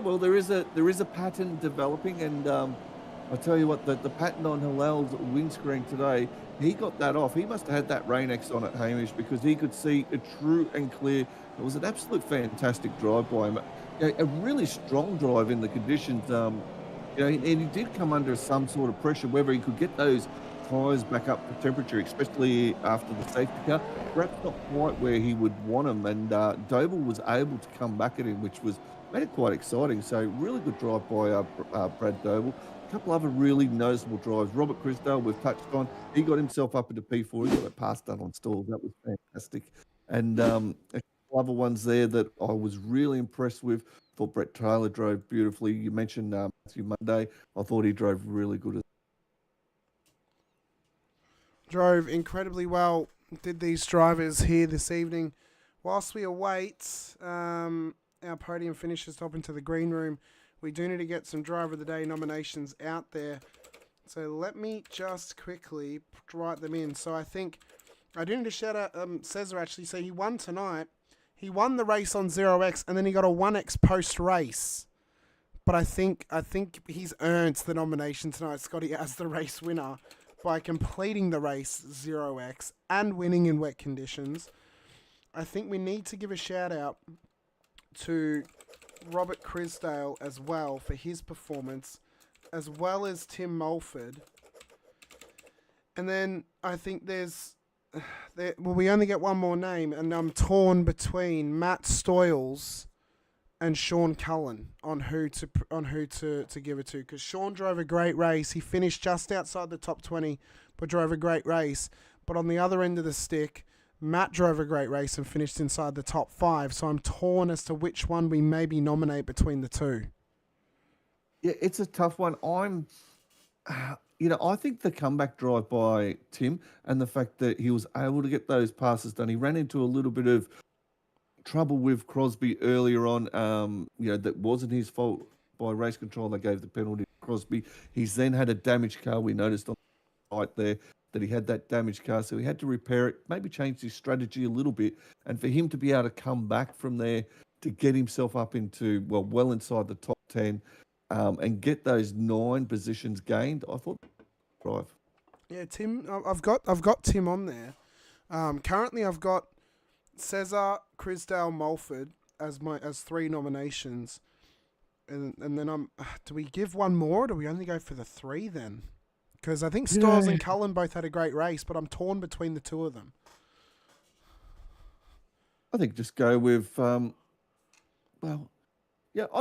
well, there is a pattern developing, and I tell you what, the pattern on Halal's windscreen today, he got that off. He must have had that Rain-X on it, Hamish, because he could see it true and clear. It was an absolute fantastic drive by him. A really strong drive in the conditions. And he did come under some sort of pressure, whether he could get those tyres back up to temperature, especially after the safety car. Perhaps not quite where he would want them, and Doble was able to come back at him, which made it quite exciting. So really good drive by Brad Doble. A couple other really noticeable drives. Robert Chrisdale, we've touched on. He got himself up into P4. He got that pass done on stalls. That was fantastic. And a couple other ones there that I was really impressed with. Thought Brett Taylor drove beautifully. You mentioned Matthew Monday. I thought he drove really good. Drove incredibly well, did these drivers here this evening. Whilst we await our podium finishers to hop into the green room, we do need to get some Driver of the Day nominations out there. So let me just quickly write them in. So I think I do need to shout out Cesar actually. So he won tonight. He won the race on 0x and then he got a 1x post-race. But I think he's earned the nomination tonight, Scotty, as the race winner by completing the race 0x and winning in wet conditions. I think we need to give a shout out to Robert Chrisdale as well for his performance, as well as Tim Mulford. And then I think we only get one more name, and I'm torn between Matt Stoyles and Sean Cullen on who to give it to, because Sean drove a great race. He finished just outside the top 20, but drove a great race. But on the other end of the stick, Matt drove a great race and finished inside the top 5. So I'm torn as to which one we maybe nominate between the 2. Yeah, it's a tough one. I think the comeback drive by Tim and the fact that he was able to get those passes done. He ran into a little bit of trouble with Crosby earlier on. That wasn't his fault by race control. They gave the penalty to Crosby. He's then had a damaged car, we noticed on right there that he had that damaged car, so he had to repair it, maybe change his strategy a little bit, and for him to be able to come back from there to get himself up into well inside the top 10 and get those 9 positions gained, I thought drive. Yeah, Tim. I've got Tim on there. Currently, I've got Cesar, Crisdale, Mulford as 3 nominations, and then do we give one more, or do we only go for the 3 then? Because I think Stiles and Cullen both had a great race, but I'm torn between the 2 of them. I think just go with, I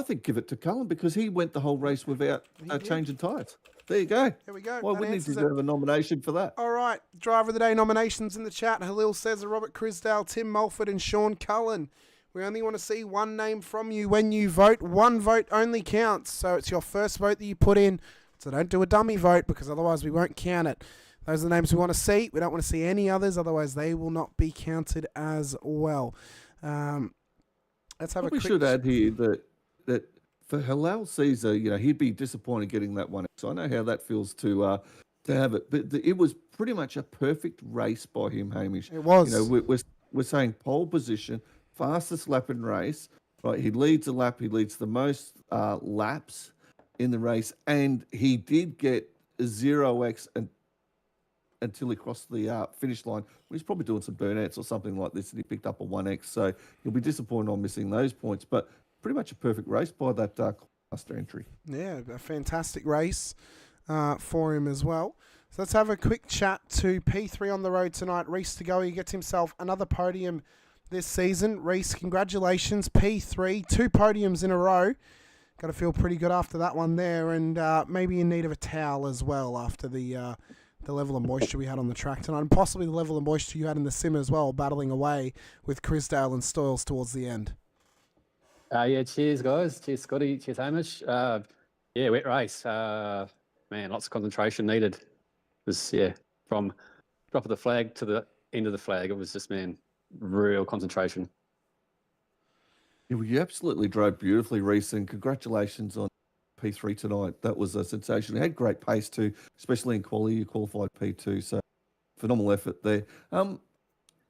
think give it to Cullen because he went the whole race without changing tyres. There you go. There we go. Why wouldn't he deserve a nomination for that? All right. Driver of the Day nominations in the chat. Halil Cesar, Robert Crisdale, Tim Mulford and Sean Cullen. We only want to see one name from you when you vote. 1 vote only counts. So it's your first vote that you put in. So don't do a dummy vote because otherwise we won't count it. Those are the names we want to see. We don't want to see any others. Otherwise they will not be counted as well. Let's have a quick... We should add here that for Halal Caesar, he'd be disappointed getting that one. So I know how that feels to have it. But it was pretty much a perfect race by him, Hamish. It was. We're saying pole position, fastest lap in race. Right, he leads the lap. He leads the most laps in the race, and he did get a 0x until he crossed the finish line. He's probably doing some burnouts or something like this, and he picked up a 1x. So he'll be disappointed on missing those points. But pretty much a perfect race by that cluster entry. Yeah, a fantastic race for him as well. So let's have a quick chat to P3 on the road tonight. Reese Tagoe gets himself another podium this season. Reese, congratulations. P3, 2 podiums in a row. Got to feel pretty good after that one there, and maybe in need of a towel as well after the level of moisture we had on the track tonight, and possibly the level of moisture you had in the sim as well, battling away with Crisdale and Stoyles towards the end. Cheers, guys. Cheers, Scotty. Cheers, Hamish. Wet race. Man, lots of concentration needed. It was, from drop of the flag to the end of the flag, it was just, real concentration. Yeah, well, you absolutely drove beautifully, Reese, and congratulations on P3 tonight. That was a sensation. You had great pace too, especially in quali. You qualified P2, so phenomenal effort there. How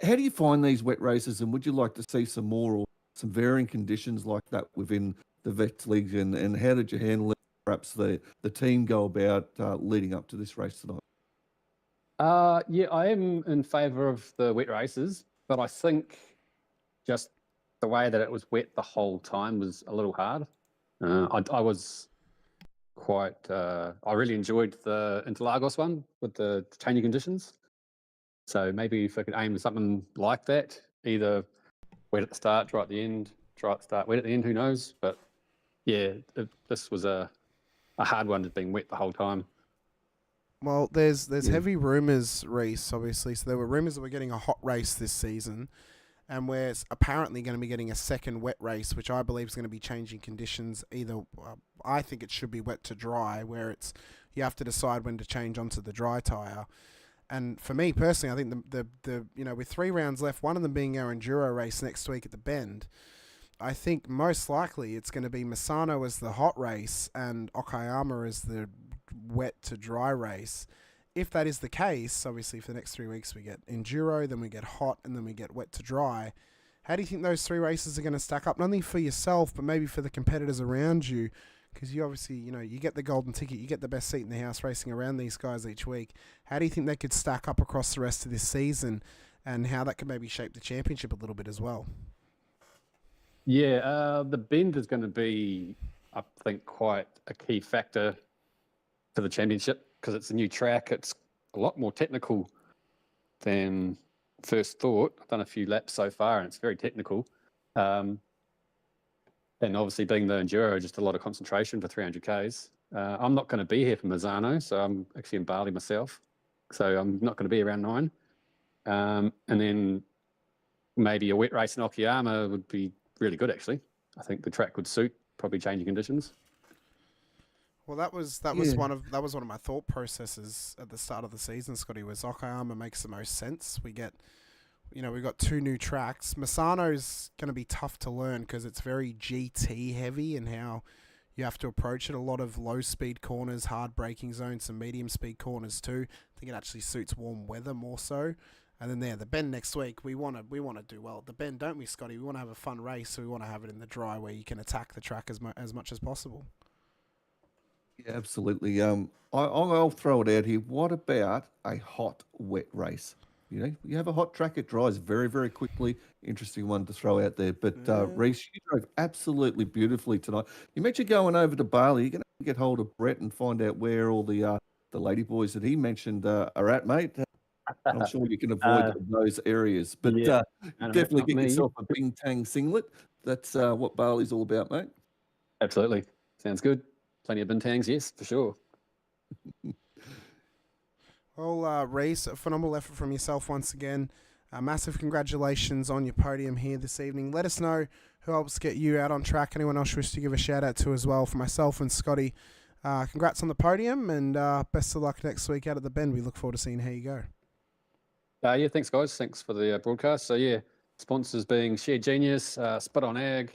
do you find these wet races, and would you like to see some more or some varying conditions like that within the Vets League, and how did you handle it? Perhaps the team go about leading up to this race tonight? I am in favour of the wet races, but I think just the way that it was wet the whole time was a little hard. I was quite... I really enjoyed the Interlagos one with the changing conditions. So maybe if I could aim at something like that, either wet at the start, dry at the end, dry at the start, wet at the end, who knows? But this was a hard one, just being wet the whole time. Well, there's heavy rumours, Reese, obviously. So there were rumours that we're getting a hot race this season, and we're apparently going to be getting a second wet race, which I believe is going to be changing conditions. Either I think it should be wet to dry, where you have to decide when to change onto the dry tyre. And for me personally, I think the with 3 rounds left, one of them being our enduro race next week at the Bend, I think most likely it's going to be Misano as the hot race and Okayama as the wet to dry race. If that is the case, obviously for the next 3 weeks we get enduro, then we get hot, and then we get wet to dry. How do you think those 3 races are going to stack up, not only for yourself, but maybe for the competitors around you? Because you obviously, you get the golden ticket, you get the best seat in the house racing around these guys each week. How do you think they could stack up across the rest of this season, and how that could maybe shape the championship a little bit as well? Yeah, the Bend is going to be, I think, quite a key factor for the championship because it's a new track. It's a lot more technical than first thought. I've done a few laps so far, and it's very technical. And obviously, being the enduro, just a lot of concentration for 300 Ks. I'm not going to be here for Mazzano, so I'm actually in Bali myself. So I'm not going to be around 9. And then maybe a wet race in Okayama would be really good, actually. I think the track would suit probably changing conditions. Well, that was one of my thought processes at the start of the season, Scotty. Was Okayama makes the most sense. We've got 2 new tracks. Misano's going to be tough to learn because it's very GT heavy, and how you have to approach it. A lot of low-speed corners, hard braking zones, some medium-speed corners too. I think it actually suits warm weather more so. And then the bend next week, we want to do well at the bend, don't we, Scotty? We want to have a fun race, so we want to have it in the dry where you can attack the track as much as possible. Yeah, absolutely. I'll throw it out here. What about a hot, wet race? You know, you have a hot track, it dries very, very quickly. Interesting one to throw out there. But Reece, you drove absolutely beautifully tonight. You mentioned going over to Bali. You're going to get hold of Brett and find out where all the lady boys that he mentioned are at, mate. I'm sure you can avoid those areas. But yeah, definitely not get me. yourself a Bing Tang singlet. That's what Bali's all about, mate. Absolutely. Sounds good. Plenty of bintangs, yes, for sure. Well, Reece, a phenomenal effort from yourself once again. Massive congratulations on your podium here this evening. Let us know who helps get you out on track. Anyone else you wish to give a shout out to as well. For myself and Scotty, congrats on the podium, and best of luck next week out at the bend. We look forward to seeing how you go. Yeah, thanks, guys. Thanks for the broadcast. So, yeah, sponsors being Shared Genius, Spit on Ag,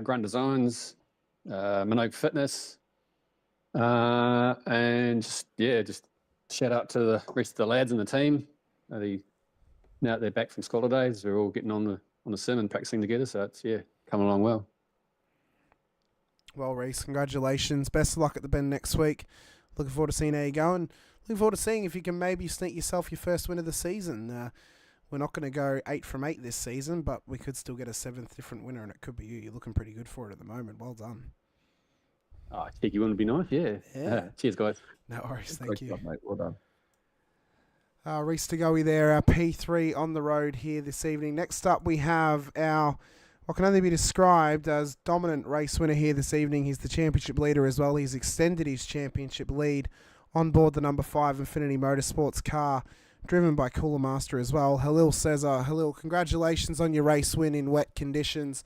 Grunt Designs, Minogue Fitness, and just shout out to the rest of the lads in the team. Now that they're back from school holidays, we're all getting on the sim and practicing together. So it's coming along well. Well, Reece, congratulations. Best of luck at the bend next week. Looking forward to seeing how you go, and looking forward to seeing if you can maybe sneak yourself your first win of the season. We're not going to go 8 from 8 this season, but we could still get a 7th different winner, and it could be you. You're looking pretty good for it at the moment. Well done. Oh, cheeky one would be nice. Yeah. Cheers, guys. No worries. Thank you. Job, mate. Well done. Reece to go there, our P3 on the road here this evening. Next up, we have our what can only be described as dominant race winner here this evening. He's the championship leader as well. He's extended his championship lead on board the number 5 Infinity Motorsports car, driven by Cooler Master as well. Halil Cesar. Halil, congratulations on your race win in wet conditions.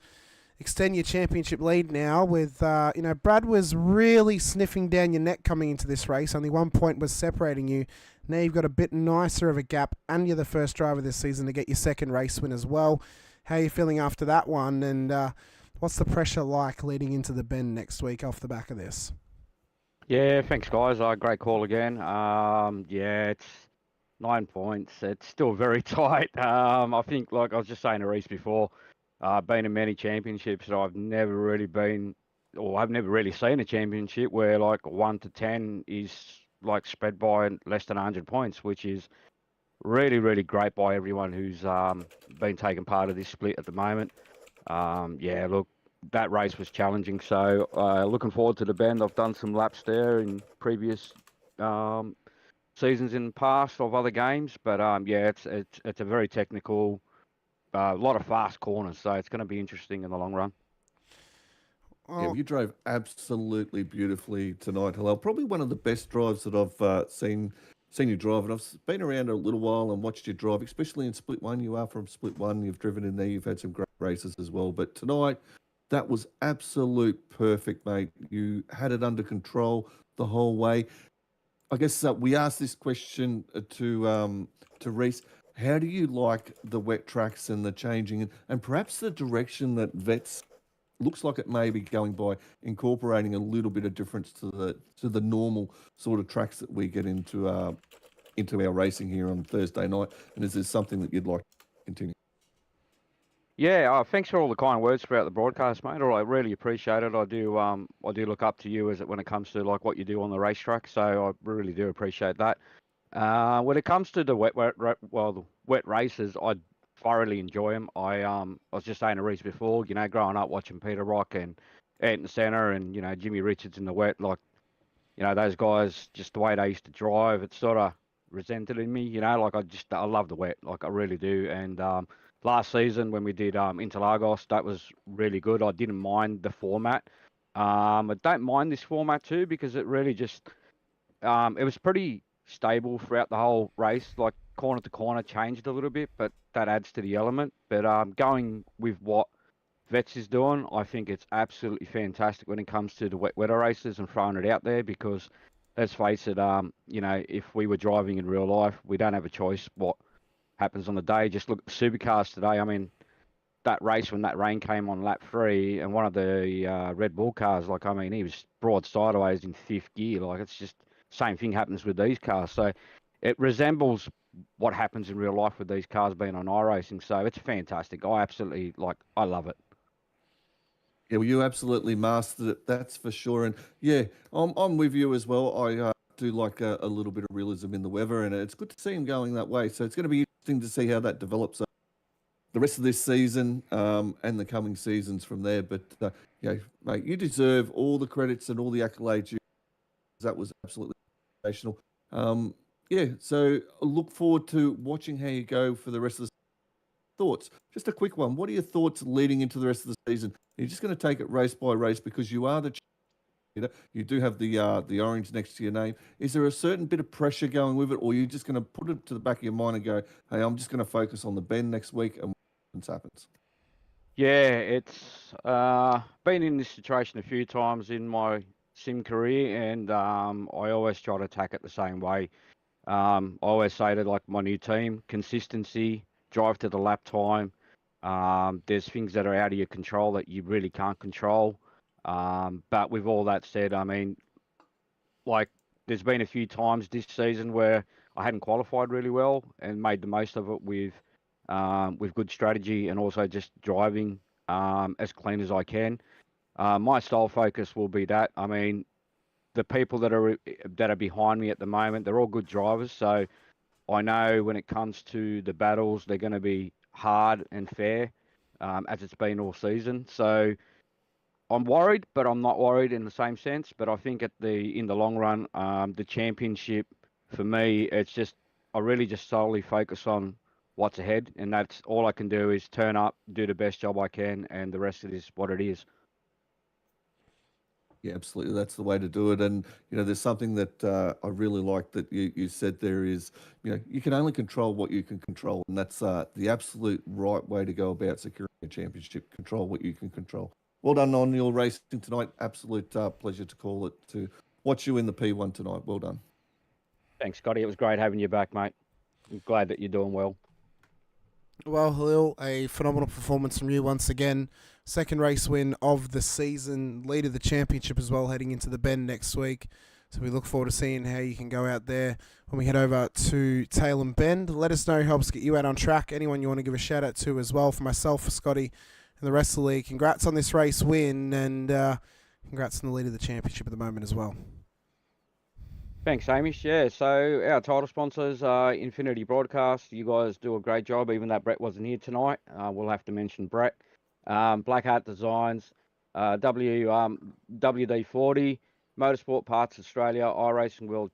Extend your championship lead now with, Brad was really sniffing down your neck coming into this race. Only 1 point was separating you. Now you've got a bit nicer of a gap, and you're the first driver this season to get your second race win as well. How are you feeling after that one, and what's the pressure like leading into the bend next week off the back of this? Yeah, thanks, guys. Great call again. It's 9 points. It's still very tight. I think, like I was just saying to Reece before, been in many championships, and I've never really seen a championship where like 1 to 10 is like spread by less than 100 points, which is really, really great by everyone who's been taking part of this split at the moment. Look, that race was challenging, so looking forward to the bend. I've done some laps there in previous seasons in the past of other games, but it's a very technical, a lot of fast corners, so it's going to be interesting in the long run. Yeah, you drove absolutely beautifully tonight, Halal. Probably one of the best drives that I've seen you drive. And I've been around a little while and watched you drive, especially in Split 1. You are from Split 1. You've driven in there. You've had some great races as well. But tonight, that was absolute perfect, mate. You had it under control the whole way. I guess we asked this question to Reece. How do you like the wet tracks and the changing and perhaps the direction that Vets looks like it may be going by, incorporating a little bit of difference to the normal sort of tracks that we get into our racing here on Thursday night? And is this something that you'd like to continue? Yeah, thanks for all the kind words throughout the broadcast, mate. I really appreciate it. I do look up to you when it comes to like what you do on the racetrack. So I really do appreciate that. When it comes to the wet races, I thoroughly enjoy them. I was just saying to Reece before, growing up watching Peter Rock and Anton Senna and Jimmy Richards in the wet, like those guys, just the way they used to drive, it sort of resented in me. I love the wet, like I really do. And last season when we did Interlagos, that was really good. I didn't mind the format. I don't mind this format too because it really just it was pretty stable throughout the whole race. Like corner to corner changed a little bit, but that adds to the element. But going with what Vets is doing, I think it's absolutely fantastic when it comes to the wetter races and throwing it out there because let's face it, if we were driving in real life, we don't have a choice what happens on the day. Just look at the supercars today. I mean, that race when that rain came on lap 3, and one of the Red Bull cars, like, I mean, he was broad sideways in 5th gear. Like, it's just same thing happens with these cars. So it resembles what happens in real life with these cars being on iRacing. So it's fantastic. I absolutely, like, I love it. Yeah, well, you absolutely mastered it. That's for sure. And yeah, I'm with you as well. I do like a little bit of realism in the weather, and it's good to see him going that way. So it's going to be interesting to see how that develops the rest of this season and the coming seasons from there. But yeah, mate, you deserve all the credits and all the accolades. That was absolutely sensational. Yeah, so I look forward to watching how you go for the rest of the thoughts. Just a quick one. What are your thoughts leading into the rest of the season? You're just going to take it race by race because you are the champion. You do have the orange next to your name. Is there a certain bit of pressure going with it, or are you just going to put it to the back of your mind and go, hey, I'm just going to focus on the bend next week and what happens? Yeah, it's been in this situation a few times in my sim career, and I always try to attack it the same way. I always say to like my new team, consistency, drive to the lap time. There's things that are out of your control that you really can't control. But with all that said, I mean, like there's been a few times this season where I hadn't qualified really well and made the most of it with good strategy and also just driving as clean as I can. My style focus will be that. I mean, the people that are behind me at the moment, they're all good drivers. So I know when it comes to the battles, they're going to be hard and fair, as it's been all season. So I'm worried, but I'm not worried in the same sense. But I think in the long run, the championship for me, it's just I really just solely focus on what's ahead, and that's all I can do is turn up, do the best job I can, and the rest of it is what it is. Yeah, absolutely. That's the way to do it. And, you know, there's something that I really like that you said there is, you know, you can only control what you can control. And that's the absolute right way to go about securing a championship. Control what you can control. Well done on your racing tonight. Absolute pleasure to call it, to watch you in the P1 tonight. Well done. Thanks, Scotty. It was great having you back, mate. I'm glad that you're doing well. Well, Halil, a phenomenal performance from you once again. Second race win of the season, lead of the championship as well, heading into the Bend next week. So we look forward to seeing how you can go out there when we head over to Tailem Bend. Let us know who helps get you out on track. Anyone you want to give a shout out to as well, for myself, for Scotty, and the rest of the league. Congrats on this race win, and congrats on the lead of the championship at the moment as well. Thanks, Hamish. Yeah, so our title sponsors are Infinity Broadcast. You guys do a great job, even though Brett wasn't here tonight. We'll have to mention Brett. Black Hat Designs, WD-40, Motorsport Parts Australia, iRacing World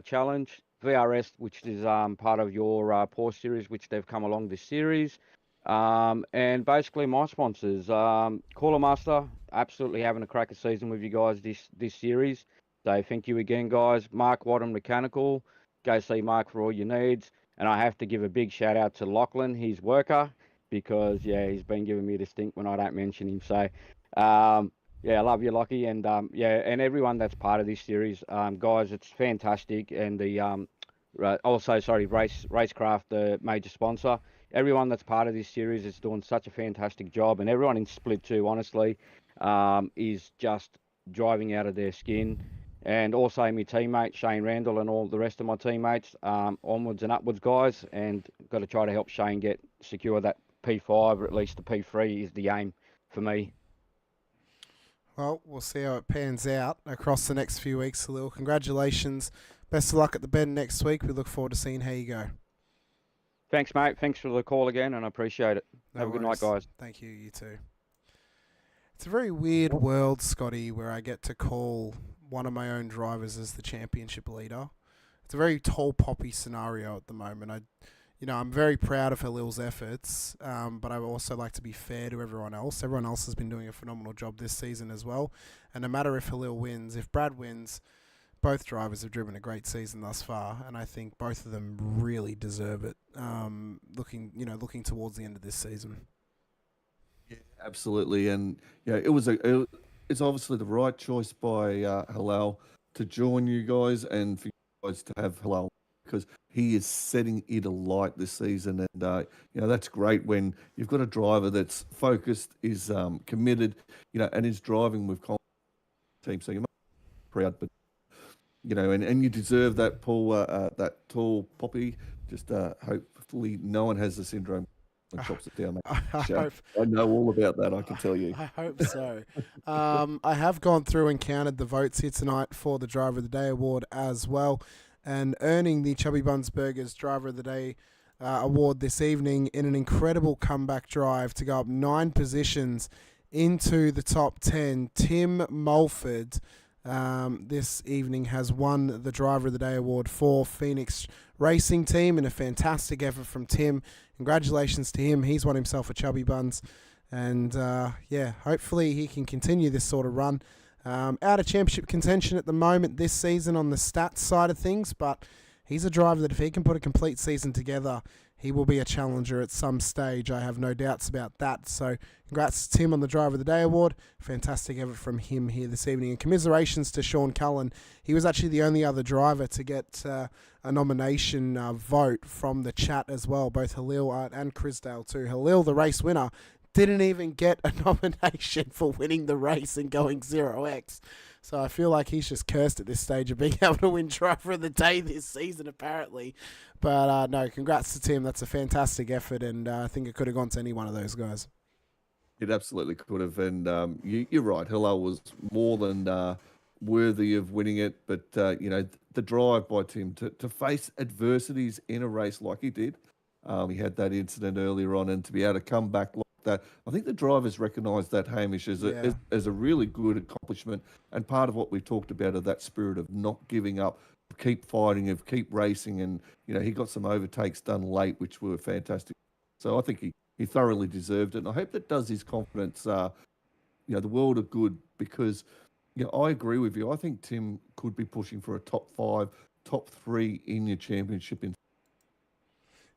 Challenge, VRS, which is part of your Porsche series, which they've come along this series. And basically my sponsors, Cooler Master, absolutely having a cracker season with you guys this series. So thank you again, guys. Mark Wadham Mechanical. Go see Mark for all your needs. And I have to give a big shout out to Lachlan, his worker, because, yeah, he's been giving me the stink when I don't mention him. So, yeah, I love you, Lockie. And, yeah, and everyone that's part of this series. Guys, it's fantastic. And Racecraft, the major sponsor. Everyone that's part of this series is doing such a fantastic job. And everyone in Split 2, honestly, is just driving out of their skin. And also my teammate, Shane Randall, and all the rest of my teammates, onwards and upwards, guys. And got to try to help Shane secure that P5, or at least the P3 is the aim for me. Well, we'll see how it pans out across the next few weeks, Halil. Congratulations. Best of luck at the Bend next week. We look forward to seeing how you go. Thanks, mate. Thanks for the call again, and I appreciate it. Have a good night, guys. Thank you. You too. It's a very weird world, Scotty, where I get to call one of my own drivers as the championship leader. It's a very tall poppy scenario at the moment. I'm very proud of Halil's efforts, but I also like to be fair to everyone else. Everyone else has been doing a phenomenal job this season as well. And no matter if Halil wins, if Brad wins, both drivers have driven a great season thus far, and I think both of them really deserve it. Looking towards the end of this season. Yeah, absolutely. And yeah, it's obviously the right choice by Halal to join you guys, and for you guys to have Halal, because he is setting it alight this season. And, that's great when you've got a driver that's focused, is committed, and is driving with confidence. Team. So you must be proud, but, and you deserve that, Paul, that tall poppy. Just hopefully no one has the syndrome and chops it down. I know all about that, I can tell you. I hope so. I have gone through and counted the votes here tonight for the Driver of the Day award as well, and earning the Chubby Buns Burgers Driver of the Day award this evening in an incredible comeback drive to go up 9 positions into the top 10. Tim Mulford this evening has won the Driver of the Day award for Phoenix Racing Team, and a fantastic effort from Tim. Congratulations to him. He's won himself a Chubby Buns, and hopefully he can continue this sort of run. Out of championship contention at the moment this season on the stats side of things, but he's a driver that if he can put a complete season together, he will be a challenger at some stage. I have no doubts about that. So congrats to Tim on the Driver of the Day award. Fantastic effort from him here this evening. And commiserations to Sean Cullen. He was actually the only other driver to get a nomination vote from the chat as well. Both Halil and Chrisdale too. Halil, the race winner, didn't even get a nomination for winning the race and going 0x. So I feel like he's just cursed at this stage of being able to win Driver of the Day this season, apparently. But no, congrats to Tim. That's a fantastic effort, and I think it could have gone to any one of those guys. It absolutely could have, and you're right. Halal was more than worthy of winning it, but the drive by Tim to face adversities in a race like he did. He had that incident earlier on, and to be able to come back like that, I think the drivers recognised that, Hamish, as a really good accomplishment, and part of what we talked about of that spirit of not giving up, keep fighting, of keep racing, and he got some overtakes done late, which were fantastic. So I think he thoroughly deserved it, and I hope that does his confidence, the world of good, because I agree with you. I think Tim could be pushing for a top 5, top 3 in your championship.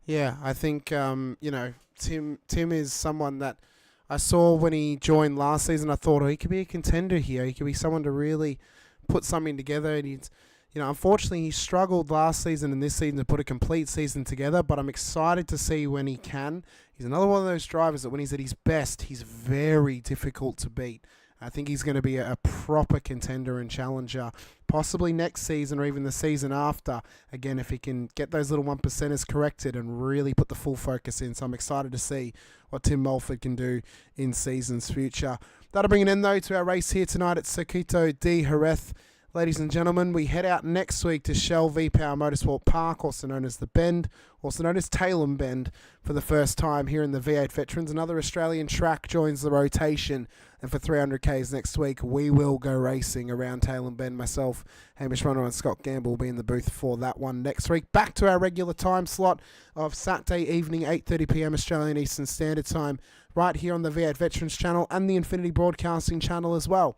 Yeah, I think Tim is someone that I saw when he joined last season. I thought, he could be a contender here. He could be someone to really put something together. And he's, unfortunately, he struggled last season and this season to put a complete season together. But I'm excited to see when he can. He's another one of those drivers that when he's at his best, he's very difficult to beat. I think he's going to be a proper contender and challenger, possibly next season or even the season after. Again, if he can get those little 1%ers corrected and really put the full focus in. So I'm excited to see what Tim Mulford can do in seasons future. That'll bring an end, though, to our race here tonight at Circuito De Jerez. Ladies and gentlemen, we head out next week to Shell V-Power Motorsport Park, also known as The Bend, also known as Tailem Bend, for the first time here in the V8 Veterans. Another Australian track joins the rotation, and for 300Ks next week, we will go racing around Tailem Bend. Myself, Hamish Munro and Scott Gamble will be in the booth for that one next week. Back to our regular time slot of Saturday evening, 8:30pm Australian Eastern Standard Time, right here on the V8 Veterans channel and the Infinity Broadcasting channel as well.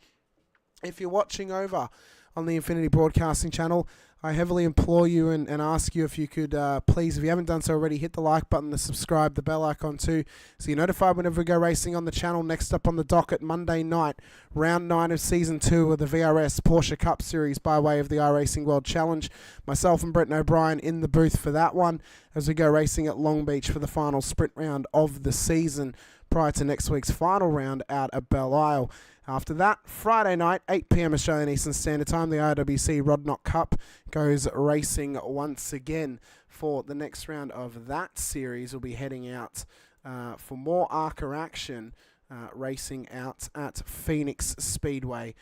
If you're watching over on the Infinity Broadcasting channel, I heavily implore you and ask you if you could please, if you haven't done so already, hit the like button, the subscribe, the bell icon too, so you're notified whenever we go racing on the channel. Next up on the docket, Monday night, round 9 of season 2 of the VRS Porsche Cup Series by way of the iRacing World Challenge. Myself and Brett O'Brien in the booth for that one as we go racing at Long Beach for the final sprint round of the season prior to next week's final round out at Belle Isle. After that, Friday night, 8pm Australian Eastern Standard Time, the IWC Rodknock Cup goes racing once again. For the next round of that series, we'll be heading out for more ARCA action, racing out at Phoenix Speedway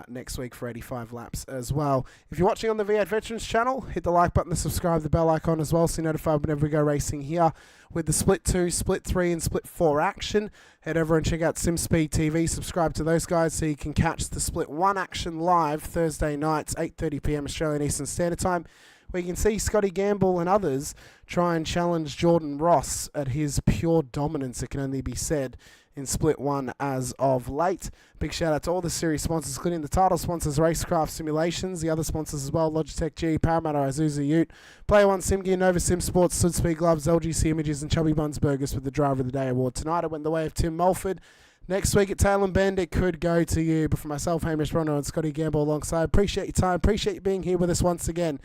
next week for 85 laps as well. If you're watching on the V8 Veterans channel, hit the like button, the subscribe, the bell icon as well, so you're notified whenever we go racing here with the Split 2, Split 3 and Split 4 action. Head over and check out Simspeed TV, subscribe to those guys so you can catch the Split 1 action live Thursday nights, 8:30pm Australian Eastern Standard Time, where you can see Scotty Gamble and others try and challenge Jordan Ross at his pure dominance, it can only be said, in Split 1 as of late. Big shout out to all the series sponsors, including the title sponsors Racekraft Simulations, the other sponsors as well, Logitech G, Parramatta Isuzu Ute, Player One Sim Gear, Nova Simsports, Südspeed Gloves, LGC Images and Chubby Buns Burgers with the Driver of the Day award. Tonight it went the way of Tim Mulford. Next week at Tailem Bend it could go to you. But for myself, Hamish Munro and Scotty Gamble alongside, appreciate your time, appreciate you being here with us once again.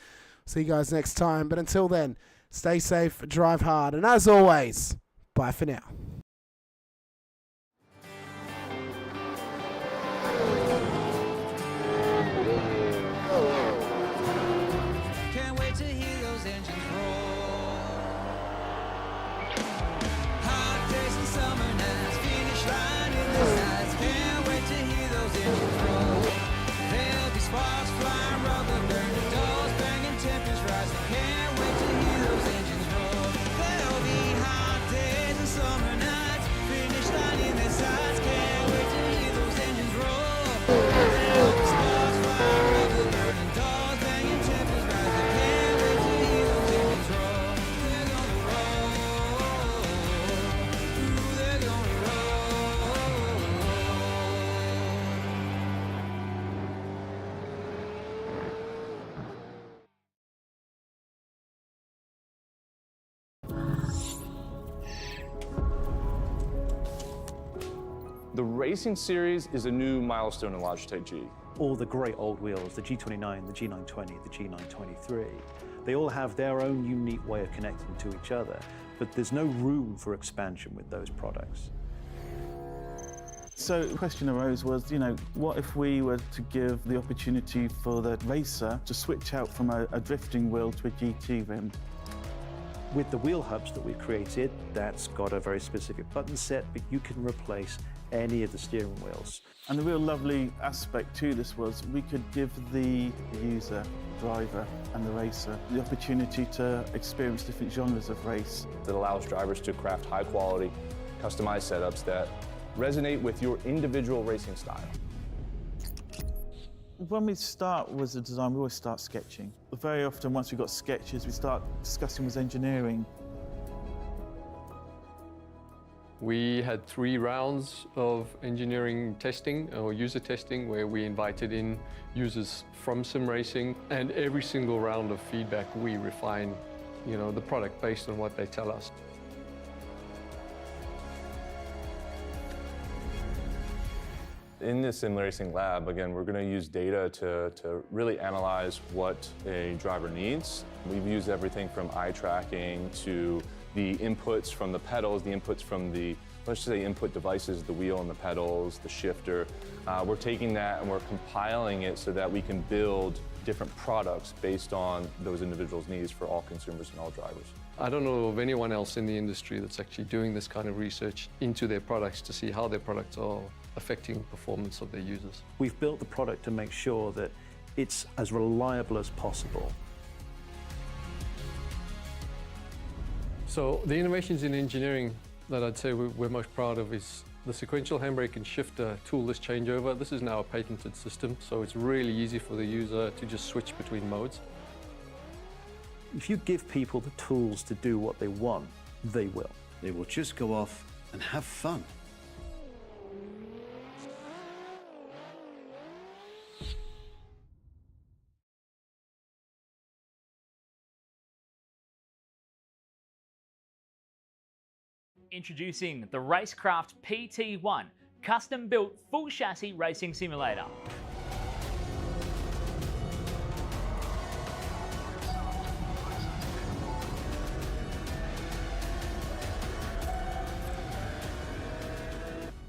See you guys next time. But until then, stay safe, drive hard, and as always, bye for now. Can't wait to hear those engines roar. Hot days and summer nights, finish line in the sights. Can't wait to hear those engines roar. There'll be sparks flying, rubber burning, doors banging, temperatures rising. Can't wait to hear those engines roar. There'll be hot days and summer nights, finish line in the sights. Can't wait to hear those engines roar. There'll be sparks flying, rubber burning, doors banging, temperatures rising. Can't wait to hear those engines roar. They're gonna roll. Ooh, they're gonna roll. The Racing Series is a new milestone in Logitech G. All the great old wheels, the G29, the G920, the G923, they all have their own unique way of connecting to each other, but there's no room for expansion with those products. So the question arose was, what if we were to give the opportunity for the racer to switch out from a drifting wheel to a GT rim? With the wheel hubs that we've created, that's got a very specific button set, but you can replace any of the steering wheels. And the real lovely aspect to this was we could give the user, driver and the racer the opportunity to experience different genres of race. That allows drivers to craft high quality, customized setups that resonate with your individual racing style. When we start with the design, we always start sketching. Very often, once we've got sketches, we start discussing with engineering. We had 3 rounds of engineering testing or user testing where we invited in users from sim racing, and every single round of feedback we refine, the product based on what they tell us. In the sim racing lab, again, we're going to use data to really analyze what a driver needs. We've used everything from eye tracking to the inputs from the pedals, the inputs from the, let's just say, input devices, the wheel and the pedals, the shifter. We're taking that and we're compiling it so that we can build different products based on those individuals' needs for all consumers and all drivers. I don't know of anyone else in the industry that's actually doing this kind of research into their products to see how their products are affecting performance of their users. We've built the product to make sure that it's as reliable as possible. So the innovations in engineering that I'd say we're most proud of is the sequential handbrake and shifter toolless changeover. This is now a patented system, so it's really easy for the user to just switch between modes. If you give people the tools to do what they want, they will. They will just go off and have fun. Introducing the Racekraft PT1, custom-built full chassis racing simulator.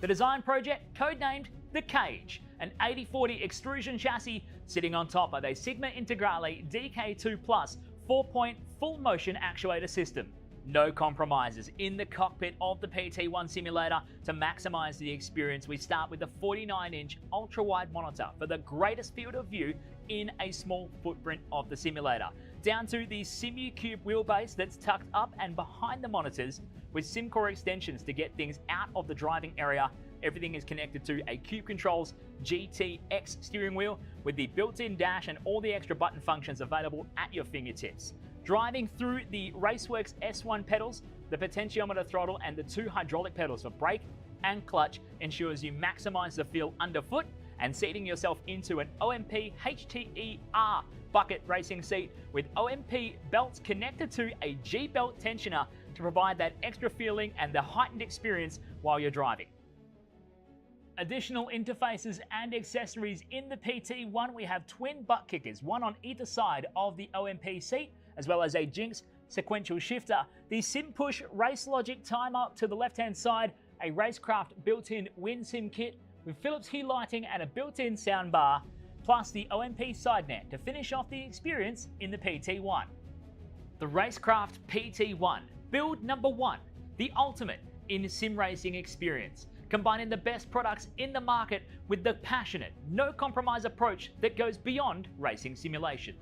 The design project, codenamed The Cage, an 80/40 extrusion chassis sitting on top of a Sigma Integrale DK2 Plus 4-point full motion actuator system. No compromises in the cockpit of the PT1 simulator. To maximize the experience, we start with the 49-inch ultra-wide monitor for the greatest field of view in a small footprint of the simulator, down to the SimuCube wheelbase that's tucked up and behind the monitors with SimCore extensions to get things out of the driving area. Everything is connected to a Cube Controls GTX steering wheel with the built-in dash and all the extra button functions available at your fingertips. Driving through the Raceworks S1 pedals, the potentiometer throttle and the 2 hydraulic pedals for brake and clutch ensures you maximize the feel underfoot, and seating yourself into an OMP HTER bucket racing seat with OMP belts connected to a G-belt tensioner to provide that extra feeling and the heightened experience while you're driving. Additional interfaces and accessories in the PT1, we have twin butt kickers, one on either side of the OMP seat, as well as a Jinx sequential shifter, the Sim Push Race Logic timer to the left-hand side, a Racecraft built-in WinSim kit with Philips Hue lighting and a built-in soundbar, plus the OMP side net to finish off the experience in the PT1. The Racecraft PT1, build number 1, the ultimate in sim racing experience, combining the best products in the market with the passionate, no compromise approach that goes beyond racing simulation.